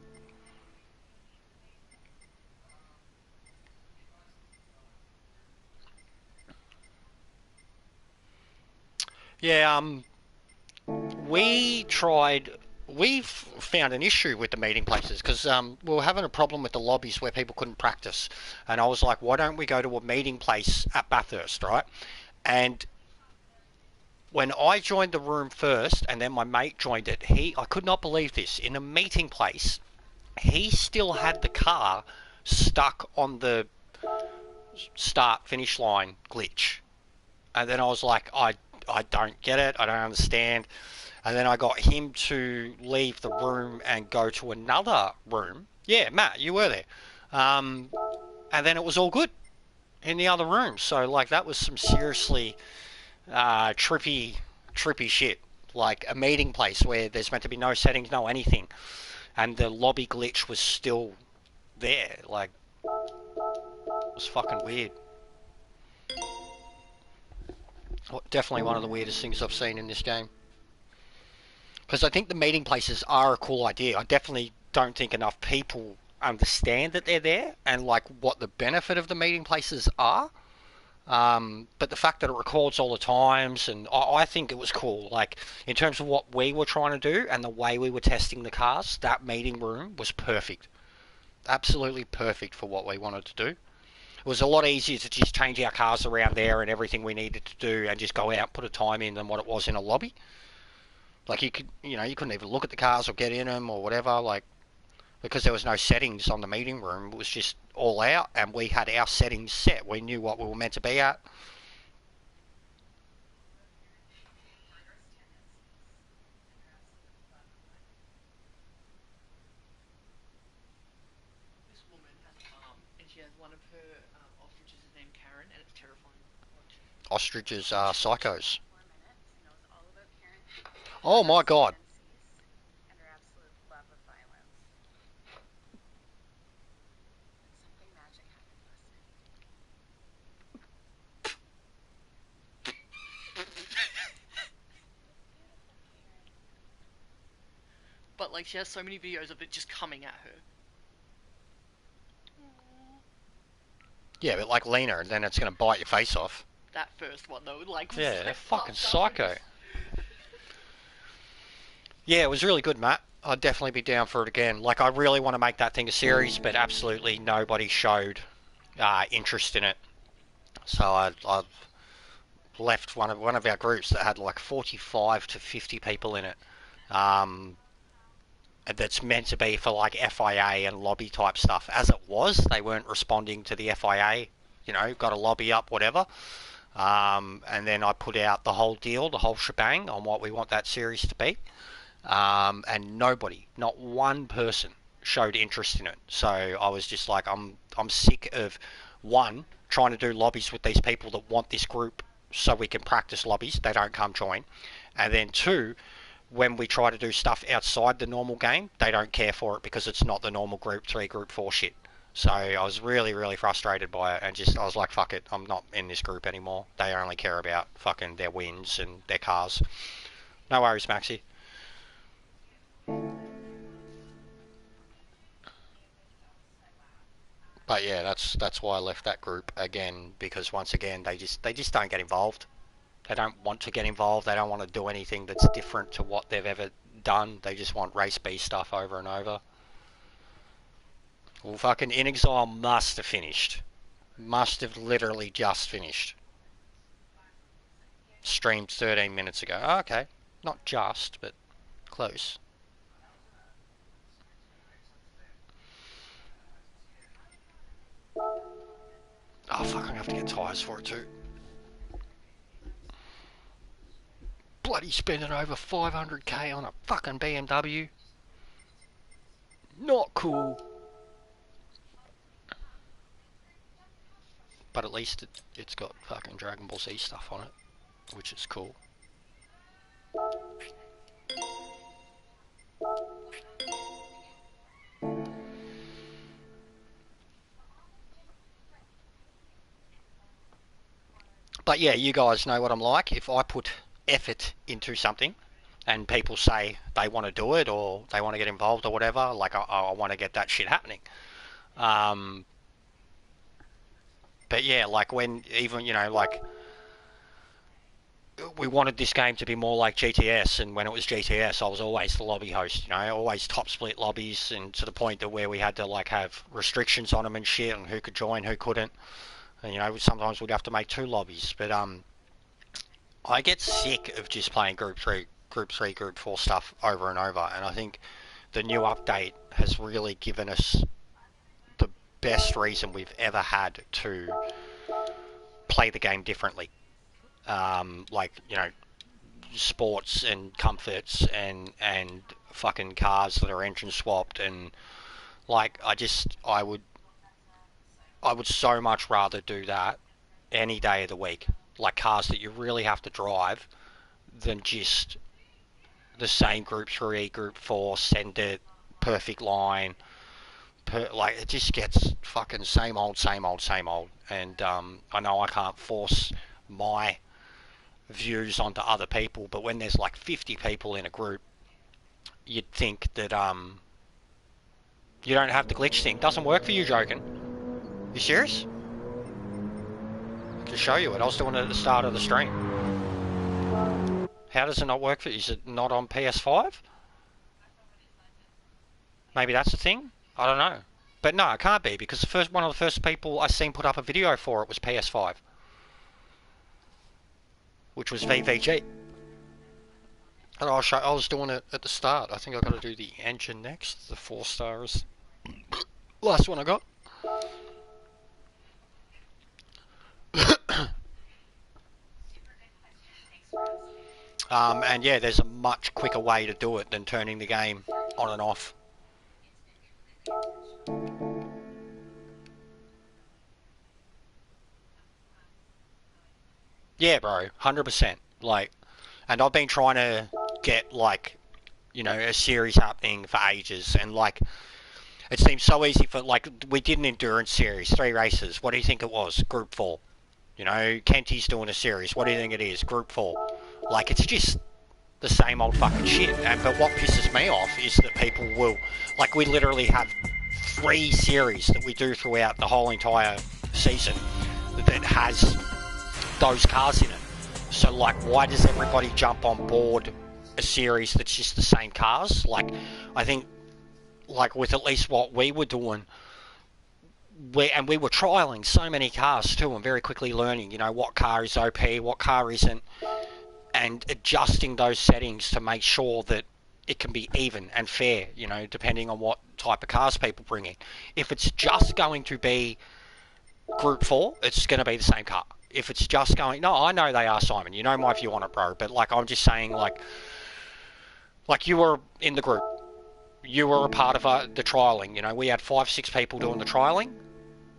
Yeah, we've found an issue with the meeting places because we were having a problem with the lobbies where people couldn't practice. And I was like, why don't we go to a meeting place at Bathurst, right? And when I joined the room first and then my mate joined it, I could not believe this. In a meeting place, he still had the car stuck on the start-finish line glitch. And then I was like, I don't get it, I don't understand. And then I got him to leave the room and go to another room. Yeah, Matt, you were there. And then it was all good in the other room. So, like, that was some seriously trippy shit. Like, a meeting place where there's meant to be no settings, no anything. And the lobby glitch was still there. Like, it was fucking weird. Definitely one of the weirdest things I've seen in this game. Because I think the meeting places are a cool idea. I definitely don't think enough people understand that they're there and like what the benefit of the meeting places are. But the fact that it records all the times, and I think it was cool. Like, in terms of what we were trying to do and the way we were testing the cars, that meeting room was perfect. Absolutely perfect for what we wanted to do. It was a lot easier to just change our cars around there and everything we needed to do and just go out, put a time in than what it was in a lobby. Like you couldn't even look at the cars or get in them or whatever, like, because there was no settings on the meeting room. It was just all out, and we had our settings set. We knew what we were meant to be at. This woman has a farm, and she has one of her ostriches is named Karen, and it's terrifying. Ostriches are psychos. Oh my god. But like, she has so many videos of it just coming at her. Yeah, but like Lena, and then it's going to bite your face off. That first one though, like, yeah, they're fucking psycho. Yeah, it was really good, Matt. I'd definitely be down for it again. Like, I really want to make that thing a series, but absolutely nobody showed interest in it. So I left one of our groups that had like 45 to 50 people in it. That's meant to be for like FIA and lobby type stuff. As it was, they weren't responding to the FIA. Got a lobby up, whatever. And then I put out the whole deal, the whole shebang on what we want that series to be. And nobody, not one person, showed interest in it. So I was just like, I'm sick of, one, trying to do lobbies with these people that want this group so we can practice lobbies. They don't come join. And then two, when we try to do stuff outside the normal game, they don't care for it because it's not the normal Group 3, Group 4 shit. So I was really, really frustrated by it, and I was like, fuck it, I'm not in this group anymore. They only care about fucking their wins and their cars. No worries, Maxi. But yeah, that's why I left that group again, because once again, they just don't get involved. They don't want to get involved. They don't want to do anything that's different to what they've ever done. They just want race B stuff over and over. Well, fucking In Exile must have finished. Must have literally just finished. Streamed 13 minutes ago. Oh, okay. Not just, but close. Oh, fuck, I'm gonna have to get tyres for it too. Bloody spending over 500k on a fucking BMW. Not cool. But at least it's got fucking Dragon Ball Z stuff on it, which is cool. But yeah, you guys know what I'm like. If I put effort into something and people say they want to do it or they want to get involved or whatever, like I want to get that shit happening. But yeah, like when even, like we wanted this game to be more like GTS, and when it was GTS I was always the lobby host, always top split lobbies, and to the point that where we had to like have restrictions on them and shit, and who could join, who couldn't. And, sometimes we'd have to make 2 lobbies, but I get sick of just playing Group 3, Group 4 stuff over and over, and I think the new update has really given us the best reason we've ever had to play the game differently. Like, sports and comforts and fucking cars that are engine swapped, and like I would so much rather do that any day of the week, like cars that you really have to drive, than just the same Group 3, Group 4, send it, perfect line, like it just gets fucking same old, and I know I can't force my views onto other people, but when there's like 50 people in a group, you'd think that you don't have the glitch thing. Doesn't work for you, joking? You serious? To show you it, I was doing it at the start of the stream. How does it not work for you? Is it not on PS5? Maybe that's the thing? I don't know. But no, it can't be, because one of the first people I seen put up a video for it was PS5, which was VVG. And I was doing it at the start. I think I got to do the engine next. The 4 stars. Last one I got. And yeah, there's a much quicker way to do it than turning the game on and off. Yeah, bro, 100%. Like, and I've been trying to get, like, you know, a series happening for ages, and like, it seems so easy for, like, we did an endurance series, 3 races. What do you think it was? Group 4. You know, Kenty's doing a series. What do you think it is? Group 4. Like, it's just the same old fucking shit. But what pisses me off is that people will, like, we literally have 3 series that we do throughout the whole entire season that has those cars in it. So, like, why does everybody jump on board a series that's just the same cars? Like, I think, like, with at least what we were doing, and we were trialing so many cars too, and very quickly learning, you know, what car is OP, what car isn't, and adjusting those settings to make sure that it can be even and fair, you know, depending on what type of cars people bring in. If it's just going to be Group 4, it's going to be the same car. If it's just going... No, I know they are, Simon. You know my view on it, bro. But, like, I'm just saying, like you were in the group. You were a part of the trialling. You know, we had 5, 6 people doing the trialling.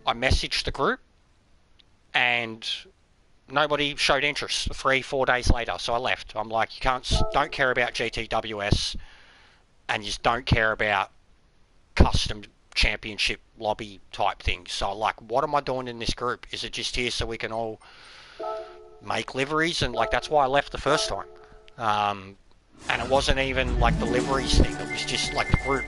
I messaged the group, and nobody showed interest 3, 4 days later. So I left. I'm like, you don't care about GTWS, and you just don't care about custom championship lobby type things. So, like, what am I doing in this group? Is it just here so we can all make liveries? And, like, that's why I left the first time. And it wasn't even like the liveries thing. It was just like the group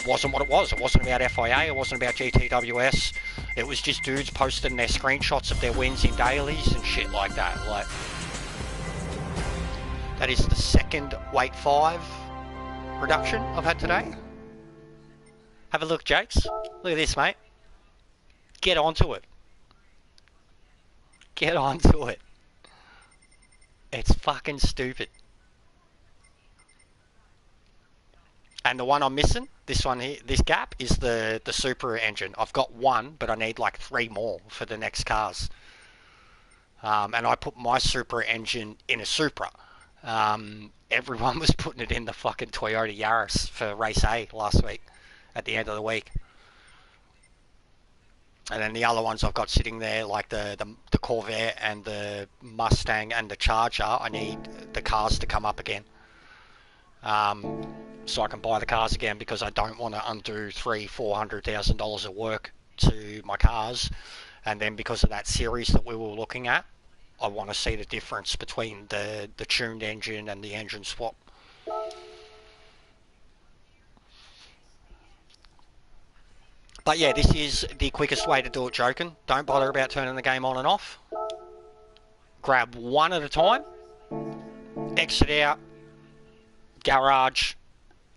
wasn't what it was. It wasn't about FIA. It wasn't about GTWS. It was just dudes posting their screenshots of their wins in dailies and shit like that. Like, that is the second weight 5 reduction I've had today. Have a look, Jakes. Look at this, mate. Get onto it. Get onto it. It's fucking stupid. And the one I'm missing, this one here, this gap, is the Supra engine. I've got 1, but I need like 3 more for the next cars. And I put my Supra engine in a Supra. Everyone was putting it in the fucking Toyota Yaris for race A last week, at the end of the week. And then the other ones I've got sitting there, like the Corvette and the Mustang and the Charger, I need the cars to come up again. So I can buy the cars again, because I don't want to undo $300,000-$400,000 of work to my cars. And then because of that series that we were looking at, I want to see the difference between the tuned engine and the engine swap. But yeah, this is the quickest way to do it, joking. Don't bother about turning the game on and off. Grab 1 at a time. Exit out. Garage.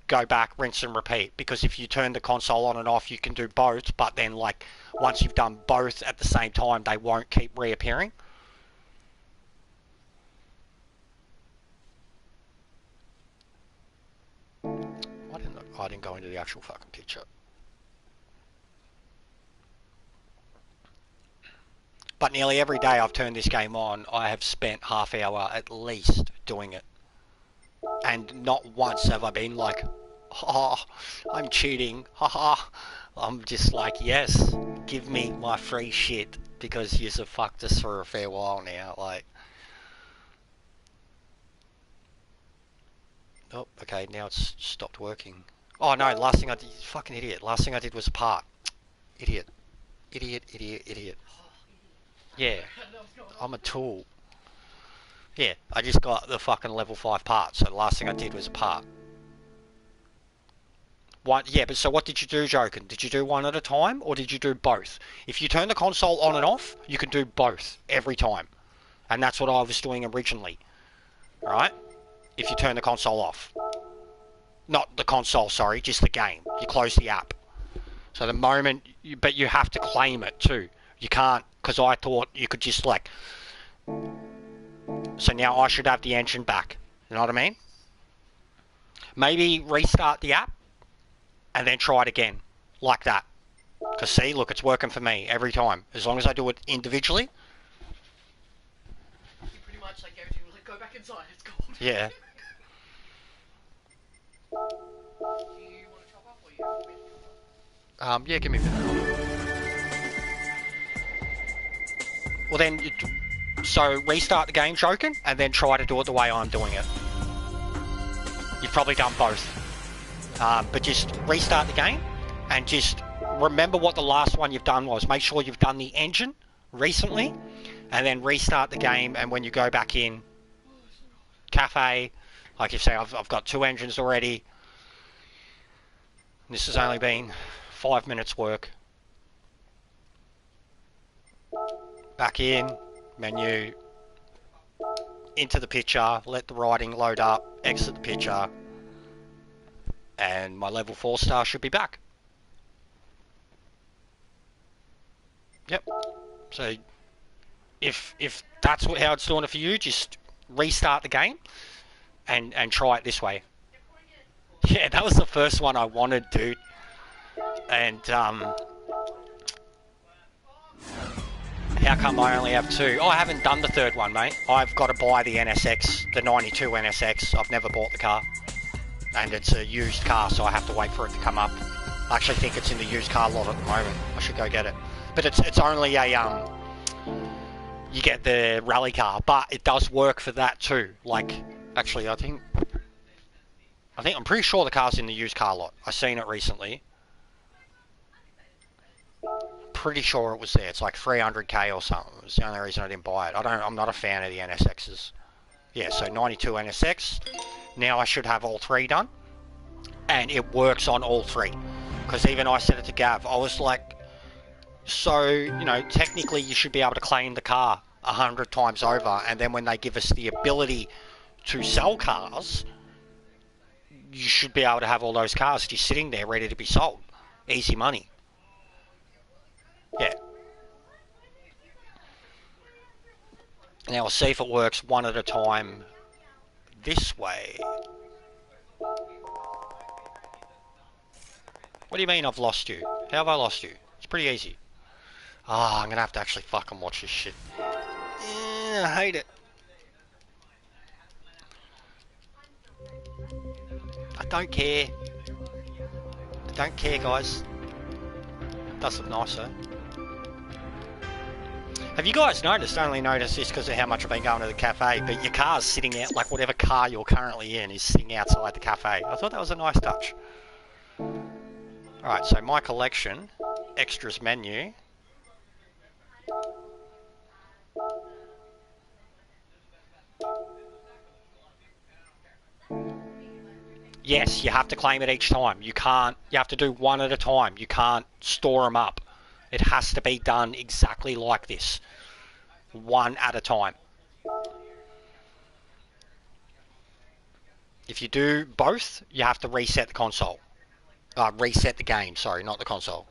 Go back, rinse and repeat. Because if you turn the console on and off, you can do both. But then, like, once you've done both at the same time, they won't keep reappearing. I didn't go into the actual fucking picture. But nearly every day I've turned this game on, I have spent half hour at least doing it. And not once have I been like, oh, I'm cheating, haha. I'm just like, yes, give me my free shit, because you've fucked us for a fair while now, like. Oh, okay, now it's stopped working. Oh no, last thing I did, fucking idiot, last thing I did was a part. Idiot. Idiot, idiot, idiot. Yeah, I'm a tool. Yeah, I just got the fucking level 5 part, so the last thing I did was a part. What? Yeah, but so what did you do, Joken? Did you do 1 at a time, or did you do both? If you turn the console on and off, you can do both every time. And that's what I was doing originally. Alright? If you turn the console off. Not the console, sorry, just the game. You close the app. So the moment, but you have to claim it too. You can't, because I thought you could just like, so now I should have the engine back. You know what I mean? Maybe restart the app and then try it again, like that. Because see, look, it's working for me every time. As long as I do it individually. You pretty much like go back inside, it's cold. Yeah. Do you want to chop up or you want me to chop up? Yeah, give me a minute. Well then, so restart the game, Joken, and then try to do it the way I'm doing it. You've probably done both. But just restart the game, and just remember what the last one you've done was. Make sure you've done the engine recently, and then restart the game, and when you go back in, cafe, like you say, I've got 2 engines already. This has only been 5 minutes work. Back in, menu, into the picture, let the writing load up, exit the picture, and my level 4 star should be back. Yep. So if that's how it's doing it for you, just restart the game and try it this way. Yeah, that was the first one I wanted, dude. And how come I only have 2? Oh, I haven't done the 3rd one, mate. I've got to buy the NSX, the 92 NSX. I've never bought the car. And it's a used car, so I have to wait for it to come up. I actually think it's in the used car lot at the moment. I should go get it. But it's only a, you get the rally car, but it does work for that too. Like, actually, I'm pretty sure the car's in the used car lot. I seen it recently. Pretty sure it was there. It's like 300k or something. It was the only reason I didn't buy it. I'm not a fan of the NSXs. Yeah, so 92 NSX. Now I should have all 3 done. And it works on all 3. Because even I said it to Gav. I was like, so, you know, technically you should be able to claim the car 100 times over. And then when they give us the ability to sell cars, you should be able to have all those cars just sitting there ready to be sold. Easy money. Yeah. Now we'll see if it works one at a time this way. What do you mean I've lost you? How have I lost you? It's pretty easy. Ah, I'm gonna have to actually fucking watch this shit. Yeah, I hate it. I don't care. I don't care, guys. Does look nicer. Have you guys noticed? I only noticed this because of how much I've been going to the cafe, but your car's sitting out, like whatever car you're currently in is sitting outside the cafe. I thought that was a nice touch. Alright, so my collection, extras menu. Yes, you have to claim it each time. You have to do one at a time. You can't store them up. It has to be done exactly like this. One at a time. If you do both, you have to reset the console. Reset the game, sorry, not the console.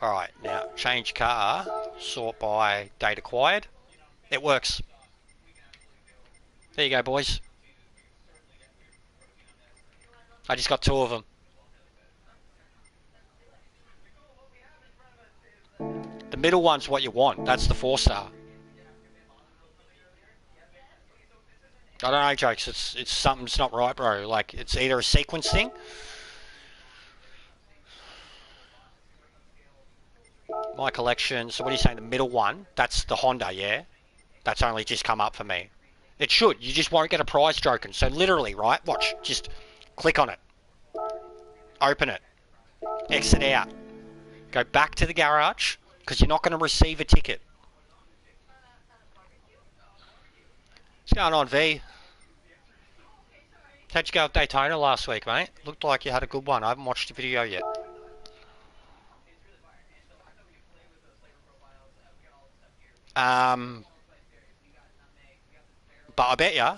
Alright, now change car, sort by date acquired. It works. There you go, boys. I just got 2 of them. The middle one's what you want. That's the 4-star. I don't know, jokes. It's something's not right, bro. Like, it's either a sequence thing. My collection. So what are you saying? The middle one? That's the Honda, yeah? That's only just come up for me. It should. You just won't get a prize, Joken. So literally, right? Watch. Just click on it. Open it. Exit out. Go back to the garage, because you're not going to receive a ticket. What's going on, V? How'd you go at Daytona last week, mate? Looked like you had a good one. I haven't watched the video yet. But I bet ya,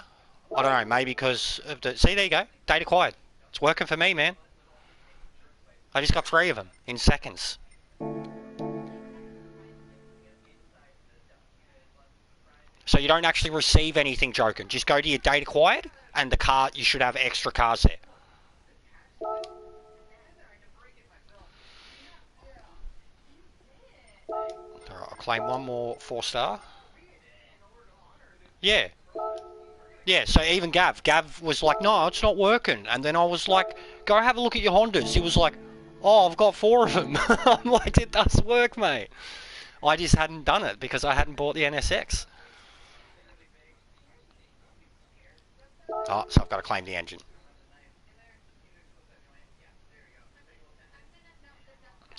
I don't know, maybe because of the... See, there you go. Date acquired. It's working for me, man. I just got 3 of them in seconds. So you don't actually receive anything, joking. Just go to your data quiet, and the car, you should have extra cars there. Alright, I'll claim one more 4-star. Yeah. Yeah, so even Gav was like, no, it's not working. And then I was like, go have a look at your Hondas. He was like, oh, I've got 4 of them. I'm like, it does work, mate. I just hadn't done it because I hadn't bought the NSX. Oh, so I've got to claim the engine.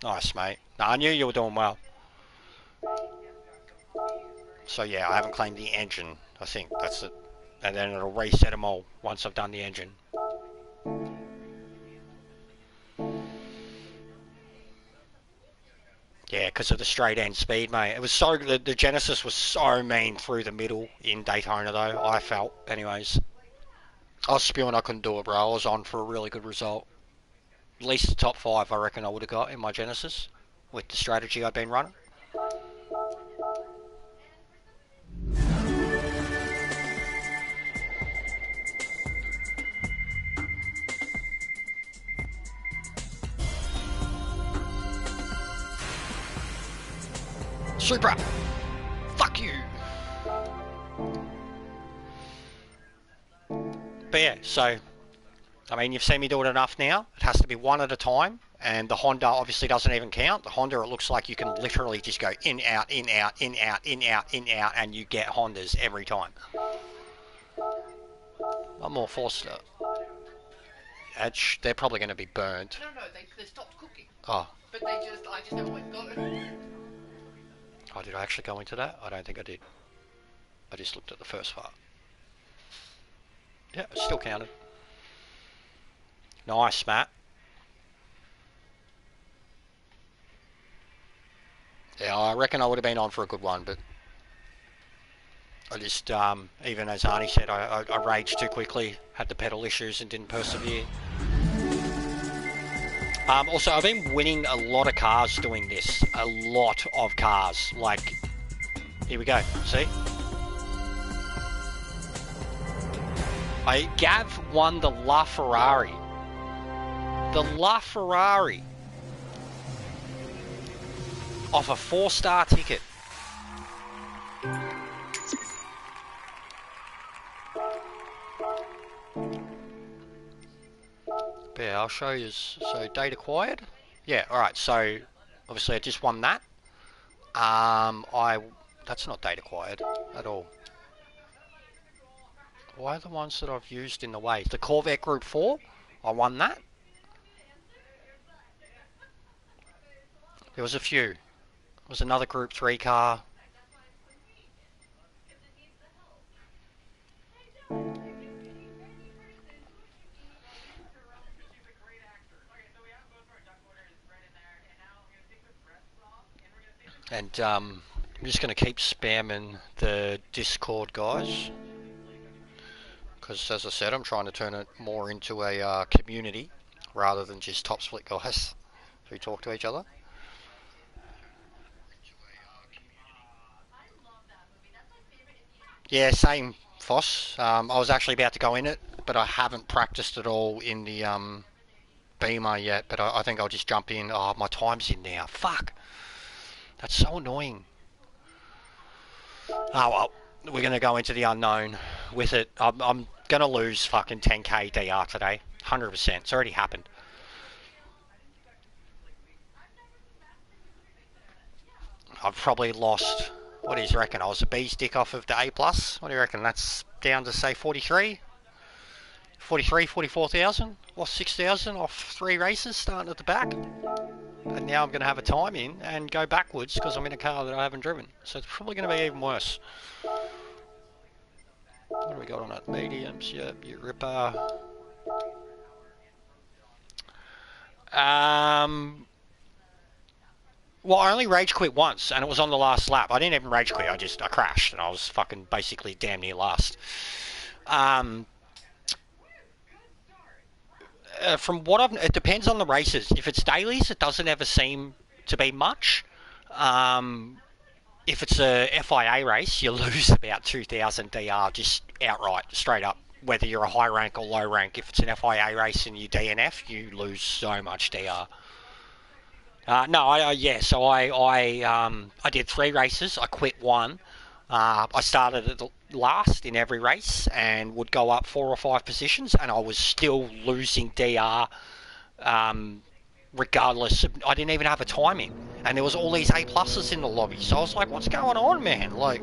Nice, mate. No, I knew you were doing well. So yeah, I haven't claimed the engine. I think that's it. And then it'll reset them all once I've done the engine. Yeah, because of the straight end speed, mate. It was so the Genesis was so mean through the middle in Daytona, though. I felt, anyways. I was spewing I couldn't do it, bro. I was on for a really good result. At least the top 5, I reckon I would have got in my Genesis with the strategy I'd been running. Super! Fuck you! But yeah, so, I mean, you've seen me do it enough now. It has to be one at a time, and the Honda obviously doesn't even count. The Honda, it looks like you can literally just go in, out, in, out, in, out, in, out, in, out, and you get Hondas every time. One more 4-star. They're probably going to be burnt. No, they stopped cooking. Oh. But I just never went and got it. Oh, did I actually go into that? I don't think I did. I just looked at the first part. Yeah, it still counted. Nice, Matt. Yeah, I reckon I would have been on for a good one, but I just, even as Arnie said, I raged too quickly, had the pedal issues and didn't persevere. Also, I've been winning a lot of cars doing this. A lot of cars. Like, here we go. See? Gav won the LaFerrari. The LaFerrari. Off a 4-star ticket. But yeah, I'll show you. So data acquired. Yeah, alright, so obviously I just won that. That's not data acquired at all. Why are the ones that I've used in the way? The Corvette Group 4, I won that. There was a few. There was another Group 3 car. And I'm just going to keep spamming the Discord, guys. Because as I said, I'm trying to turn it more into a community rather than just top split guys who talk to each other. Yeah, same, Foss. I was actually about to go in it, but I haven't practiced at all in the Beamer yet. But I think I'll just jump in. Oh, my time's in now. Fuck. That's so annoying. Oh well, we're going to go into the unknown with it. I'm going to lose fucking 10k DR today. 100%. It's already happened. I've probably lost... What do you reckon? I was a B stick off of the A+. What do you reckon? That's down to, say, 43? 44,000? Lost 6,000 off 3 races starting at the back. And now I'm going to have a time in and go backwards because I'm in a car that I haven't driven. So it's probably going to be even worse. What do we got on it? Mediums, yep, you ripper. Well, I only rage quit once, and it was on the last lap. I didn't even rage quit. I crashed, and I was fucking basically damn near last. From what it depends on the races. If it's dailies, it doesn't ever seem to be much. If it's a FIA race, you lose about 2,000 DR just outright, straight up. Whether you're a high rank or low rank, if it's an FIA race and you DNF, you lose so much DR. So I did 3 races. I quit one. I started at the last in every race and would go up 4 or 5 positions, and I was still losing DR. Regardless, I didn't even have a timing, and there was all these A pluses in the lobby. So I was like, "What's going on, man?" Like,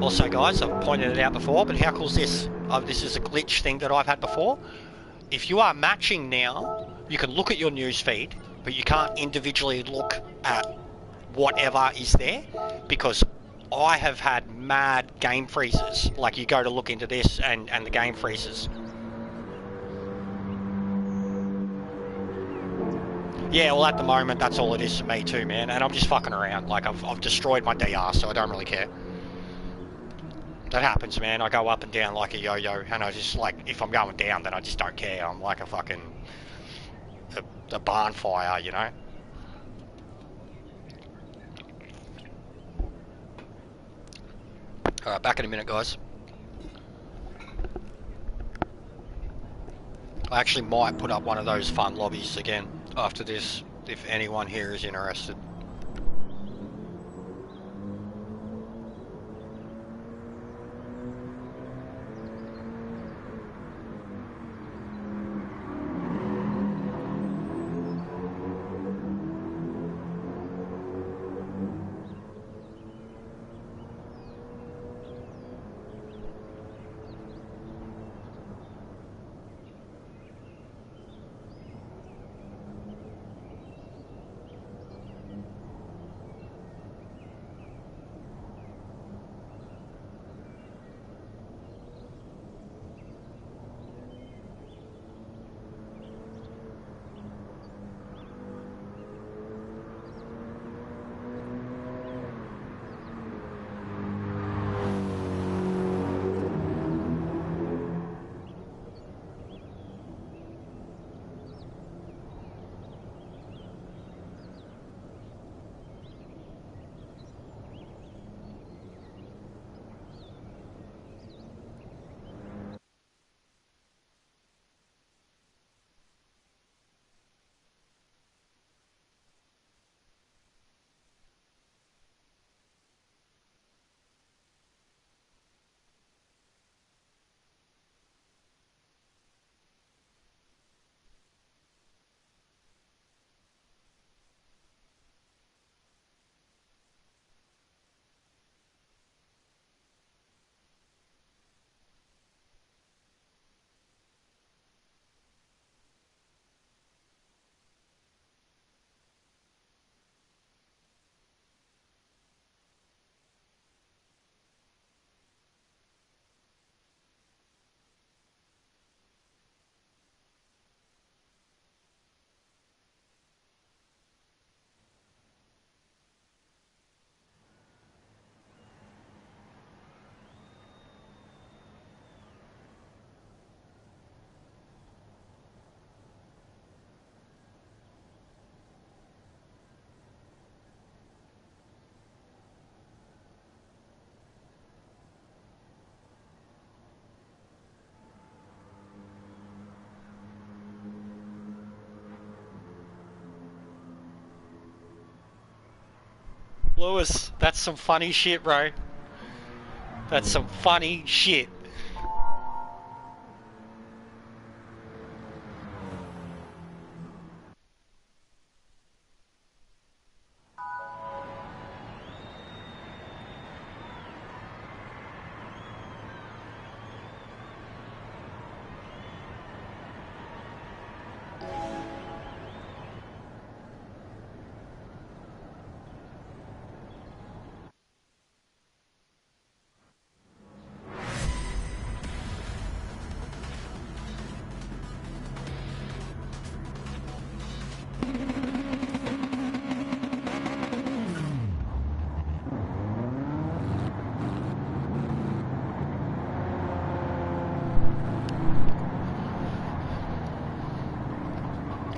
also, guys, I've pointed it out before, but how cool is this? This is a glitch thing that I've had before. If you are matching now, you can look at your news feed, but you can't individually look at whatever is there, because I have had mad game freezes. Like, you go to look into this and the game freezes. Yeah, well, at the moment, that's all it is to me too, man. And I'm just fucking around. Like, I've destroyed my DR, so I don't really care. That happens, man. I go up and down like a yo-yo, and I just, like, if I'm going down, then I just don't care. I'm like a fucking... a barn fire, you know? Alright, back in a minute, guys. I actually might put up one of those fun lobbies again after this, if anyone here is interested. Lewis, that's some funny shit, bro. That's some funny shit.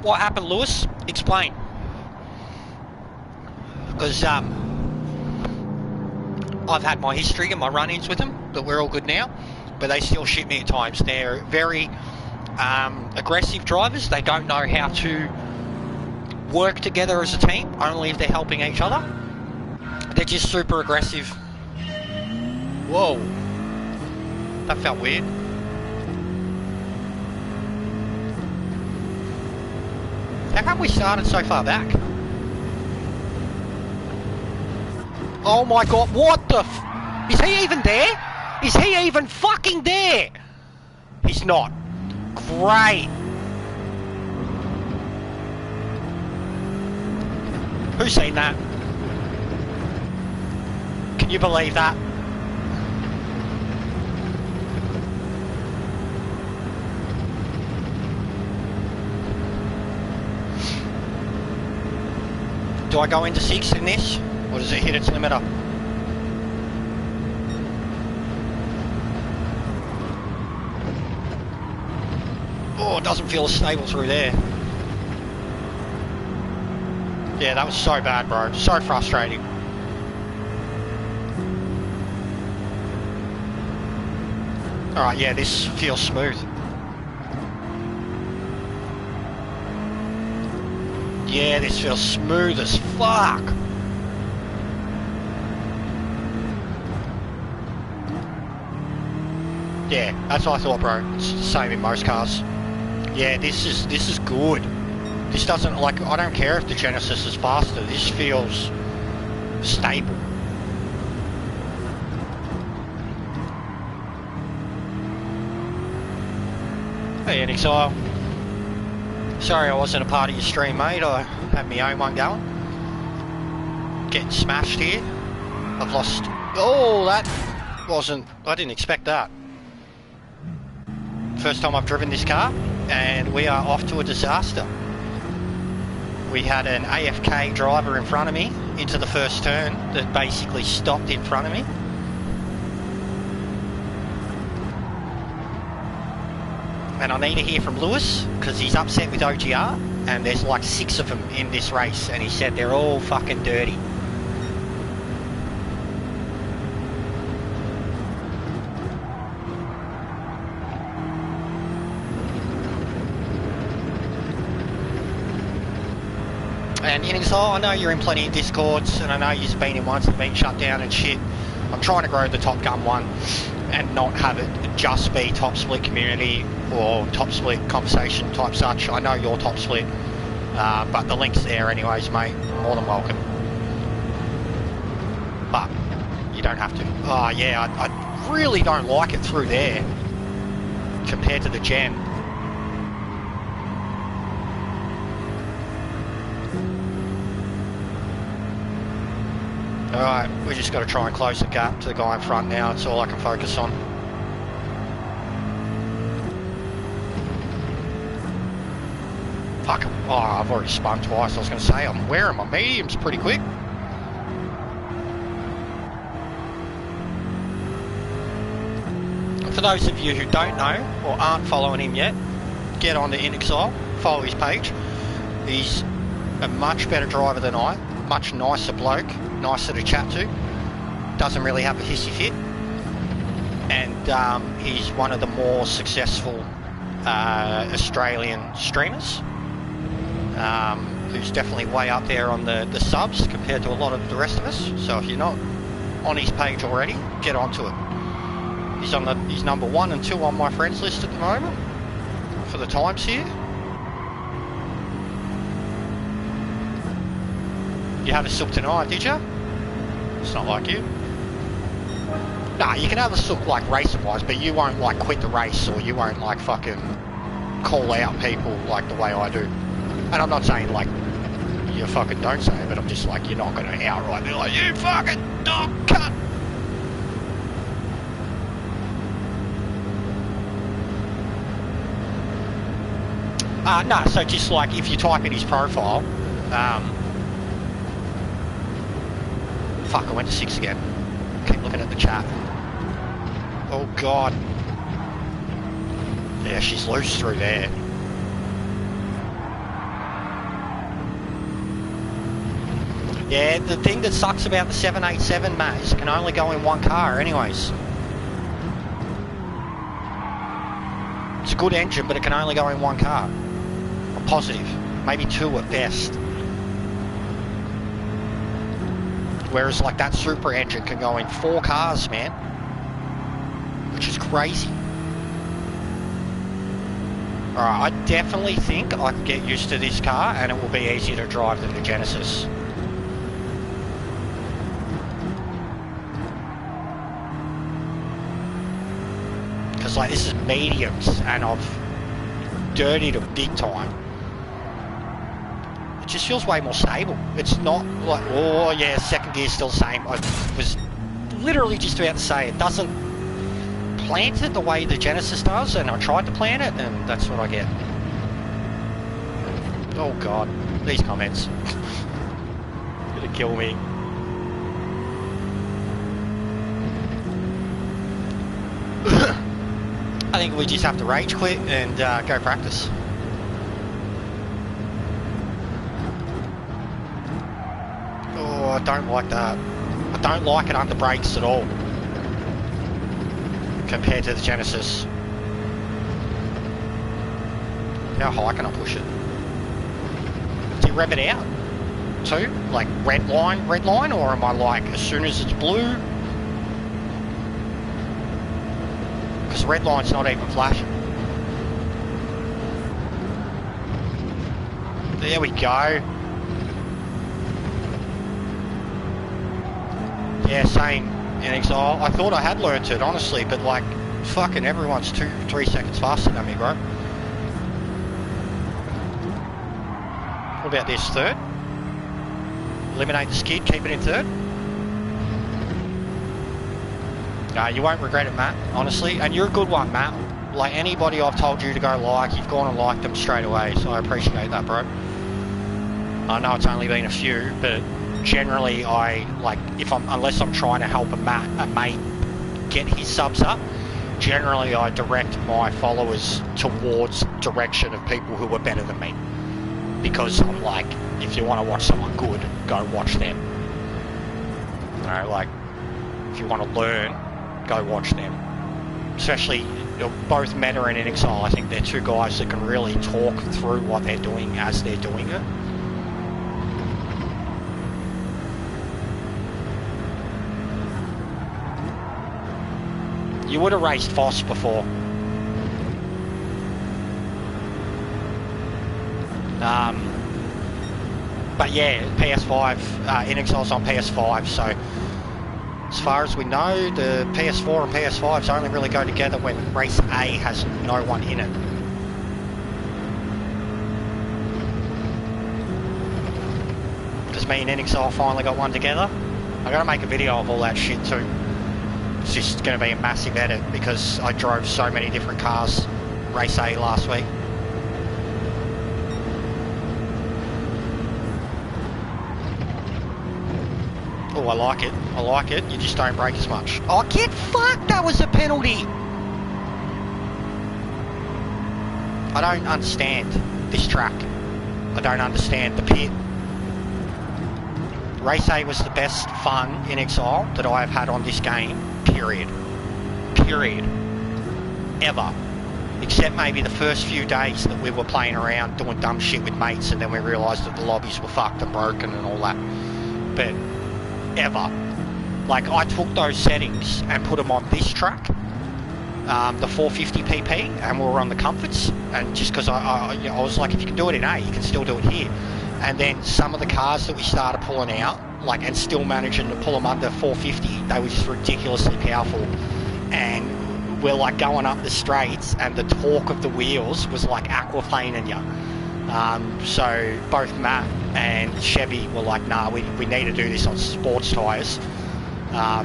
What happened, Lewis? Explain. Because I've had my history and my run-ins with them, but we're all good now. But they still shit me at times. They're very aggressive drivers. They don't know how to work together as a team, only if they're helping each other. They're just super aggressive. Whoa. That felt weird. How come we started so far back? Oh my god, what the f... Is he even there? Is he even fucking there? He's not. Great. Who's seen that? Can you believe that? Do I go into 6 in this? Or does it hit its limiter? Oh, it doesn't feel as stable through there. Yeah, that was so bad, bro. So frustrating. Alright, yeah, this feels smooth. Yeah, this feels smooth as fuck. Yeah, that's what I thought, bro. It's the same in most cars. Yeah, this is good. This doesn't, like, I don't care if the Genesis is faster. This feels stable. Hey, NXI. Sorry I wasn't a part of your stream, mate. I had my own one going. Getting smashed here. I've lost... Oh, that wasn't... I didn't expect that. First time I've driven this car, and we are off to a disaster. We had an AFK driver in front of me into the first turn that basically stopped in front of me. And I need to hear from Lewis, because he's upset with OGR, and there's like 6 of them in this race, and he said they're all fucking dirty. And I know you're in plenty of Discords, and I know you've been in ones that have been shut down and shit. I'm trying to grow the Top Gun one and not have it just be Top Split community or Top Split conversation type such. I know you're Top Split, but the link's there anyways, mate. More than welcome. But you don't have to. Oh yeah, I really don't like it through there compared to the Gen. Alright, we just got to try and close the gap to the guy in front now. It's all I can focus on. Fuck. Oh, I've already spun twice. I was going to say, I'm wearing my mediums pretty quick. For those of you who don't know or aren't following him yet, get on to InXile, follow his page. He's a much better driver than I, much nicer bloke, nicer to chat to, doesn't really have a hissy fit, and he's one of the more successful Australian streamers, who's definitely way up there on the subs compared to a lot of the rest of us. So if you're not on his page already, get onto it. He's number 1 and 2 on my friends list at the moment for the times here. You had a sook tonight, did you? It's not like you. Nah, you can have a sook like racing wise, but you won't like quit the race, or you won't like fucking call out people like the way I do. And I'm not saying like you fucking don't say it, but I'm just like, you're not gonna outright be like, you fucking dog cunt. No, so just like if you type in his profile, fuck, I went to 6 again. Keep looking at the chat. Oh god. Yeah, she's loose through there. Yeah, the thing that sucks about the 787, Matt, is it can only go in one car anyways. It's a good engine, but it can only go in one car. I'm positive. Maybe two at best. Whereas like that super engine can go in 4 cars, man. Which is crazy. Alright, I definitely think I can get used to this car and it will be easier to drive than the Genesis. Because like this is mediums and I've dirtied them big time. It just feels way more stable. It's not like, oh yeah, second gear's still the same. I was literally just about to say it doesn't plant it the way the Genesis does, and I tried to plant it and that's what I get. Oh god, these comments. Gonna kill me. I think we just have to rage quit and go practice. Oh, I don't like that. I don't like it under brakes at all compared to the Genesis. How high can I push it? Do you rev it out too? Like red line, or am I like as soon as it's blue? Because red line's not even flashing. There we go. Yeah, same in Exile. I thought I had learnt it, honestly, but like, fucking everyone's 2-3 seconds faster than me, bro. What about this, third? Eliminate the skid, keep it in third. You won't regret it, Matt, honestly. And you're a good one, Matt. Like, anybody I've told you to go like, you've gone and liked them straight away, so I appreciate that, bro. I know it's only been a few, but generally I, like, unless I'm trying to help a mate get his subs up, generally I direct my followers towards direction of people who are better than me. Because I'm like, if you want to watch someone good, go watch them. You know, like, if you want to learn, go watch them. Especially, both Meta and in Exile, I think they're two guys that can really talk through what they're doing as they're doing it. You would have raced Foss before. But yeah, PS5, in Exile's on PS5, so as far as we know, the PS4 and PS5s only really go together when Race A has no one in it. Because me and NXL finally got one together. I gotta make a video of all that shit too. It's just gonna be a massive edit because I drove so many different cars Race A last week. Oh, I like it. I like it. You just don't brake as much. Oh, get fucked! That was a penalty! I don't understand this track. I don't understand the pit. Race A was the best fun in Exile that I have had on this game, period. Period. Ever. Except maybe the first few days that we were playing around doing dumb shit with mates and then we realised that the lobbies were fucked and broken and all that. But ever. Like, I took those settings and put them on this track, the 450 pp, and we were on the comforts, and just because I was like, if you can do it in A, you can still do it here. And then some of the cars that we started pulling out, like, and still managing to pull them under 450, they were just ridiculously powerful, and we're like going up the straights and the torque of the wheels was like aquaplaning you. So both Matt and Chevy were like, nah, we need to do this on sports tyres.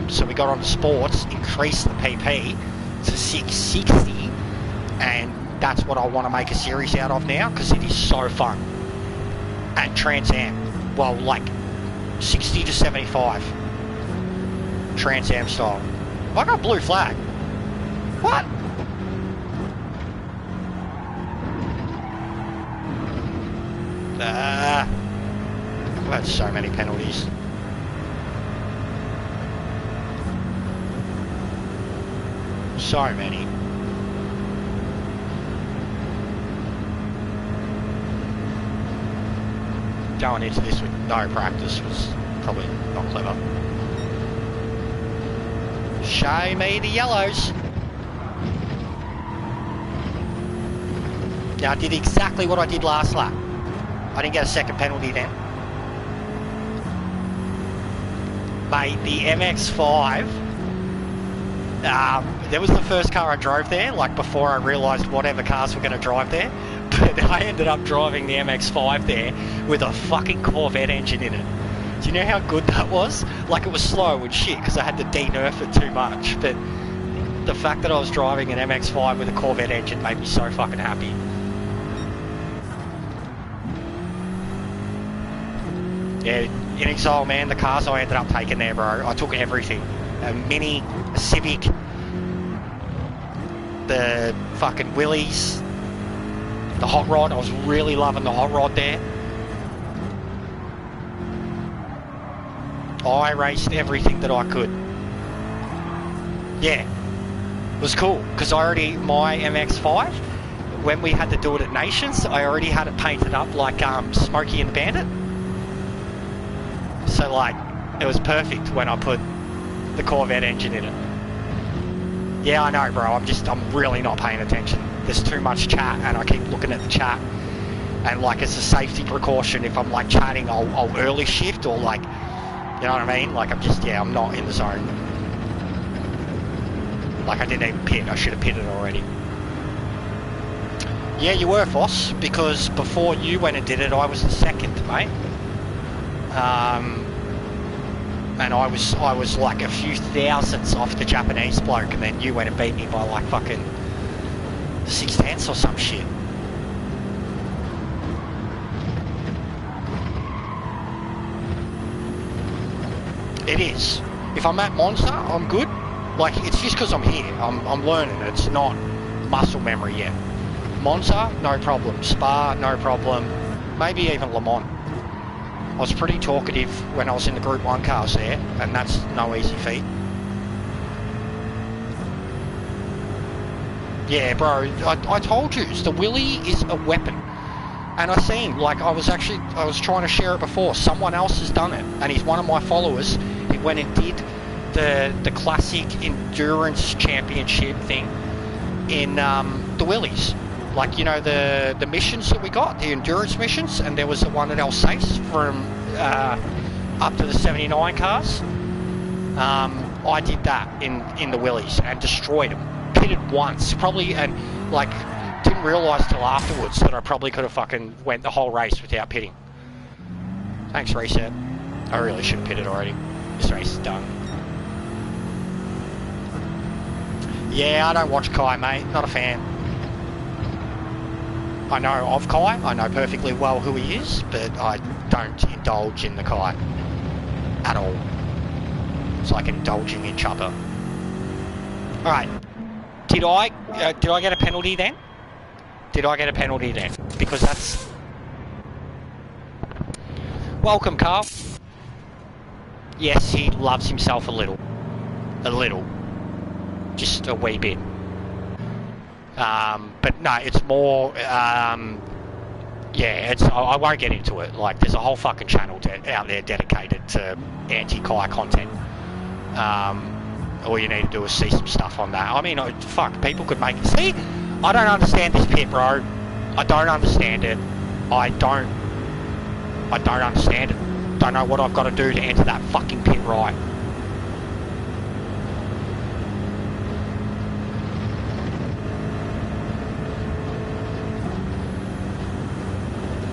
So we got on the sports, increased the PP to 660, and that's what I want to make a series out of now because it is so fun. At Trans Am, well, like 60 to 75 Trans Am style. I got a blue flag. What? I've had so many penalties. So many. Going into this with no practice was probably not clever. Show me the yellows. Yeah, I did exactly what I did last lap. I didn't get a second penalty then. Mate, the MX-5, that was the first car I drove there, like before I realised whatever cars were going to drive there. But I ended up driving the MX-5 there with a fucking Corvette engine in it. Do you know how good that was? Like, it was slow and shit because I had to de-nerf it too much. But the fact that I was driving an MX-5 with a Corvette engine made me so fucking happy. Yeah, in Exile, man, the cars I ended up taking there, bro, I took everything. A Mini, a Civic, the fucking Willys, the Hot Rod. I was really loving the Hot Rod there. I raced everything that I could. Yeah, it was cool, because my MX-5, when we had to do it at Nations, I already had it painted up like Smokey and the Bandit. So, like, it was perfect when I put the Corvette engine in it. Yeah, I know, bro. I'm really not paying attention. There's too much chat, and I keep looking at the chat. And, like, as a safety precaution, if I'm, like, chatting, I'll early shift or, like, you know what I mean? Like, I'm not in the zone. Like, I didn't even pit. I should have pitted already. Yeah, you were, Foss, because before you went and did it, I was the second, mate. And I was like a few thousandths off the Japanese bloke, and then you went and beat me by like fucking 6/10 or some shit. It is. If I'm at Monza, I'm good. Like, it's just because I'm here. I'm learning. It's not muscle memory yet. Monza, no problem. Spa, no problem. Maybe even Le Mans. I was pretty talkative when I was in the Group 1 cars there, and that's no easy feat. Yeah, bro, I told you, the Willy is a weapon. And I seen, like, I was trying to share it before. Someone else has done it, and he's one of my followers. He went and did the classic endurance championship thing in the Willys. Like, you know, the missions that we got, the endurance missions, and there was the one at Alsace from up to the 79 cars. I did that in the Willys and destroyed them. Pitted once, probably, and like didn't realise till afterwards that I probably could have fucking went the whole race without pitting. Thanks, Reset. I really should have pitted already. This race is done. Yeah, I don't watch Kai, mate. Not a fan. I know of Kai, I know perfectly well who he is, but I don't indulge in the Kai at all. It's like indulging in Chopper. Alright, did I get a penalty then? Did I get a penalty then? Because that's... Welcome, Carl. Yes, he loves himself a little. A little. Just a wee bit. But no, it's more, yeah, I won't get into it. Like, there's a whole fucking channel out there dedicated to anti-Kai content. All you need to do is see some stuff on that. I mean, fuck, people could make it. See, I don't understand this pit, bro. I don't understand it. I don't understand it. Don't know what I've got to do to enter that fucking pit right.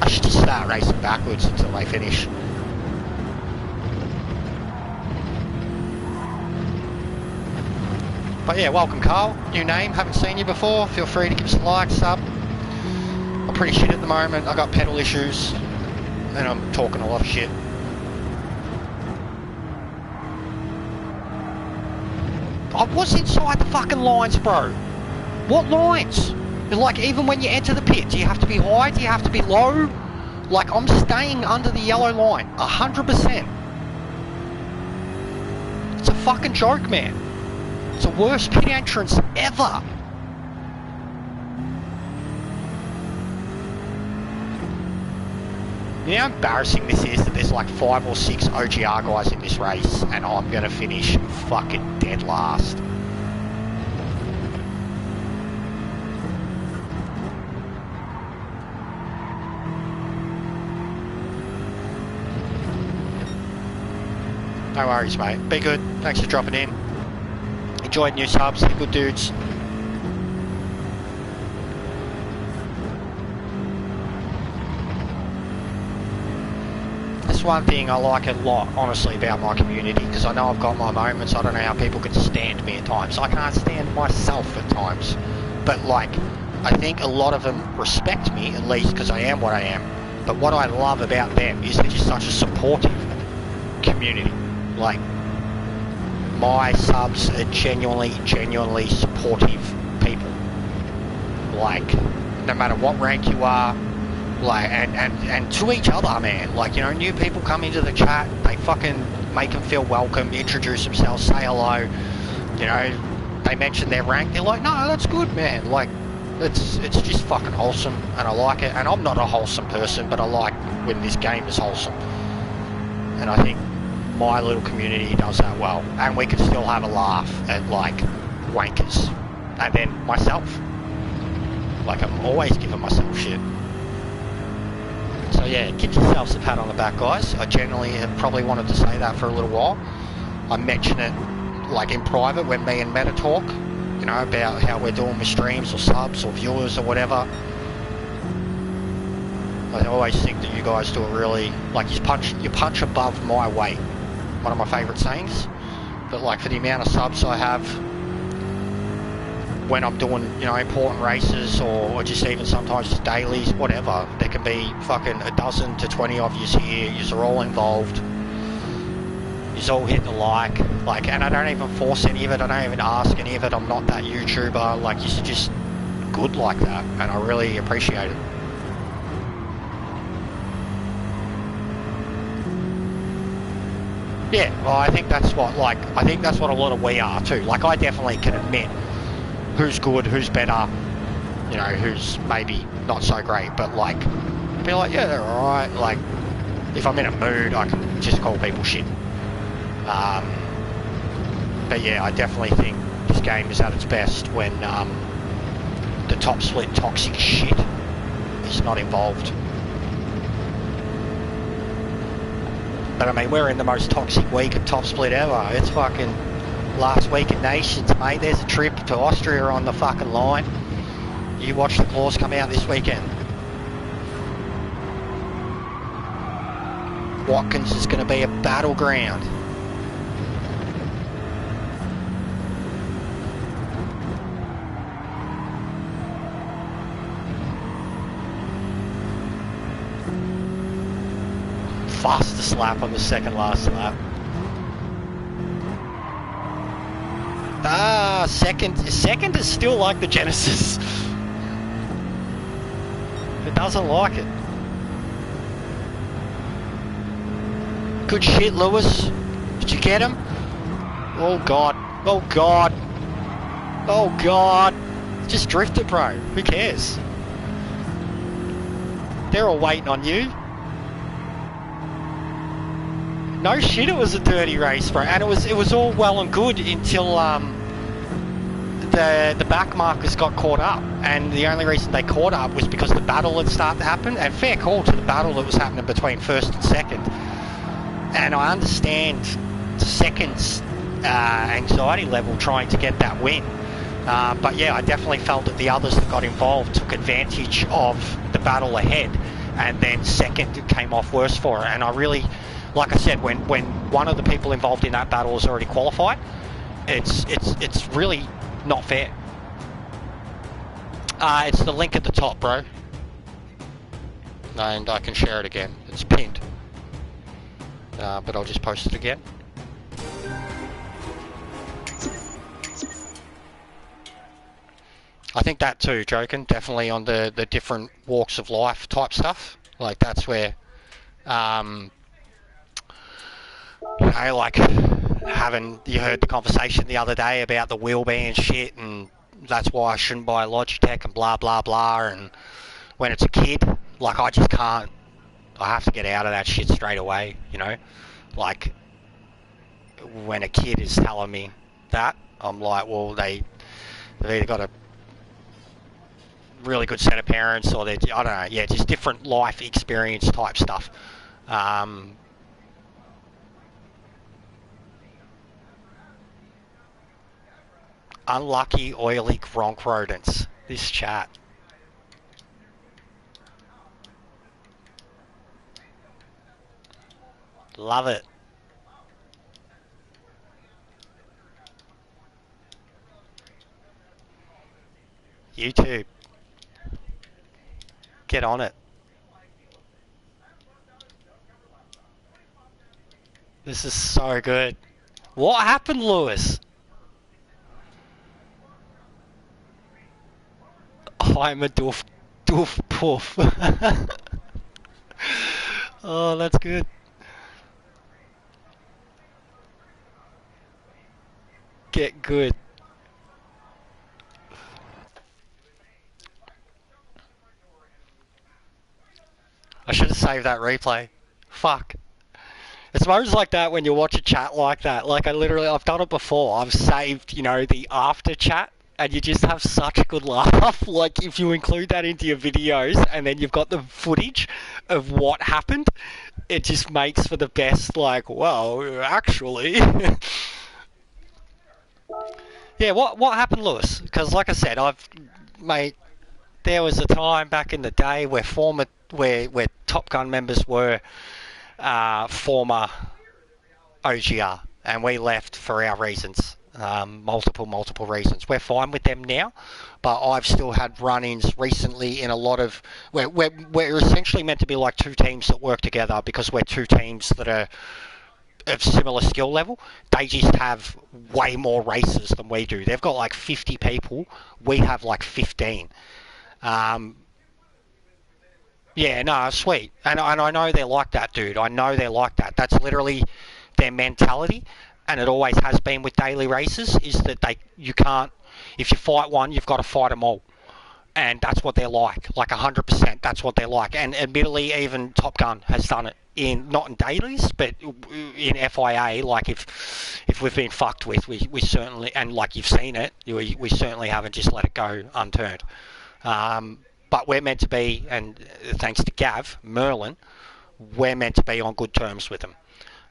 I should just start racing backwards until they finish. But yeah, welcome, Carl. New name, haven't seen you before. Feel free to give us a like, sub. I'm pretty shit at the moment. I got pedal issues, and I'm talking a lot of shit. I was inside the fucking lines, bro. What lines? Like, even when you enter the pit, do you have to be high? Do you have to be low? Like, I'm staying under the yellow line, 100%. It's a fucking joke, man. It's the worst pit entrance ever. You know how embarrassing this is that there's like 5 or 6 OGR guys in this race and I'm gonna finish fucking dead last. No worries, mate. Be good. Thanks for dropping in. Enjoyed new subs. They're good dudes. That's one thing I like a lot, honestly, about my community, because I know I've got my moments. I don't know how people can stand me at times. I can't stand myself at times. But, like, I think a lot of them respect me, at least because I am what I am. But what I love about them is they're just such a supportive community. Like, my subs are genuinely supportive people. Like, no matter what rank you are, like, and to each other, man. Like, you know, new people come into the chat, they fucking make them feel welcome, introduce themselves, say hello. You know, they mention their rank, they're like, no, that's good, man. Like, it's just fucking wholesome, and I like it. And I'm not a wholesome person, but I like when this game is wholesome. And I think my little community does that well, and we can still have a laugh at like wankers. And then myself, like, I'm always giving myself shit. So yeah, give yourselves a pat on the back, guys. I generally have probably wanted to say that for a little while. I mention it like in private when me and Meta talk, you know, about how we're doing with streams or subs or viewers or whatever. I always think that you guys do a really, like, you punch above my weight. One of my favourite sayings. But like, for the amount of subs I have when I'm doing, you know, important races or just even sometimes just dailies, whatever, there can be fucking a dozen to 20 of yous here. Yous are all involved. Yous all hit the like, and I don't even force any of it. I don't even ask any of it. I'm not that YouTuber. Like, yous are just good like that, and I really appreciate it. Yeah, well, I think that's what a lot of we are too. Like, I definitely can admit who's good, who's better, you know, who's maybe not so great, but like, be like, yeah, they're alright. Like, if I'm in a mood, I can just call people shit. But yeah, I definitely think this game is at its best when the top split toxic shit is not involved. But I mean, we're in the most toxic week of top split ever. It's fucking last week at Nations, mate. There's a trip to Austria on the fucking line. You watch the claws come out this weekend. Watkins is going to be a battleground. Fastest lap on the second last lap. Second is still like the Genesis. It doesn't like it. Good shit, Lewis. Did you get him? Oh god. Oh god. Oh god. Just drift it, bro. Who cares? They're all waiting on you. No shit, it was a dirty race, bro, and it was all well and good until the back markers got caught up, and the only reason they caught up was because the battle had started to happen, and fair call to the battle that was happening between first and second. And I understand second's anxiety level trying to get that win, but yeah, I definitely felt that the others that got involved took advantage of the battle ahead, and then second came off worse for it. And I really, like I said, when one of the people involved in that battle has already qualified, it's really not fair. It's the link at the top, bro, and I can share it again. It's pinned, but I'll just post it again. I think that too, joking, definitely on the different walks of life type stuff. Like that's where, you know, like having, you heard the conversation the other day about the wheel band shit, and that's why I shouldn't buy a Logitech and blah blah blah. And when it's a kid, like I just can't. I have to get out of that shit straight away. You know, like when a kid is telling me that, I'm like, well, they've either got a really good set of parents, or they're, I don't know, yeah, just different life experience type stuff. Unlucky, oily Gronk rodents. This chat. Love it. YouTube. Get on it. This is so good. What happened, Lewis? I'm a doof poof. Oh, that's good. Get good. I should have saved that replay. Fuck. It's moments like that when you watch a chat like that. Like I've done it before. I've saved, you know, the after chat, and you just have such a good laugh. Like if you include that into your videos, and then you've got the footage of what happened, it just makes for the best. Like, well, actually. Yeah, what happened, Lewis? Because like I said, mate, there was a time back in the day where where Top Gun members were former OGR, and we left for our reasons, multiple reasons. We're fine with them now, but I've still had run-ins recently in a lot of we're essentially meant to be like two teams that work together because we're two teams that are of similar skill level. They just have way more races than we do. They've got like 50 people. We have like 15. Yeah, no, sweet. And I know they're like that, dude. I know they're like that. That's literally their mentality, and it always has been with daily races, is that you can't, if you fight one, you've got to fight them all. And that's what they're like 100%. That's what they're like. And admittedly, even Top Gun has done it not in dailies, but in FIA. Like if we've been fucked with, we certainly, and like you've seen it, we certainly haven't just let it go unturned. But we're meant to be, and thanks to Gav Merlin, we're meant to be on good terms with them.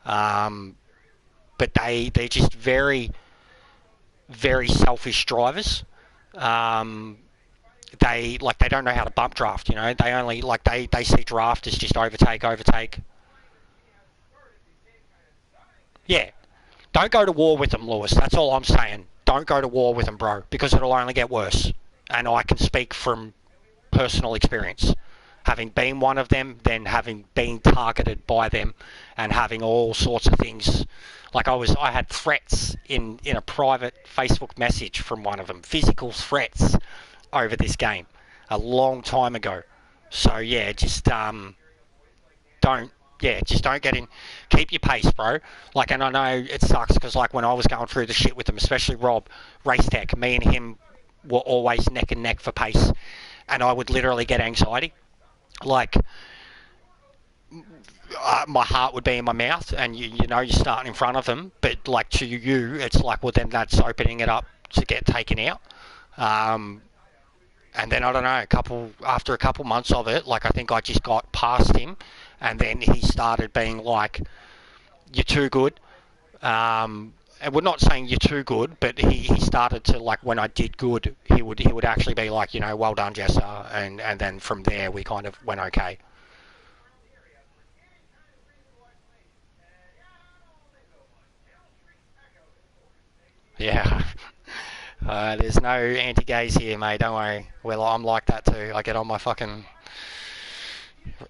But they're just very, very selfish drivers. They don't know how to bump draft. You know, they only they see draft as just overtake. Yeah, don't go to war with them, Lewis. That's all I'm saying. Don't go to war with them, bro, because it'll only get worse. And I can speak from personal experience, having been one of them, then having been targeted by them, and having all sorts of things. Like I had threats in a private Facebook message from one of them, physical threats over this game, a long time ago. So yeah, just don't get in. Keep your pace, bro. Like, and I know it sucks because like when I was going through the shit with them, especially Rob, Race Tech, me and him were always neck and neck for pace, and I would literally get anxiety. Like, my heart would be in my mouth, and you know you're starting in front of them, but like to you, it's like, well then that's opening it up to get taken out. And then I don't know, after a couple months of it, like I think I just got past him, and then he started being like, "You're too good." And we're not saying you're too good, but he started to, like, when I did good, he would actually be like, you know, well done, Jessa, and then from there we kind of went okay. Yeah. There's no anti-gays here, mate. Don't worry. Well, I'm like that too. I get on my fucking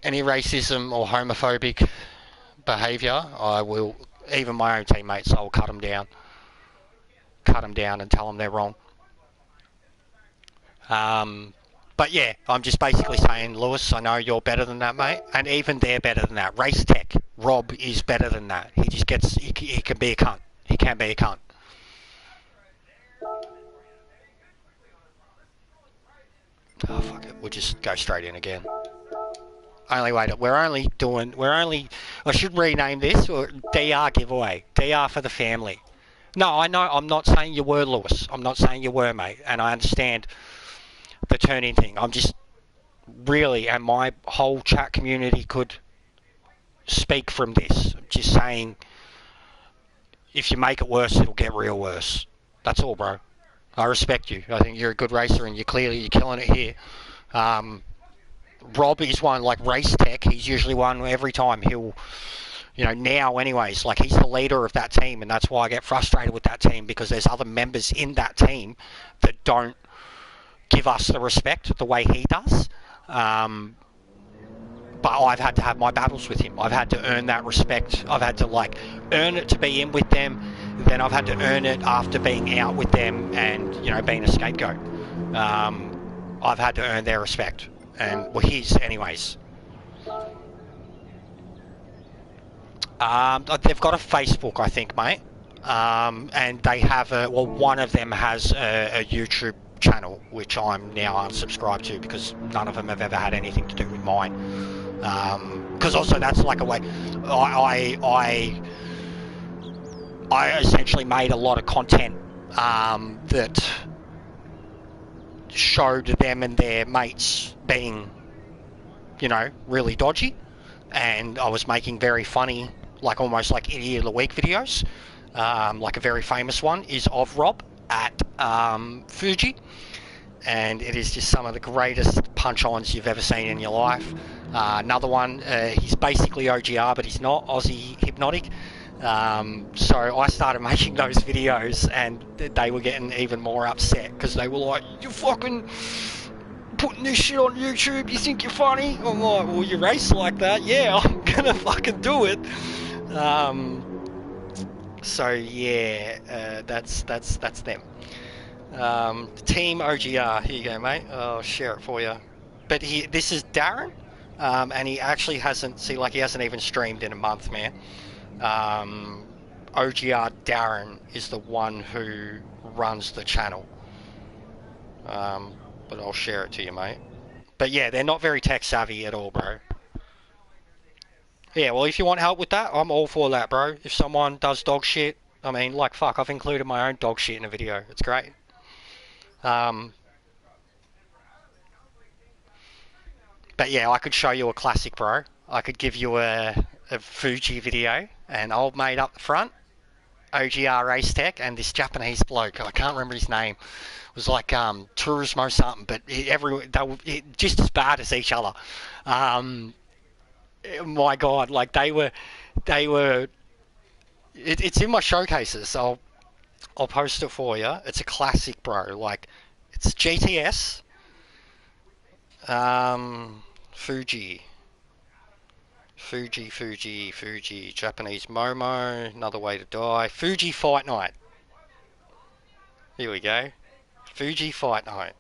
any racism or homophobic behaviour. I will, even my own teammates, I'll cut them down, and tell them they're wrong. Um, But yeah, I'm just basically saying, Lewis, I know you're better than that, mate, and even they're better than that. Race Tech, Rob is better than that. He just gets, he can be a cunt. He can be a cunt. Oh fuck it, we'll just go straight in again. Only way to, I should rename this, or DR giveaway. DR for the family. No, I know, I'm not saying you were, Lewis. I'm not saying you were, mate, and I understand the turn-in thing. I'm just really, and my whole chat community could speak from this. I'm just saying, if you make it worse, it'll get real worse. That's all, bro. I respect you. I think you're a good racer, and you're killing it here. Rob is one, like Race Tech, he's usually one every time. He'll, now anyways, like he's the leader of that team, and that's why I get frustrated with that team, because there's other members in that team that don't give us the respect the way he does. But I've had to have my battles with him. I've had to earn that respect. I've had to earn it to be in with them. Then I've had to earn it after being out with them and being a scapegoat. I've had to earn their respect, and his anyways. They've got a Facebook, I think, mate, and they have one of them has a YouTube channel, which I'm now unsubscribed to because none of them have ever had anything to do with mine. Because also that's like a way I essentially made a lot of content that showed them and their mates being really dodgy, and I was making very funny, almost like Idiot of the Week videos. Like a very famous one is of Rob at Fuji, and it is just some of the greatest punch-ons you've ever seen in your life. Another one, he's basically OGR, but he's not, Aussie Hypnotic. So I started making those videos, and they were getting even more upset because they were like, "You fucking putting this shit on YouTube, you think you're funny?" I'm like, "Well, you race like that, yeah, I'm gonna fucking do it." So yeah, that's them. Team OGR, here you go, mate. I'll share it for you. But this is Darren, and he actually hasn't, he hasn't even streamed in a month, man. OGR Darren is the one who runs the channel. But I'll share it to you, mate. But yeah, they're not very tech savvy at all, bro. Yeah, well, if you want help with that, I'm all for that, bro. If someone does dog shit, I mean, fuck, I've included my own dog shit in a video. It's great. But yeah, I could show you a classic, bro. I could give you a Fuji video, and old mate up the front, OGR Race Tech, and this Japanese bloke, I can't remember his name, it was like Turismo something, but they were just as bad as each other. My God, they were. It's in my showcases. So I'll post it for you. It's a classic, bro. It's GTS. Fuji, Japanese Momo, Another Way to Die, Fuji Fight Night. Here we go. Fuji Fight Night.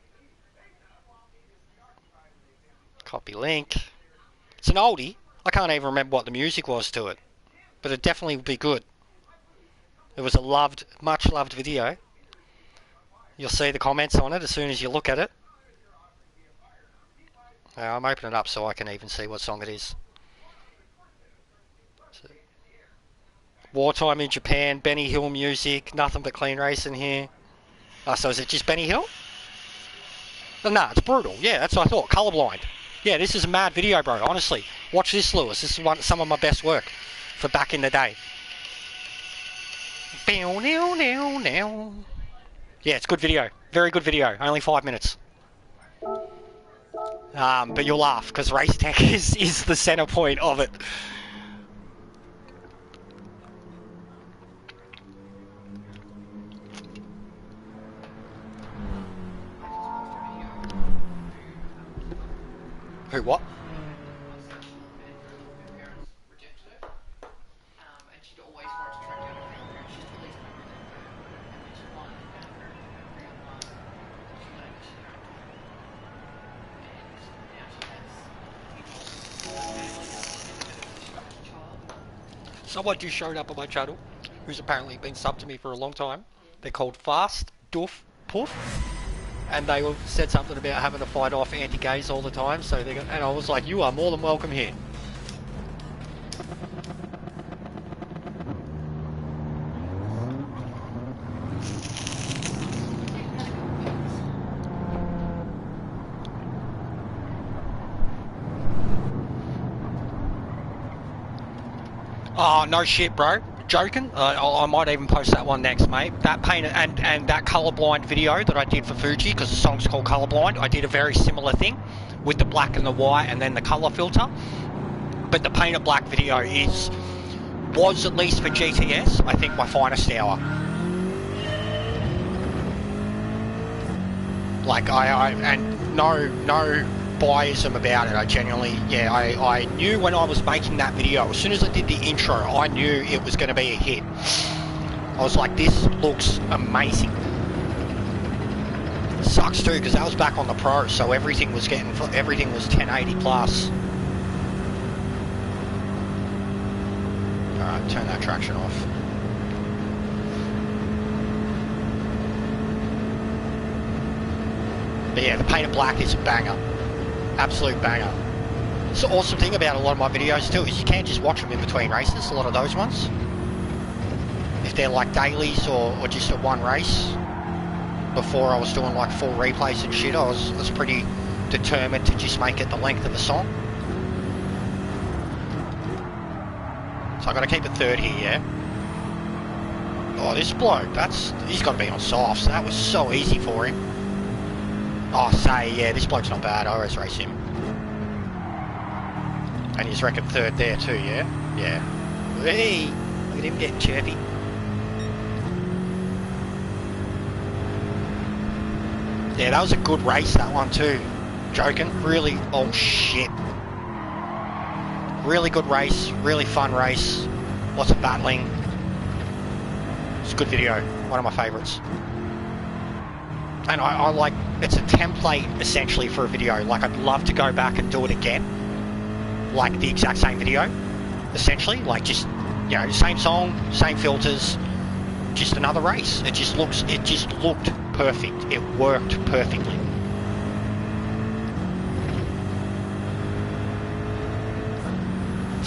Copy link. It's an oldie. I can't even remember what the music was to it, but it definitely would be good. It was a much loved video. You'll see the comments on it as soon as you look at it. I'm opening it up so I can even see what song it is. Wartime in Japan, Benny Hill music, nothing but clean racing here. So is it just Benny Hill? No, it's brutal. Yeah, that's what I thought. Colorblind. Yeah, this is a mad video, bro. Honestly, watch this, Lewis. This is some of my best work for back in the day. Yeah, it's a good video. Very good video. Only 5 minutes. But you'll laugh because Race Tech is the center point of it. Who what? Someone just showed up on my channel, who's apparently been subbed to me for a long time. They're called Fast Doof Poof, and they said something about having to fight off anti-gays all the time. So and I was like, you are more than welcome here. Oh, no shit, bro. Joking? I might even post that one next, mate. That paint and that colorblind video that I did for Fuji, because the song's called Colorblind, I did a very similar thing with the black and the white and then the color filter. But the painted black video was at least for GTS, I think my finest hour. Like and no biasm about it. I genuinely, yeah, I knew when I was making that video, as soon as I did the intro, I knew it was going to be a hit. I was like, this looks amazing. Sucks too, because that was back on the Pro, so everything was 1080 plus. Alright, turn that traction off. But yeah, the painted black is a banger. Absolute banger. It's the awesome thing about a lot of my videos too, is you can just watch them in between races, a lot of those ones. If they're like dailies or just a one race. Before I was doing like full replays and shit, I was pretty determined to just make it the length of the song. So I gotta keep it third here, yeah? Oh, this bloke, he's gotta be on softs. That was so easy for him. Oh, yeah, this bloke's not bad. I always race him. And he's reckoned third there too, yeah? Yeah. Hey, look at him getting chirpy. Yeah, that was a good race, that one too. Joking. Really, oh shit. Really good race, really fun race. Lots of battling. It's a good video. One of my favourites. And I like, it's a template essentially for a video. Like, I'd love to go back and do it again. Like the exact same video, essentially. Like, just, you know, same song, same filters, just another race. It just looked perfect. It worked perfectly.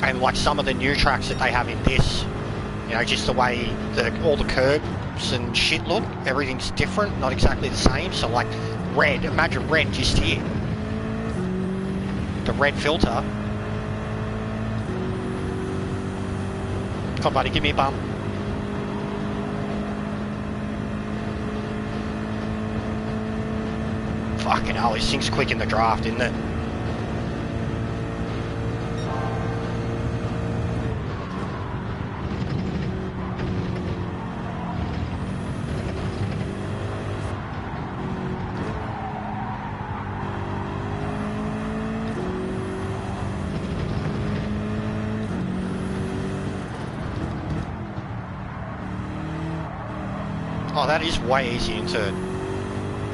And like some of the new tracks that they have in this, you know, just the way all the curbs and shit look, everything's different, not exactly the same. So like red, imagine red just here. The red filter. Come on, buddy, give me a bump. Fucking hell, this thing's quick in the draft, isn't it? Oh, that is way easy into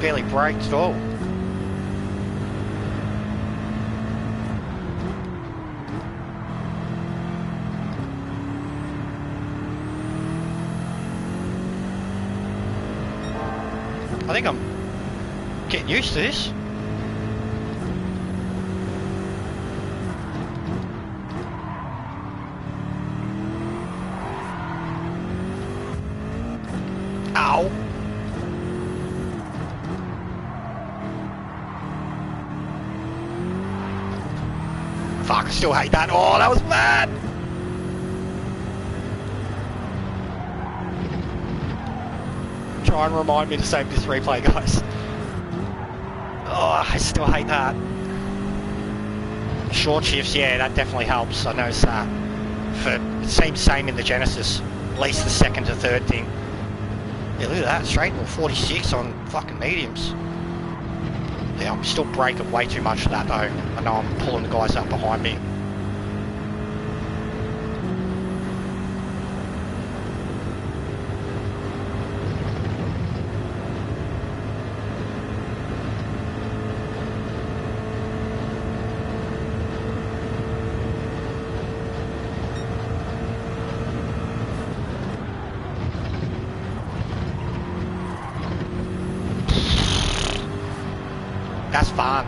barely braked at all. I think I'm getting used to this. Ow. Fuck, I still hate that. Oh, that was bad. Try and remind me to save this replay, guys. Oh, I still hate that. Short shifts, yeah, that definitely helps. I noticed that. It seems same in the Genesis. At least the second to third thing. Yeah, look at that, straight into 46 on fucking mediums. Yeah, I'm still braking way too much for that though. I know I'm pulling the guys up behind me. That's fun.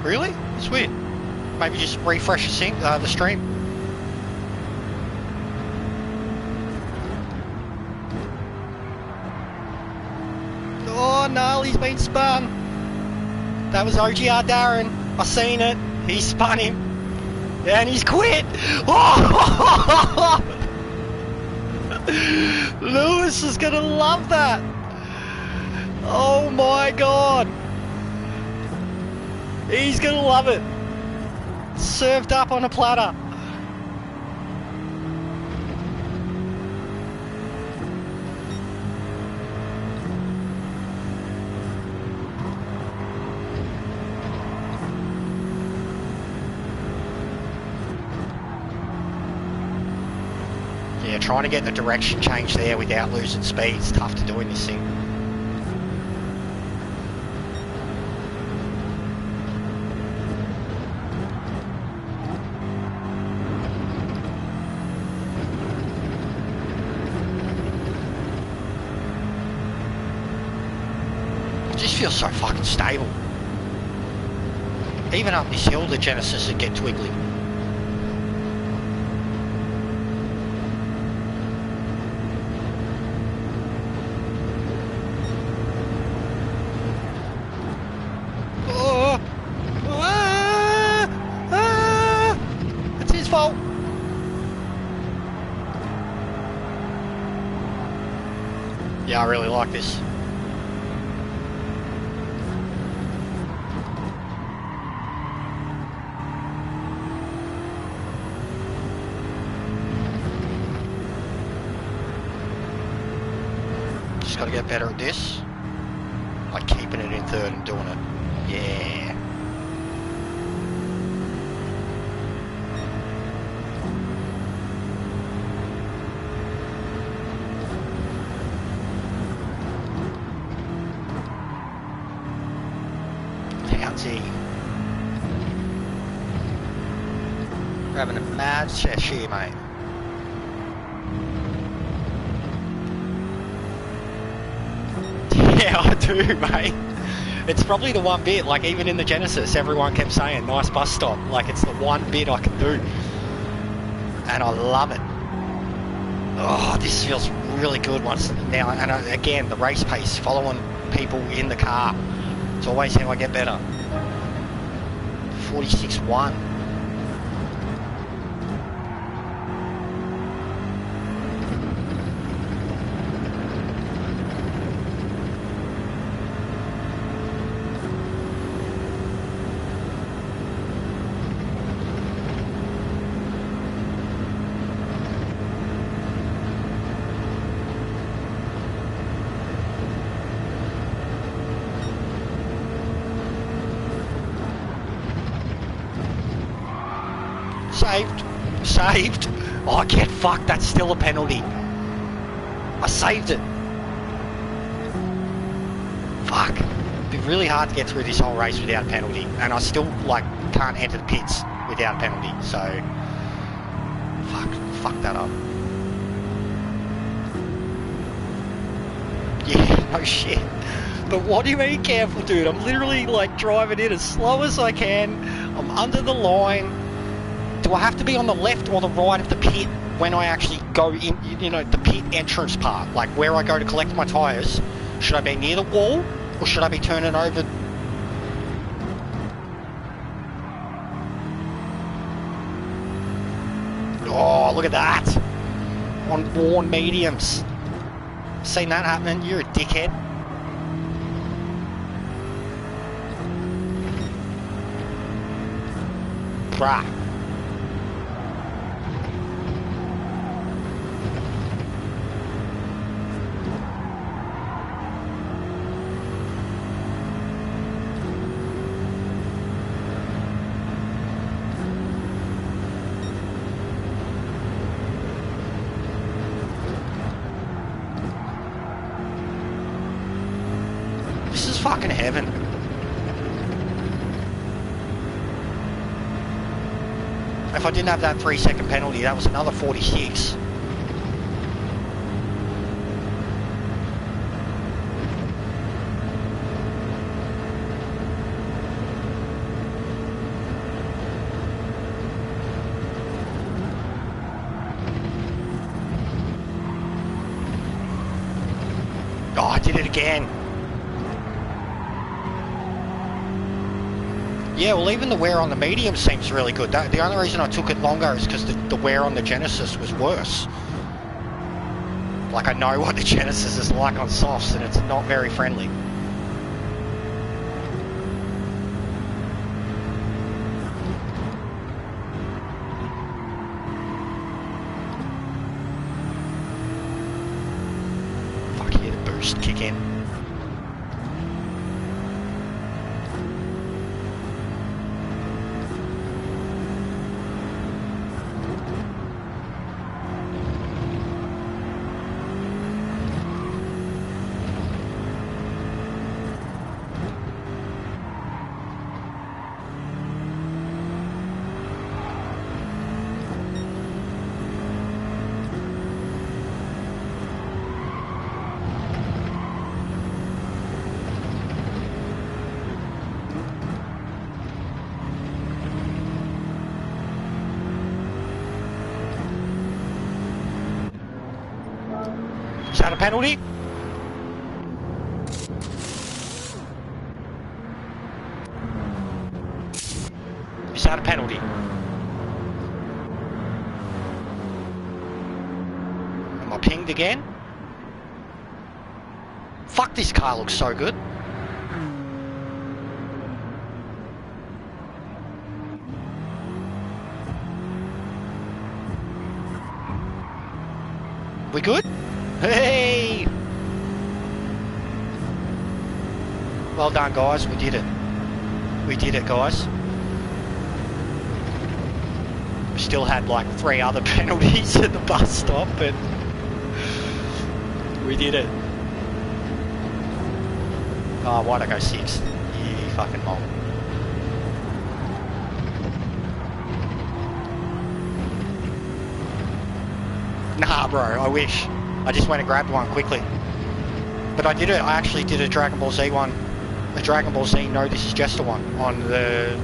Really? It's weird. Maybe just refresh the stream. Oh no, he's been spun. That was OGR Darren. I seen it. He spun him. And he's quit. Oh! Lewis is gonna love that. Oh my god. He's gonna love it. Served up on a platter. Yeah, trying to get the direction change there without losing speed is tough to do in this thing. Feels so fucking stable. Even up this hill, the Genesis would get twiggly. Oh, it's his fault. Yeah, I really like this. Got to get better at this, like keeping it in third and doing it. Yeah. Townsy. We're having a mad session here, mate. Yeah, I do, mate. It's probably the one bit, like even in the Genesis, everyone kept saying, nice bus stop. Like it's the one bit I can do. And I love it. Oh, this feels really good once now. And again, the race pace, following people in the car. It's always how I get better. 46.1. Saved. Oh, get fucked. That's still a penalty. I saved it. Fuck. It'd be really hard to get through this whole race without a penalty, and I still like can't enter the pits without a penalty. So, fuck that up. Yeah, no shit. But what do you mean careful, dude? I'm literally like driving in as slow as I can. I'm under the line. Do I have to be on the left or the right of the pit when I actually go in, you know, the pit entrance part? Like where I go to collect my tyres? Should I be near the wall or should I be turning over? Oh, look at that. On worn mediums. Seen that happening? You're a dickhead. Bruh. Fucking heaven. If I didn't have that 3-second penalty, that was another 46. Oh, I did it again. Yeah, well, even the wear on the medium seems really good. The only reason I took it longer is because the wear on the Genesis was worse. Like, I know what the Genesis is like on softs, and it's not very friendly. Fuck yeah, the boost kick in. Is that a penalty? Is that a penalty? Am I pinged again? Fuck, this car looks so good. We good? Hey! Well done, guys. We did it. We did it, guys. We still had like 3 other penalties at the bus stop, but we did it. Oh, why'd I go 6? You fucking mom. Nah, bro, I wish. I just went and grabbed one quickly. But I did it. I actually did a Dragon Ball Z one. A Dragon Ball Z No This Is Jester one on the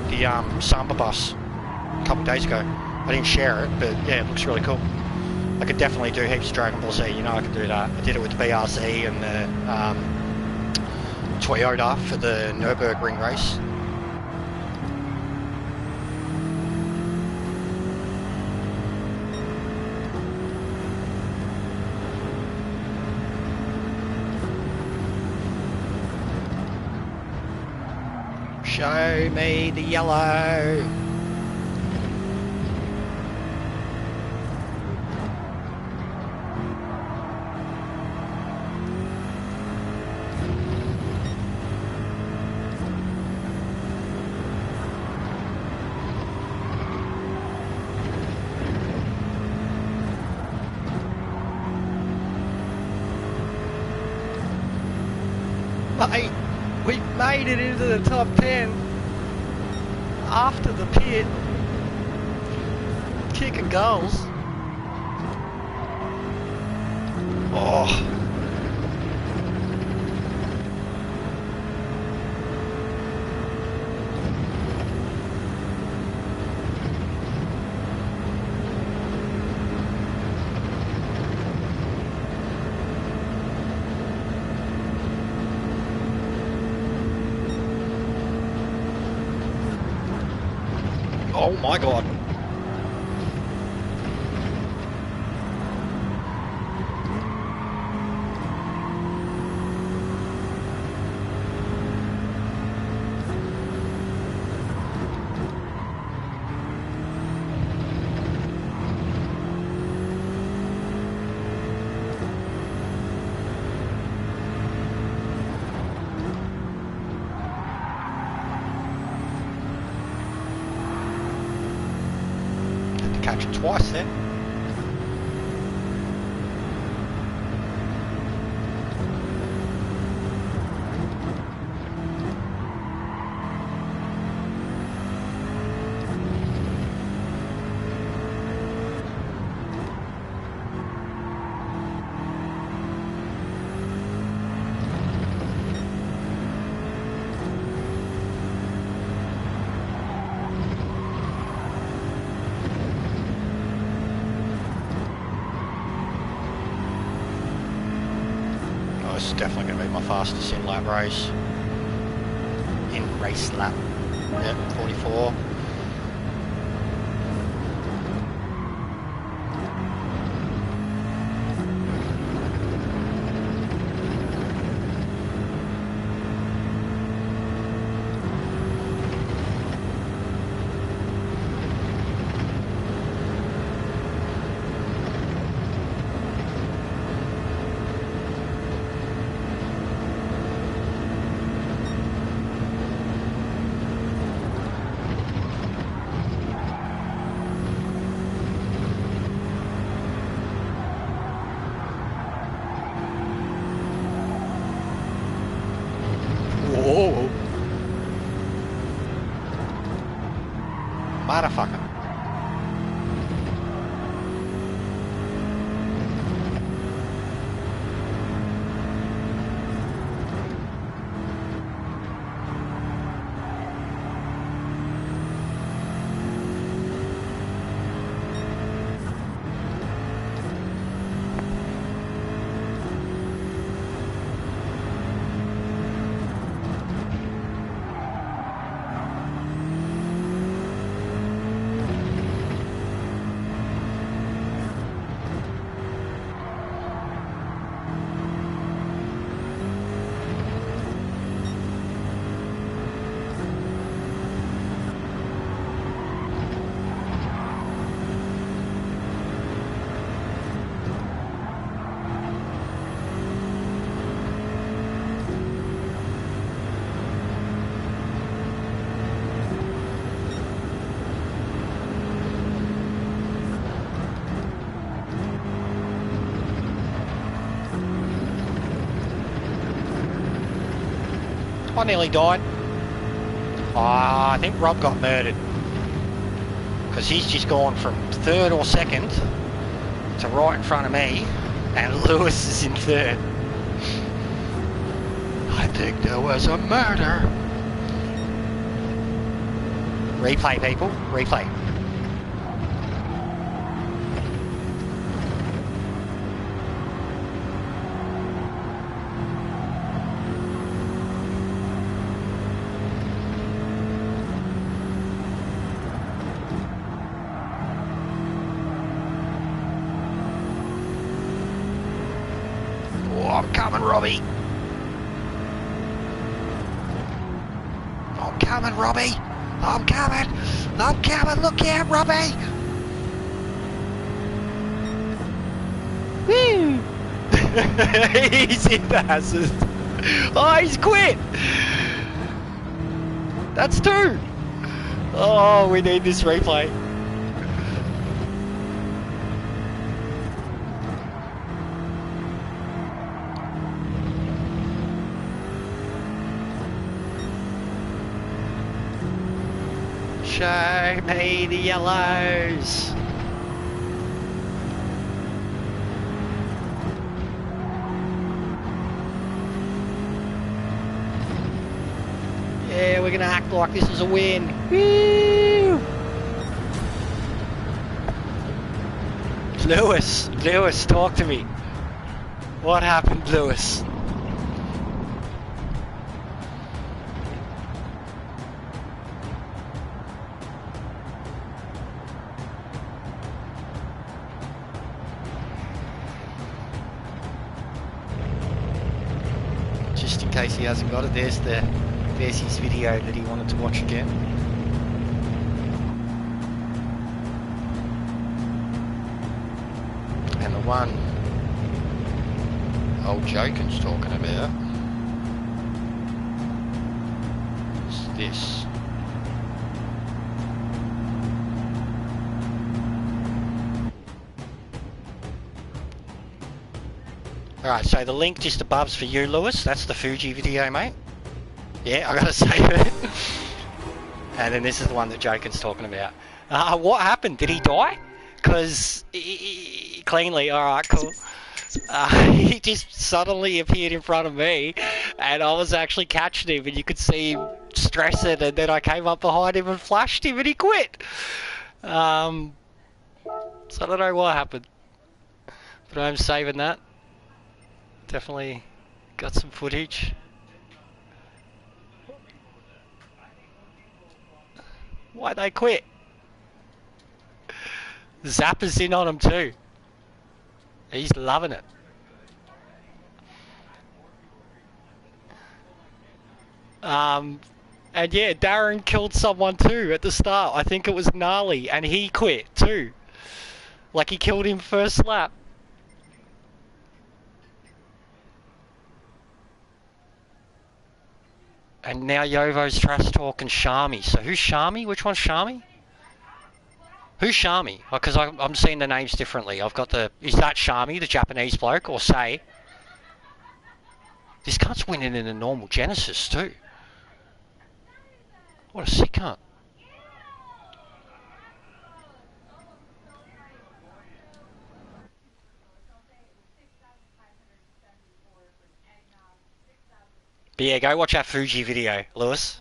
Samba bus a couple of days ago. I didn't share it, but yeah, it looks really cool. I could definitely do heaps of Dragon Ball Z, you know I could do that. I did it with the BRZ and the Toyota for the Nürburgring race. Show me the yellow. Mate, we made it into the top 10 after the pit, kicking goals. Oh. Oh my god. Catch it twice there. Lewis, definitely going to be my fastest in lap race. In race lap. Yep, 44. Whoa! Motherfucker. I nearly died. I think Rob got murdered. Because he's just gone from third or second to right in front of me, and Lewis is in third. I think there was a murder. Replay, people. Replay. I'm coming, Robbie. I'm coming, Robbie. I'm coming. I'm coming. Look out, Robbie. Woo! He's in the hazard. Oh, he's quit. That's two. Oh, we need this replay. Show me the yellows. Yeah, we're gonna act like this is a win. Woo! Lewis, talk to me. What happened, Lewis? Just in case he hasn't got it, there's his video that he wanted to watch again. And the one old Jokin's talking about is this. Alright, so the link just above's for you, Lewis. That's the Fuji video, mate. Yeah, I gotta save it. And then this is the one that Jokin's talking about. What happened? Did he die? Because cleanly, alright, cool. He just suddenly appeared in front of me, and I was actually catching him, and you could see him stressing, and then I came up behind him and flashed him, and he quit. So I don't know what happened, but I'm saving that. Definitely Got some footage. Why'd they quit? Zappa's in on him too. He's loving it. And yeah, Darren killed someone too at the start. I think it was Gnarly, and he quit too. Like he killed him first lap. And now Yovo's trash talking Shami. So who's Shami? Which one's Shami? Who's Shami? Because I'm seeing the names differently. I've got the... Is that Shami, the Japanese bloke? Or Say? This cunt's winning in a normal Genesis too. What a sick cunt. But yeah, go watch our Fuji video, Lewis.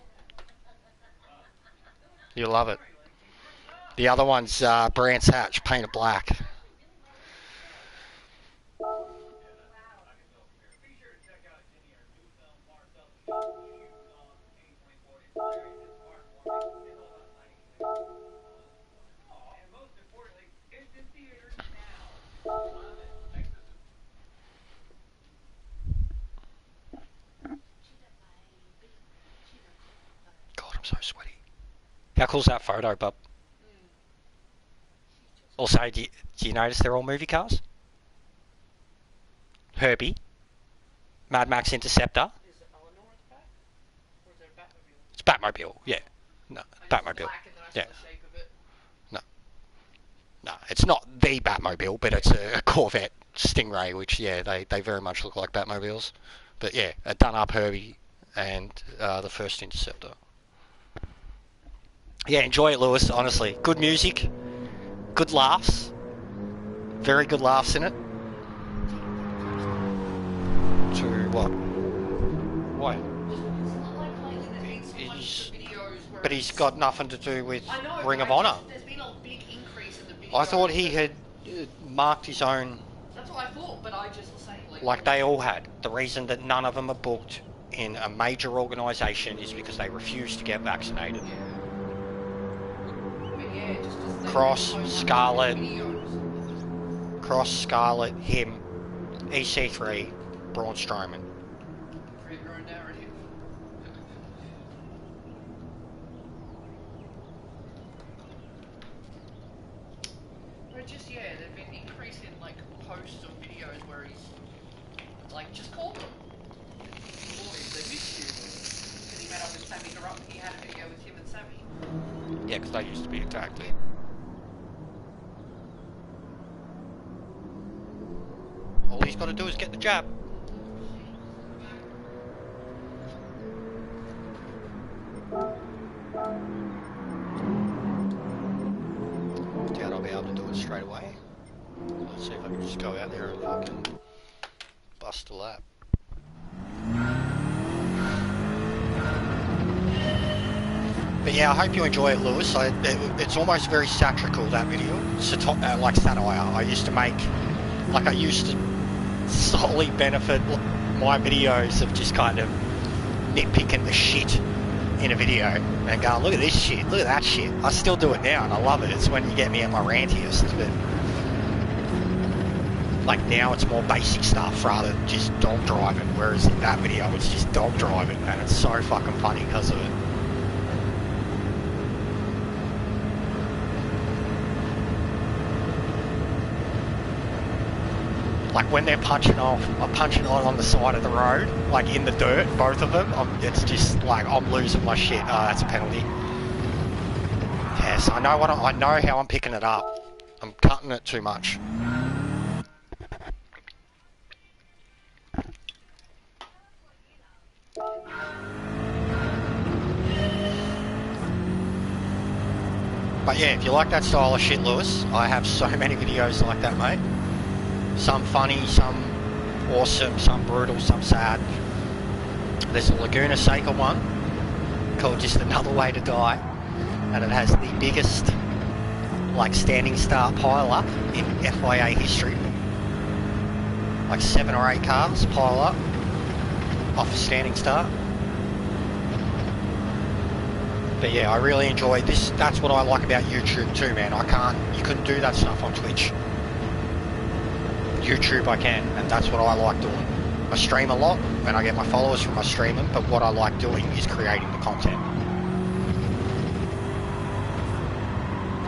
You'll love it. The other one's Brands Hatch, painted black. God, I'm so sweaty. How cool's that photo, bub? Also, do you notice they're all movie cars? Herbie. Mad Max Interceptor. Is it Eleanor at the back? Or is there a Batmobile? It's Batmobile, yeah. No, Batmobile. Yeah. No, it's not the Batmobile, but it's a Corvette Stingray, which, yeah, they very much look like Batmobiles. But, yeah, a done-up Herbie and the first Interceptor. Yeah, enjoy it, Lewis, honestly. Good music, good laughs, very good laughs in it. To what? Why? But he's got nothing to do with Ring of Honor. There's been a big increase in the videos. I thought he had marked his own. That's what I thought, but I just was saying like they all had. The reason that none of them are booked in a major organisation is because they refuse to get vaccinated. Cross, Scarlet, him, EC3, Braun Strowman. But just, yeah, there've been an increase in, like, posts or videos where he's, like, just called them. Boys, they missed you. Because he met up with Sammy Corrupt, he had a video with him and Sammy. Yeah, because they used to be a tag team. All he's got to do is get the jab. Doubt I'll be able to do it straight away. Let's see if I can just go out there and fucking bust a lap. But yeah, I hope you enjoy it, Lewis. It's almost very satirical, that video. Like satire. I used to solely benefit my videos of just kind of nitpicking the shit in a video and going, look at this shit, look at that shit. I still do it now and I love it. It's when you get me at my rantiest. But like now it's more basic stuff rather than just dog driving, whereas in that video it's just dog driving and it's so fucking funny because of it. Like when they're punching on the side of the road, like in the dirt, both of them, it's just like I'm losing my shit. Oh, that's a penalty. Yes, I know how I'm picking it up. I'm cutting it too much. But yeah, if you like that style of shit, Lewis, I have so many videos like that, mate. Some funny, some awesome, some brutal, some sad. There's a Laguna Seca one called Just Another Way to Die, and it has the biggest like standing start pile up in FIA history. Like 7 or 8 cars pile up. off a standing start. But yeah, I really enjoy this. That's what I like about YouTube too, man. You couldn't do that stuff on Twitch. YouTube I can, and that's what I like doing. I stream a lot, and I get my followers from my streaming, but what I like doing is creating the content.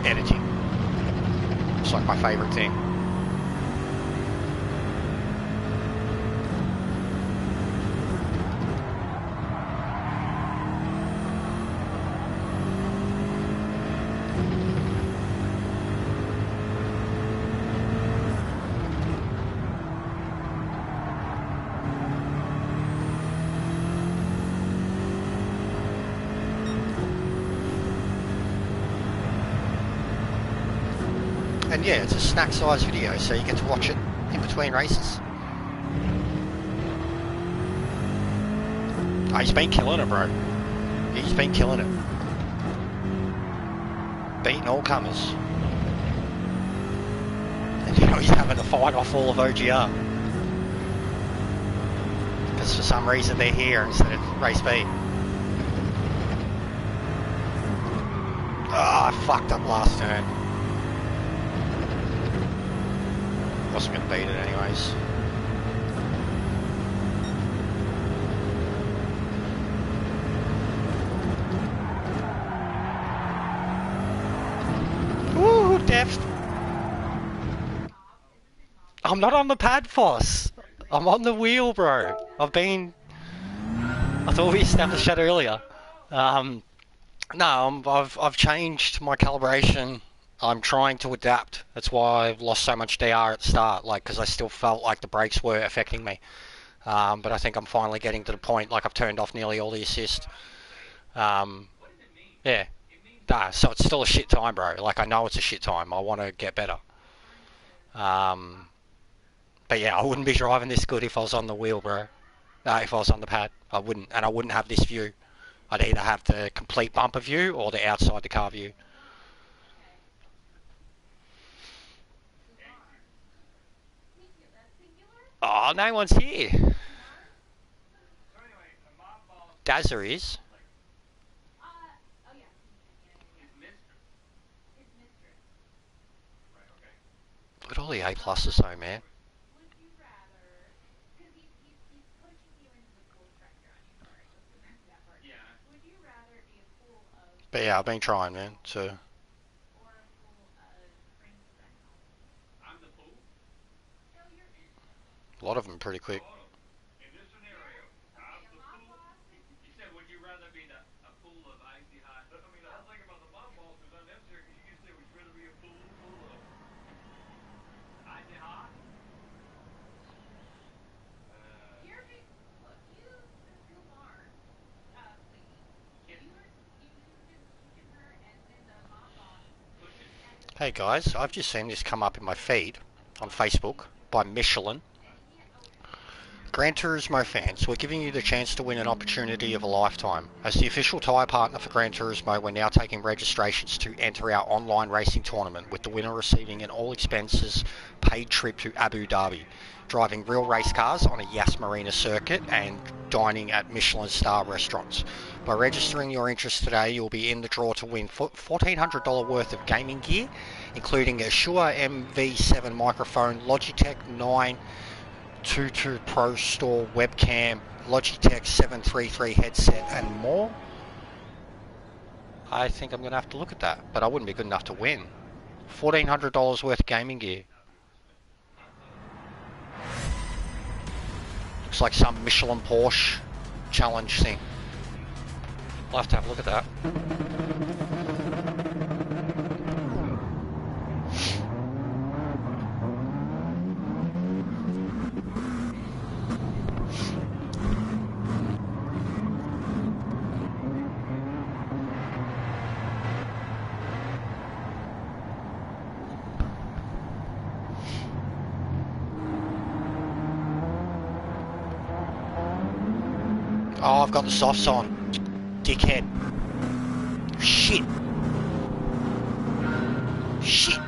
Editing. It's like my favourite thing. And yeah, it's a snack size video, so you get to watch it in between races. Oh, he's been killing it, bro. He's been killing it. Beating all comers. And you know, he's having to fight off all of OGR. Because for some reason they're here instead of race B. Oh, I fucked up last turn. Wasn't going to beat it anyways. Woo, deft. I'm not on the pad, Foss. I'm on the wheel, bro. I thought we established that earlier. No, I've changed my calibration. I'm trying to adapt. That's why I've lost so much DR at the start, like, because I still felt like the brakes were affecting me. But I think I'm finally getting to the point, like, I've turned off nearly all the assist. Yeah. Nah, so it's still a shit time, bro. Like, I know it's a shit time. I want to get better. But yeah, I wouldn't be driving this good if I was on the wheel, bro. If I was on the pad. I wouldn't. And I wouldn't have this view. I'd either have the complete bumper view or the outside the car view. Oh, no one's here. Dazza is. Look at all the A pluses though, man. But yeah, I've been trying, man. So a lot of them pretty quick. Hey guys, I've just seen this come up in my feed on Facebook by Michelin. Gran Turismo fans, we're giving you the chance to win an opportunity of a lifetime. As the official tyre partner for Gran Turismo, we're now taking registrations to enter our online racing tournament, with the winner receiving an all-expenses paid trip to Abu Dhabi, driving real race cars on a Yas Marina circuit and dining at Michelin star restaurants. By registering your interest today, you'll be in the draw to win $1,400 worth of gaming gear, including a Shure MV7 microphone, Logitech 922 Pro Store webcam, Logitech 733 headset, and more. I think I'm going to have to look at that, but I wouldn't be good enough to win. $1,400 worth of gaming gear. Looks like some Michelin Porsche challenge thing. I'll have to have a look at that. Oh, I've got the softs on. Dickhead. Shit. Shit.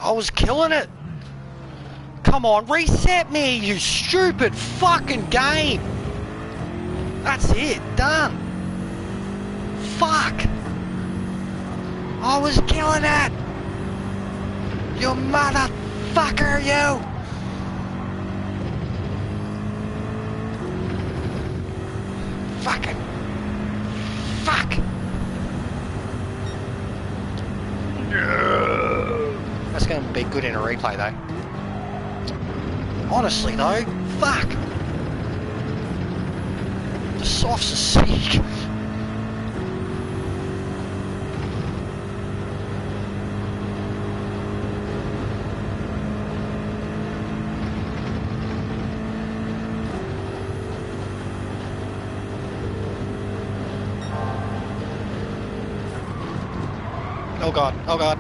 I was killing it. Come on, reset me, you stupid fucking game. That's it, done. Fuck. I was killing it. You motherfucker, you. Fucking. Fuck. That's going to be good in a replay though. Honestly though, fuck. The softs are sick. Oh god, oh god.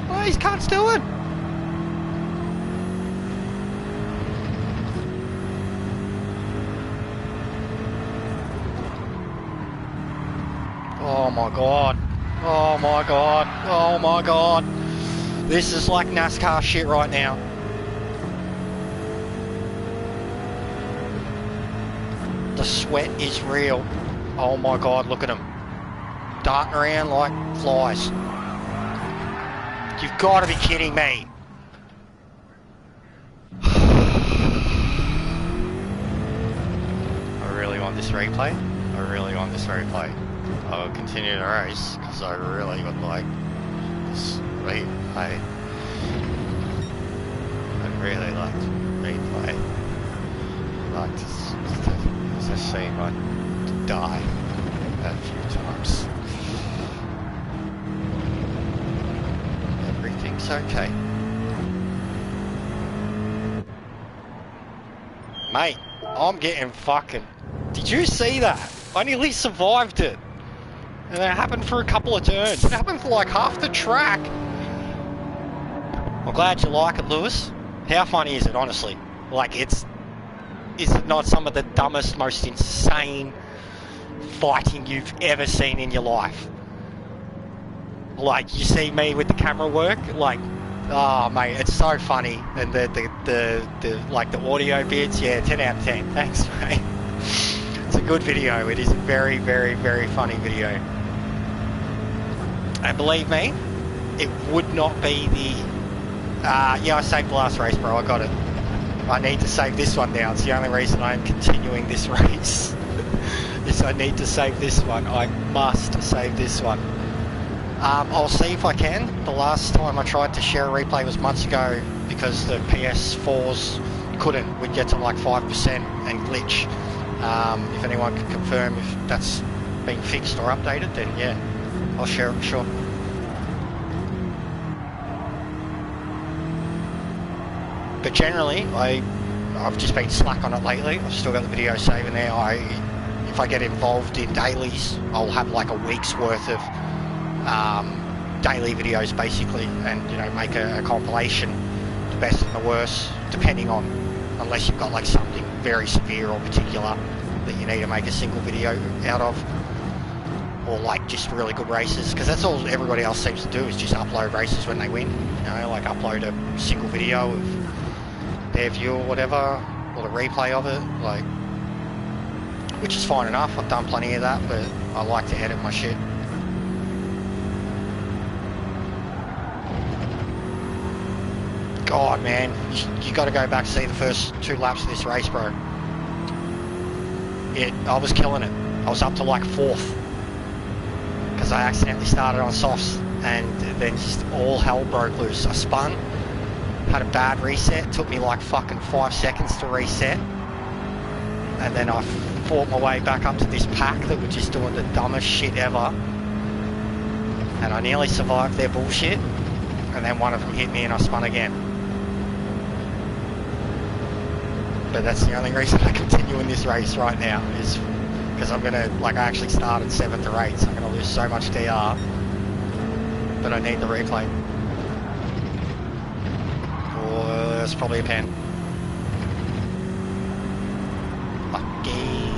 What is cunts doing? Oh my god. Oh my god. Oh my god. This is like NASCAR shit right now. The sweat is real. Oh my god, look at them. Darting around like flies. You've got to be kidding me. I really want this replay. I really want this replay. I'll continue the race because I really would like this replay. I'd really like to replay. I'd like to see my die a few times. Everything's okay. Mate, I'm getting fucking... Did you see that? I nearly survived it. And it happened for a couple of turns. It happened for like half the track. I'm glad you like it, Lewis. How funny is it, honestly? Like, is it not some of the dumbest, most insane fighting you've ever seen in your life? Like, you see me with the camera work, like, oh mate, it's so funny. And the like the audio bits, yeah, 10 out of 10. Thanks, mate. It's a good video. It is a very, very, very funny video. And believe me, it would not be the... yeah, I saved the last race, bro. I got it. I need to save this one now. It's the only reason I am continuing this race. Is I need to save this one. I must save this one. I'll see if I can. The last time I tried to share a replay was months ago because the PS4s couldn't. We'd get to like 5% and glitch. If anyone can confirm if that's been fixed or updated, then yeah, I'll share it for sure. But generally, I've just been slack on it lately. I've still got the video saving there. If I get involved in dailies, I'll have like a week's worth of daily videos basically, and you know, make a compilation, the best and the worst, depending on, unless you've got like something very severe or particular that you need to make a single video out of, or like just really good races, because that's all everybody else seems to do, is just upload races when they win, you know, like upload a single video of their view or whatever, or the replay of it, like, which is fine enough. I've done plenty of that, but I like to edit my shit. God, man, you got to go back and see the first 2 laps of this race, bro. I was killing it. I was up to like 4th because I accidentally started on softs, and then just all hell broke loose. I spun, had a bad reset, took me like fucking 5 seconds to reset, and then I fought my way back up to this pack that were just doing the dumbest shit ever, and I nearly survived their bullshit, and then one of them hit me and I spun again. But that's the only reason I continue in this race right now, is because I'm gonna, like, I actually started 7th or 8th, so I'm gonna lose so much DR, but I need the replay. Oh, that's probably a pen. Lucky.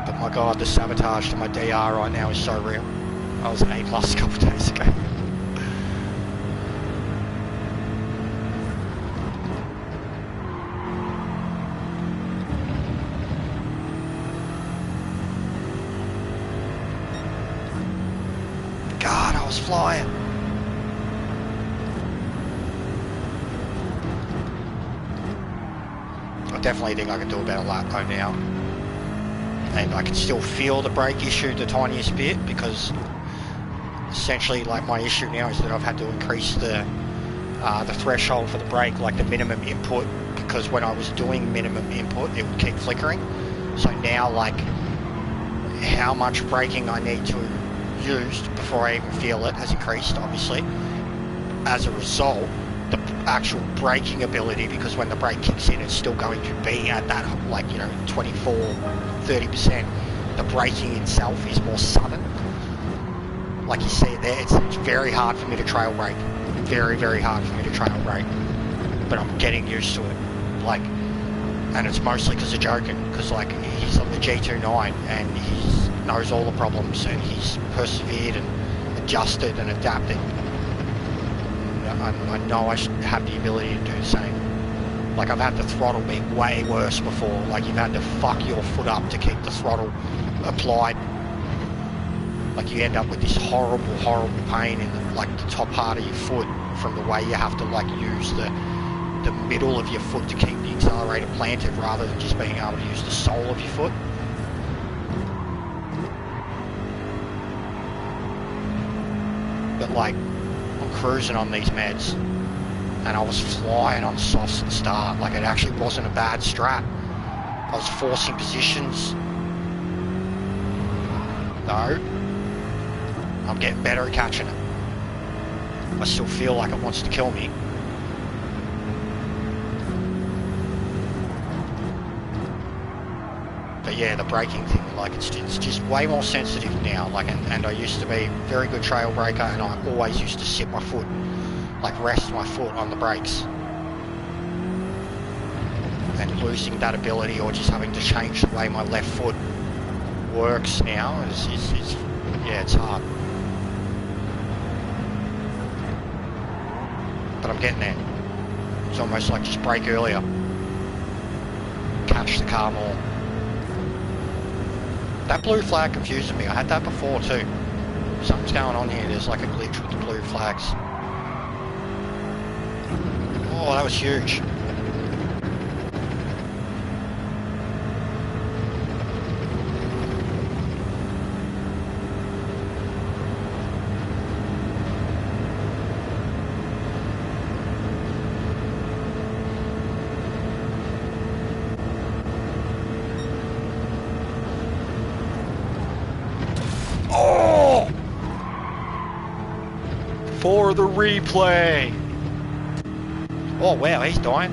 But my god, the sabotage to my DR right now is so real. I was an A+ a couple of days ago. God, I was flying. I definitely think I can do a better lap though now. And I can still feel the brake issue the tiniest bit, because essentially like my issue now is that I've had to increase the threshold for the brake, like the minimum input, because when I was doing minimum input it would keep flickering. So now like how much braking I need to use before I even feel it has increased, obviously. As a result, the actual braking ability, because when the brake kicks in it's still going to be at that, like, you know, 24-30%, the braking itself is more sudden. Like you see it there, it's very hard for me to trail brake, very hard for me to trail brake, but I'm getting used to it. Like, and it's mostly because of Jokin, because like he's on the GT9 and he knows all the problems and he's persevered and adjusted and adapted. I know I should have the ability to do the same. Like, I've had the throttle be way worse before. Like, you've had to fuck your foot up to keep the throttle applied. Like, you end up with this horrible pain in the, like, the top part of your foot from the way you have to like use the middle of your foot to keep the accelerator planted, rather than just being able to use the sole of your foot. But like, I'm cruising on these meds and I was flying on softs at the start. Like, it actually wasn't a bad strat. I was forcing positions. No, I'm getting better at catching it. I still feel like it wants to kill me. But yeah, the braking thing, like, it's just way more sensitive now. Like, and I used to be a very good trail braker, and I always used to sit my foot, like rest my foot on the brakes. And losing that ability, or just having to change the way my left foot works now is yeah, it's hard. But I'm getting there. It's almost like just brake earlier, catch the car more. That blue flag confuses me. I had that before too. Something's going on here. There's like a glitch with the blue flags. Oh, that was huge. For the replay. Oh wow, he's dying.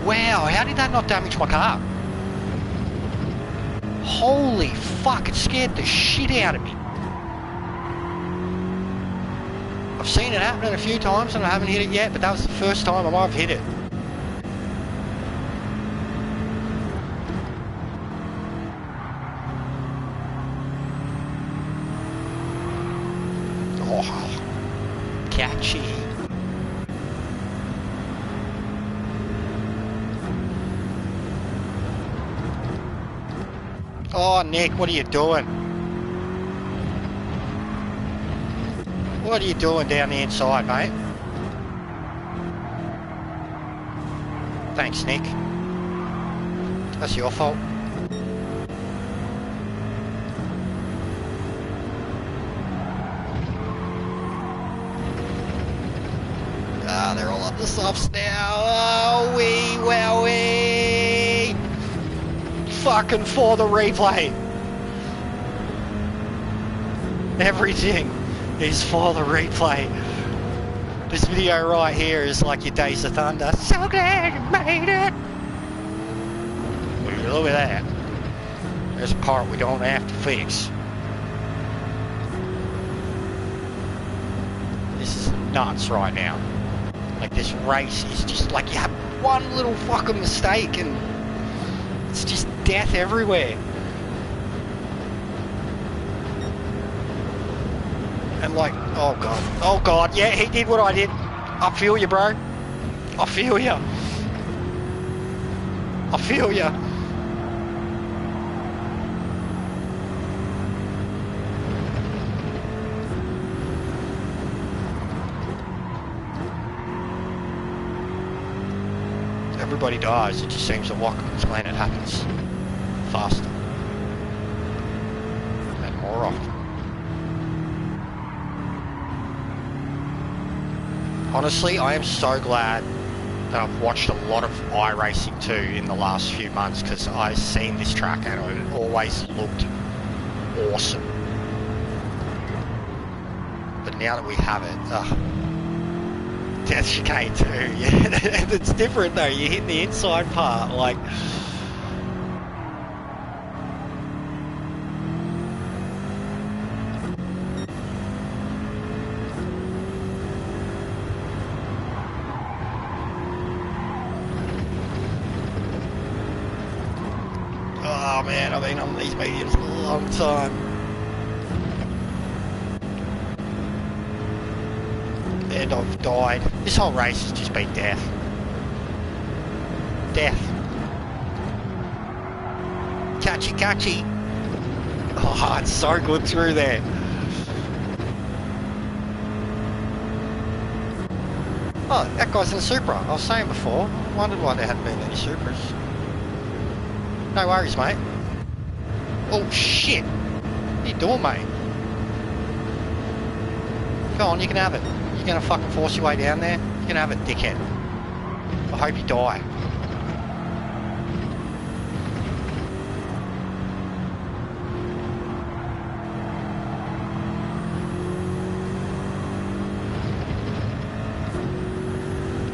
Wow, how did that not damage my car? Holy fuck, it scared the shit out of me. I've seen it happen a few times and I haven't hit it yet, but that was the first time I might have hit it. Catchy. Oh, Nick, what are you doing? What are you doing down the inside, mate? Thanks, Nick. That's your fault. They're all up the softs now. Oh, wee, wowee. Fucking for the replay. Everything is for the replay. This video right here is like your Days of Thunder. So glad you made it. look at that. There's a part we don't have to fix. This is nuts right now. Like, this race is just like, you have one little fucking mistake and it's just death everywhere. And like, oh god, yeah, he did what I did. I feel you, bro. I feel you. I feel you. Everybody dies, it just seems to walk on this planet happens faster and more often. Honestly, I am so glad that I've watched a lot of iRacing too in the last few months, because I've seen this track and it always looked awesome. But now that we have it, Death Chicane too, yeah, it's different though, you hit the inside part, like... Oh man, I've been on these mediums for a long time. And I've died. This whole race has just been death. Death. Catchy, catchy. Oh, it's so good through there. Oh, that guy's in a Supra. I was saying before, I wondered why there hadn't been any Supras. No worries, mate. Oh shit! What are you doing, mate? Go on, you can have it. You're gonna fucking force your way down there? You can have it, dickhead. I hope you die.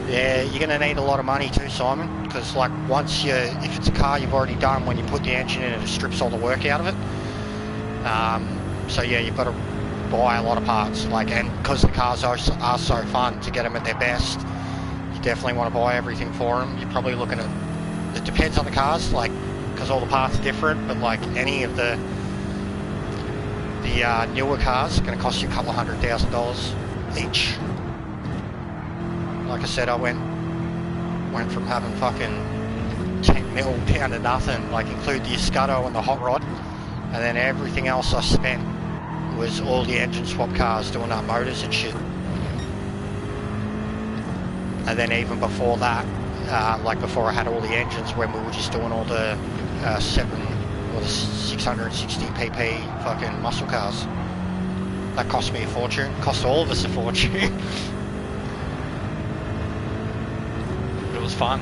Yeah, you're going to need a lot of money too, Simon, because like once if it's a car you've already done, when you put the engine in it strips all the work out of it. So yeah, you've got to buy a lot of parts, like, and because the cars are so fun to get them at their best, you definitely want to buy everything for them. You're probably looking at, it depends on the cars, like, because all the parts are different, but like any of the newer cars are going to cost you a couple of $100,000 each. Like I said, I went from having fucking 10 mil down to nothing, like include the Escudo and the hot rod, and then everything else I spent was all the engine swap cars doing up motors and shit. And then even before that, like before I had all the engines, when we were just doing all the 660 pp fucking muscle cars, that cost me a fortune, cost all of us a fortune. It was fun.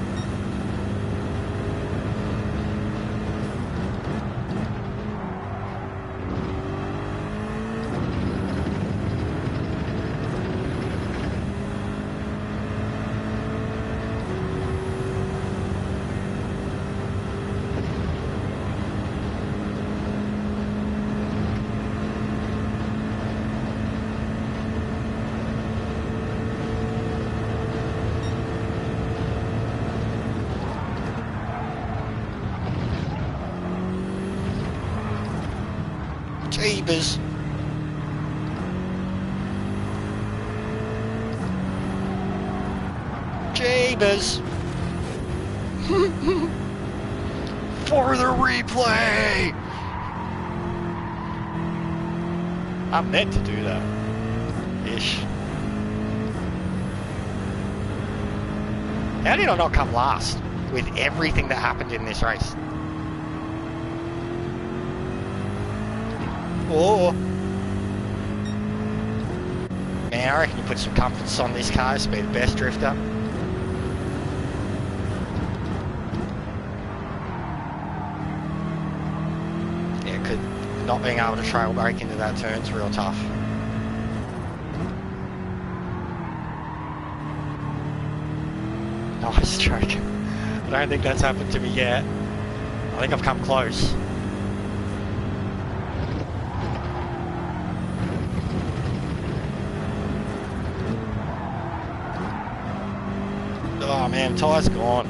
Jeebus. Jeebus. For the replay. I meant to do that. Ish. How did I not come last with everything that happened in this race? Oh. Man, I reckon you put some comforts on this car to be the best drifter. Yeah, not being able to trail brake into that turn's real tough. Nice stroke. I don't think that's happened to me yet. I think I've come close. Oh man, tyre's gone.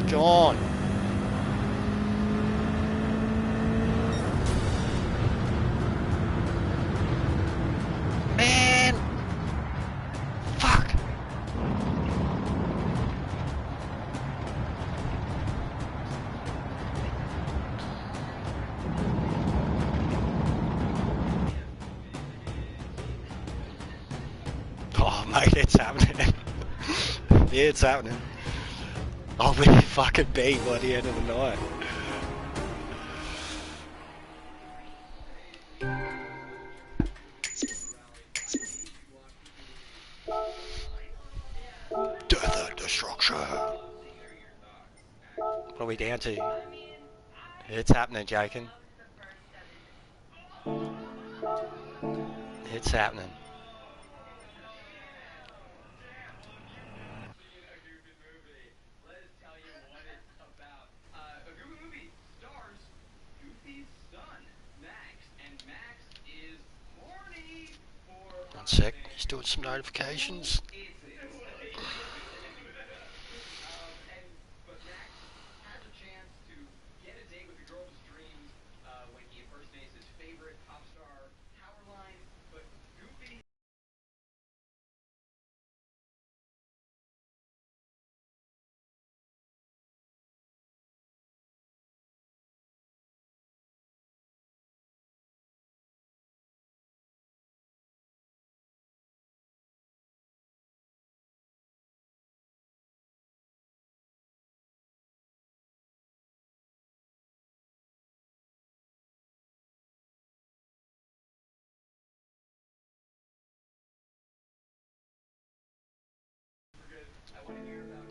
Gone. Man! Fuck! Oh mate, it's happening. Yeah, it's happening. I'll be fucking beat by the end of the night. Death and destruction. What are we down to? It's happening, Jakin. It's happening. One sec, he's doing some notifications.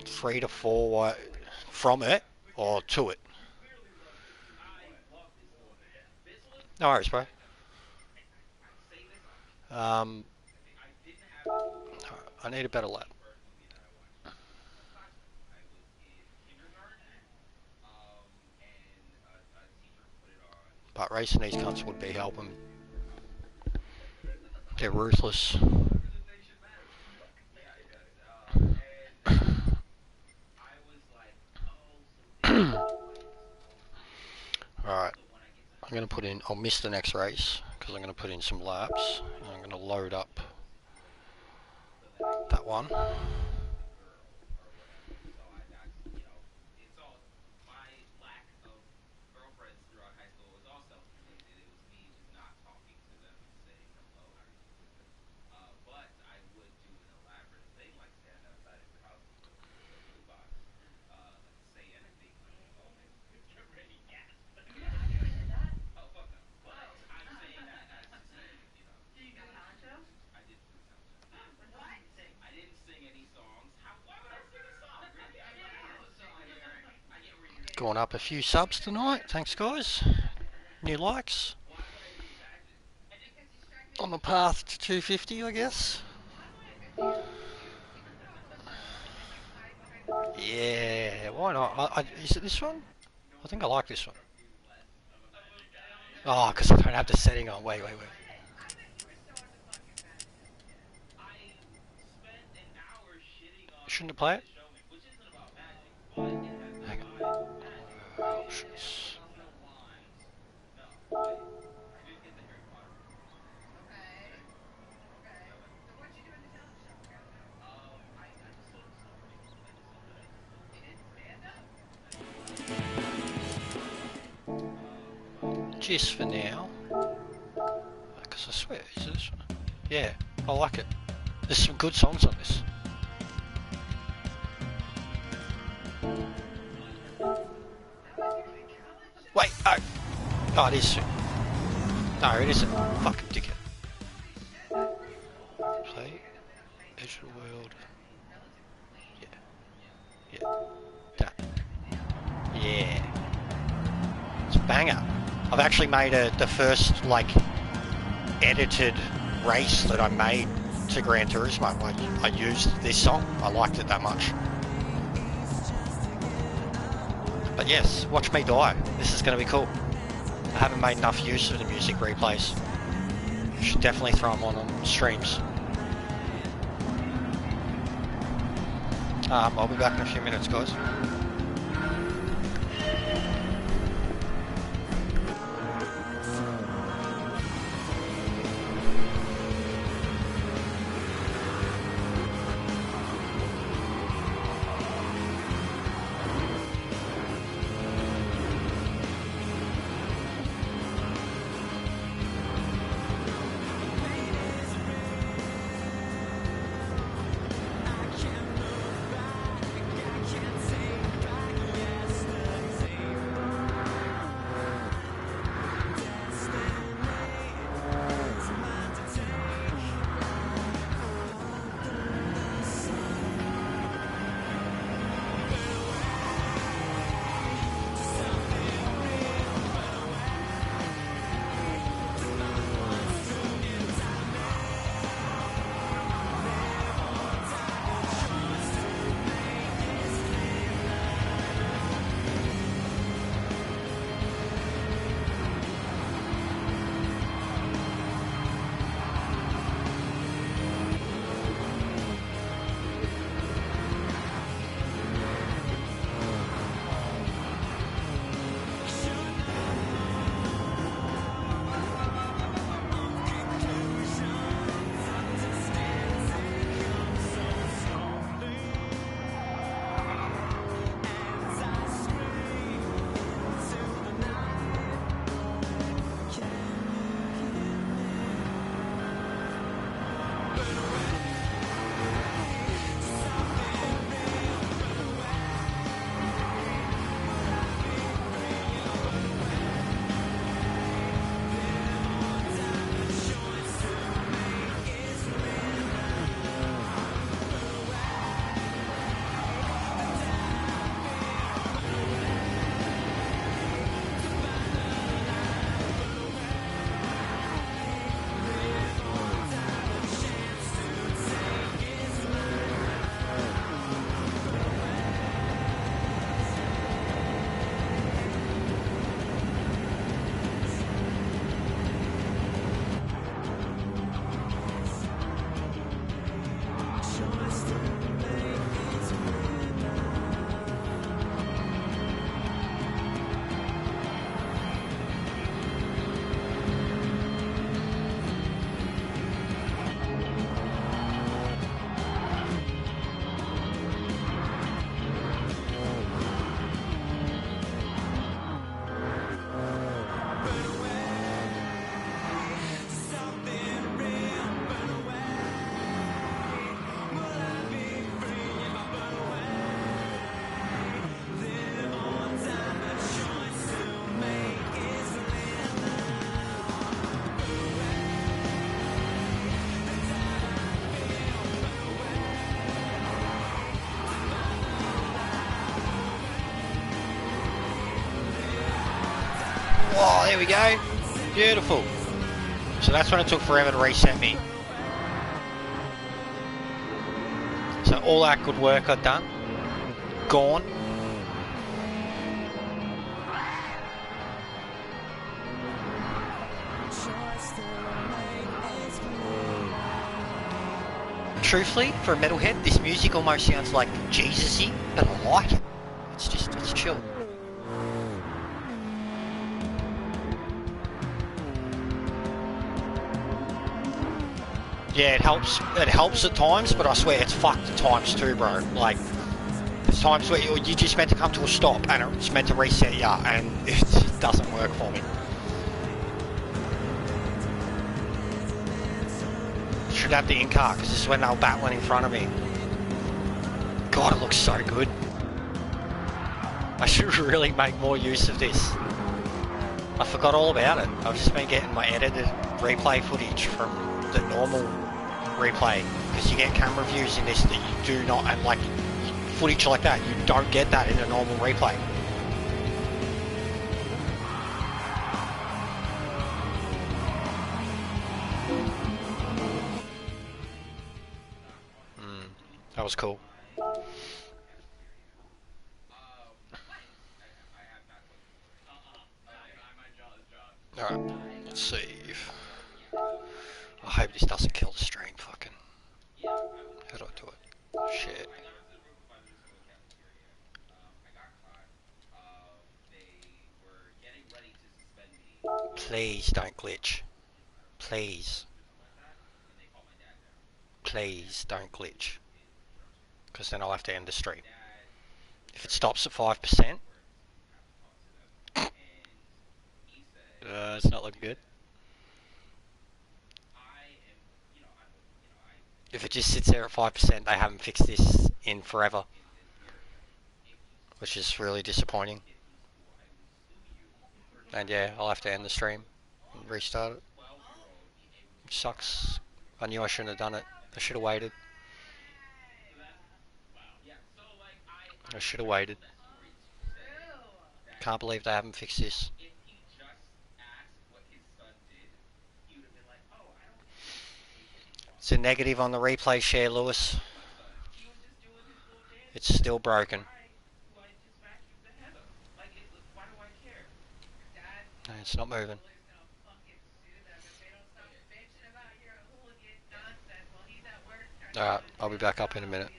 Three to four from it or to it. No worries, bro. I need a better lap. But racing these cunts would be helping. They're ruthless. Alright. I'm going to put in, I'll miss the next race because I'm going to put in some laps. And I'm going to load up that one. Going up a few subs tonight. Thanks, guys. New likes. On the path to 250, I guess. Yeah, why not? Is it this one? I think I like this one. Oh, because I don't have the setting on. Wait. Shouldn't have played it? Hang on. Options. Just for now. Because I swear, is it this one? Yeah, I like it. There's some good songs on this. Wait, oh! Oh, it is soon. No, it isn't. Fucking dickhead. Play. Edge of the world. Yeah. That. Yeah. It's a banger. I've actually made the first, like, edited race that I made to Gran Turismo. I used this song. I liked it that much. But But yes, watch me die. This is going to be cool. I haven't made enough use of the music replays. Should definitely throw them on streams. I'll be back in a few minutes, guys. Oh, there we go. Beautiful. So that's when it took forever to reset me. So all that good work I'd done, gone. Truthfully, for a metalhead, this music almost sounds like Jesus-y, but I like it. It's chill. Yeah, it helps at times, but I swear it's fucked at times too, bro. Like, there's times where you just meant to come to a stop and it's meant to reset you, and it just doesn't work for me. Should have the in-car, because this is when they were battling in front of me. God, it looks so good. I should really make more use of this. I forgot all about it. I've just been getting my edited replay footage from the normal replay, because you get camera views in this that you do not, and like footage like that, you don't get that in a normal replay. That was cool. Alright, let's see. I hope this doesn't kill the stream, fucking. How do I do it? Shit. Please don't glitch. Please. Please don't glitch. Because then I'll have to end the stream. If it stops at 5%, it's not looking good. If it just sits there at 5%, they haven't fixed this in forever. Which is really disappointing. And yeah, I'll have to end the stream and restart it. Which sucks. I knew I shouldn't have done it. I should have waited. I should have waited. Can't believe they haven't fixed this. It's a negative on the replay share, Lewis. It's still broken. No, it's not moving. Alright, I'll be back up in a minute.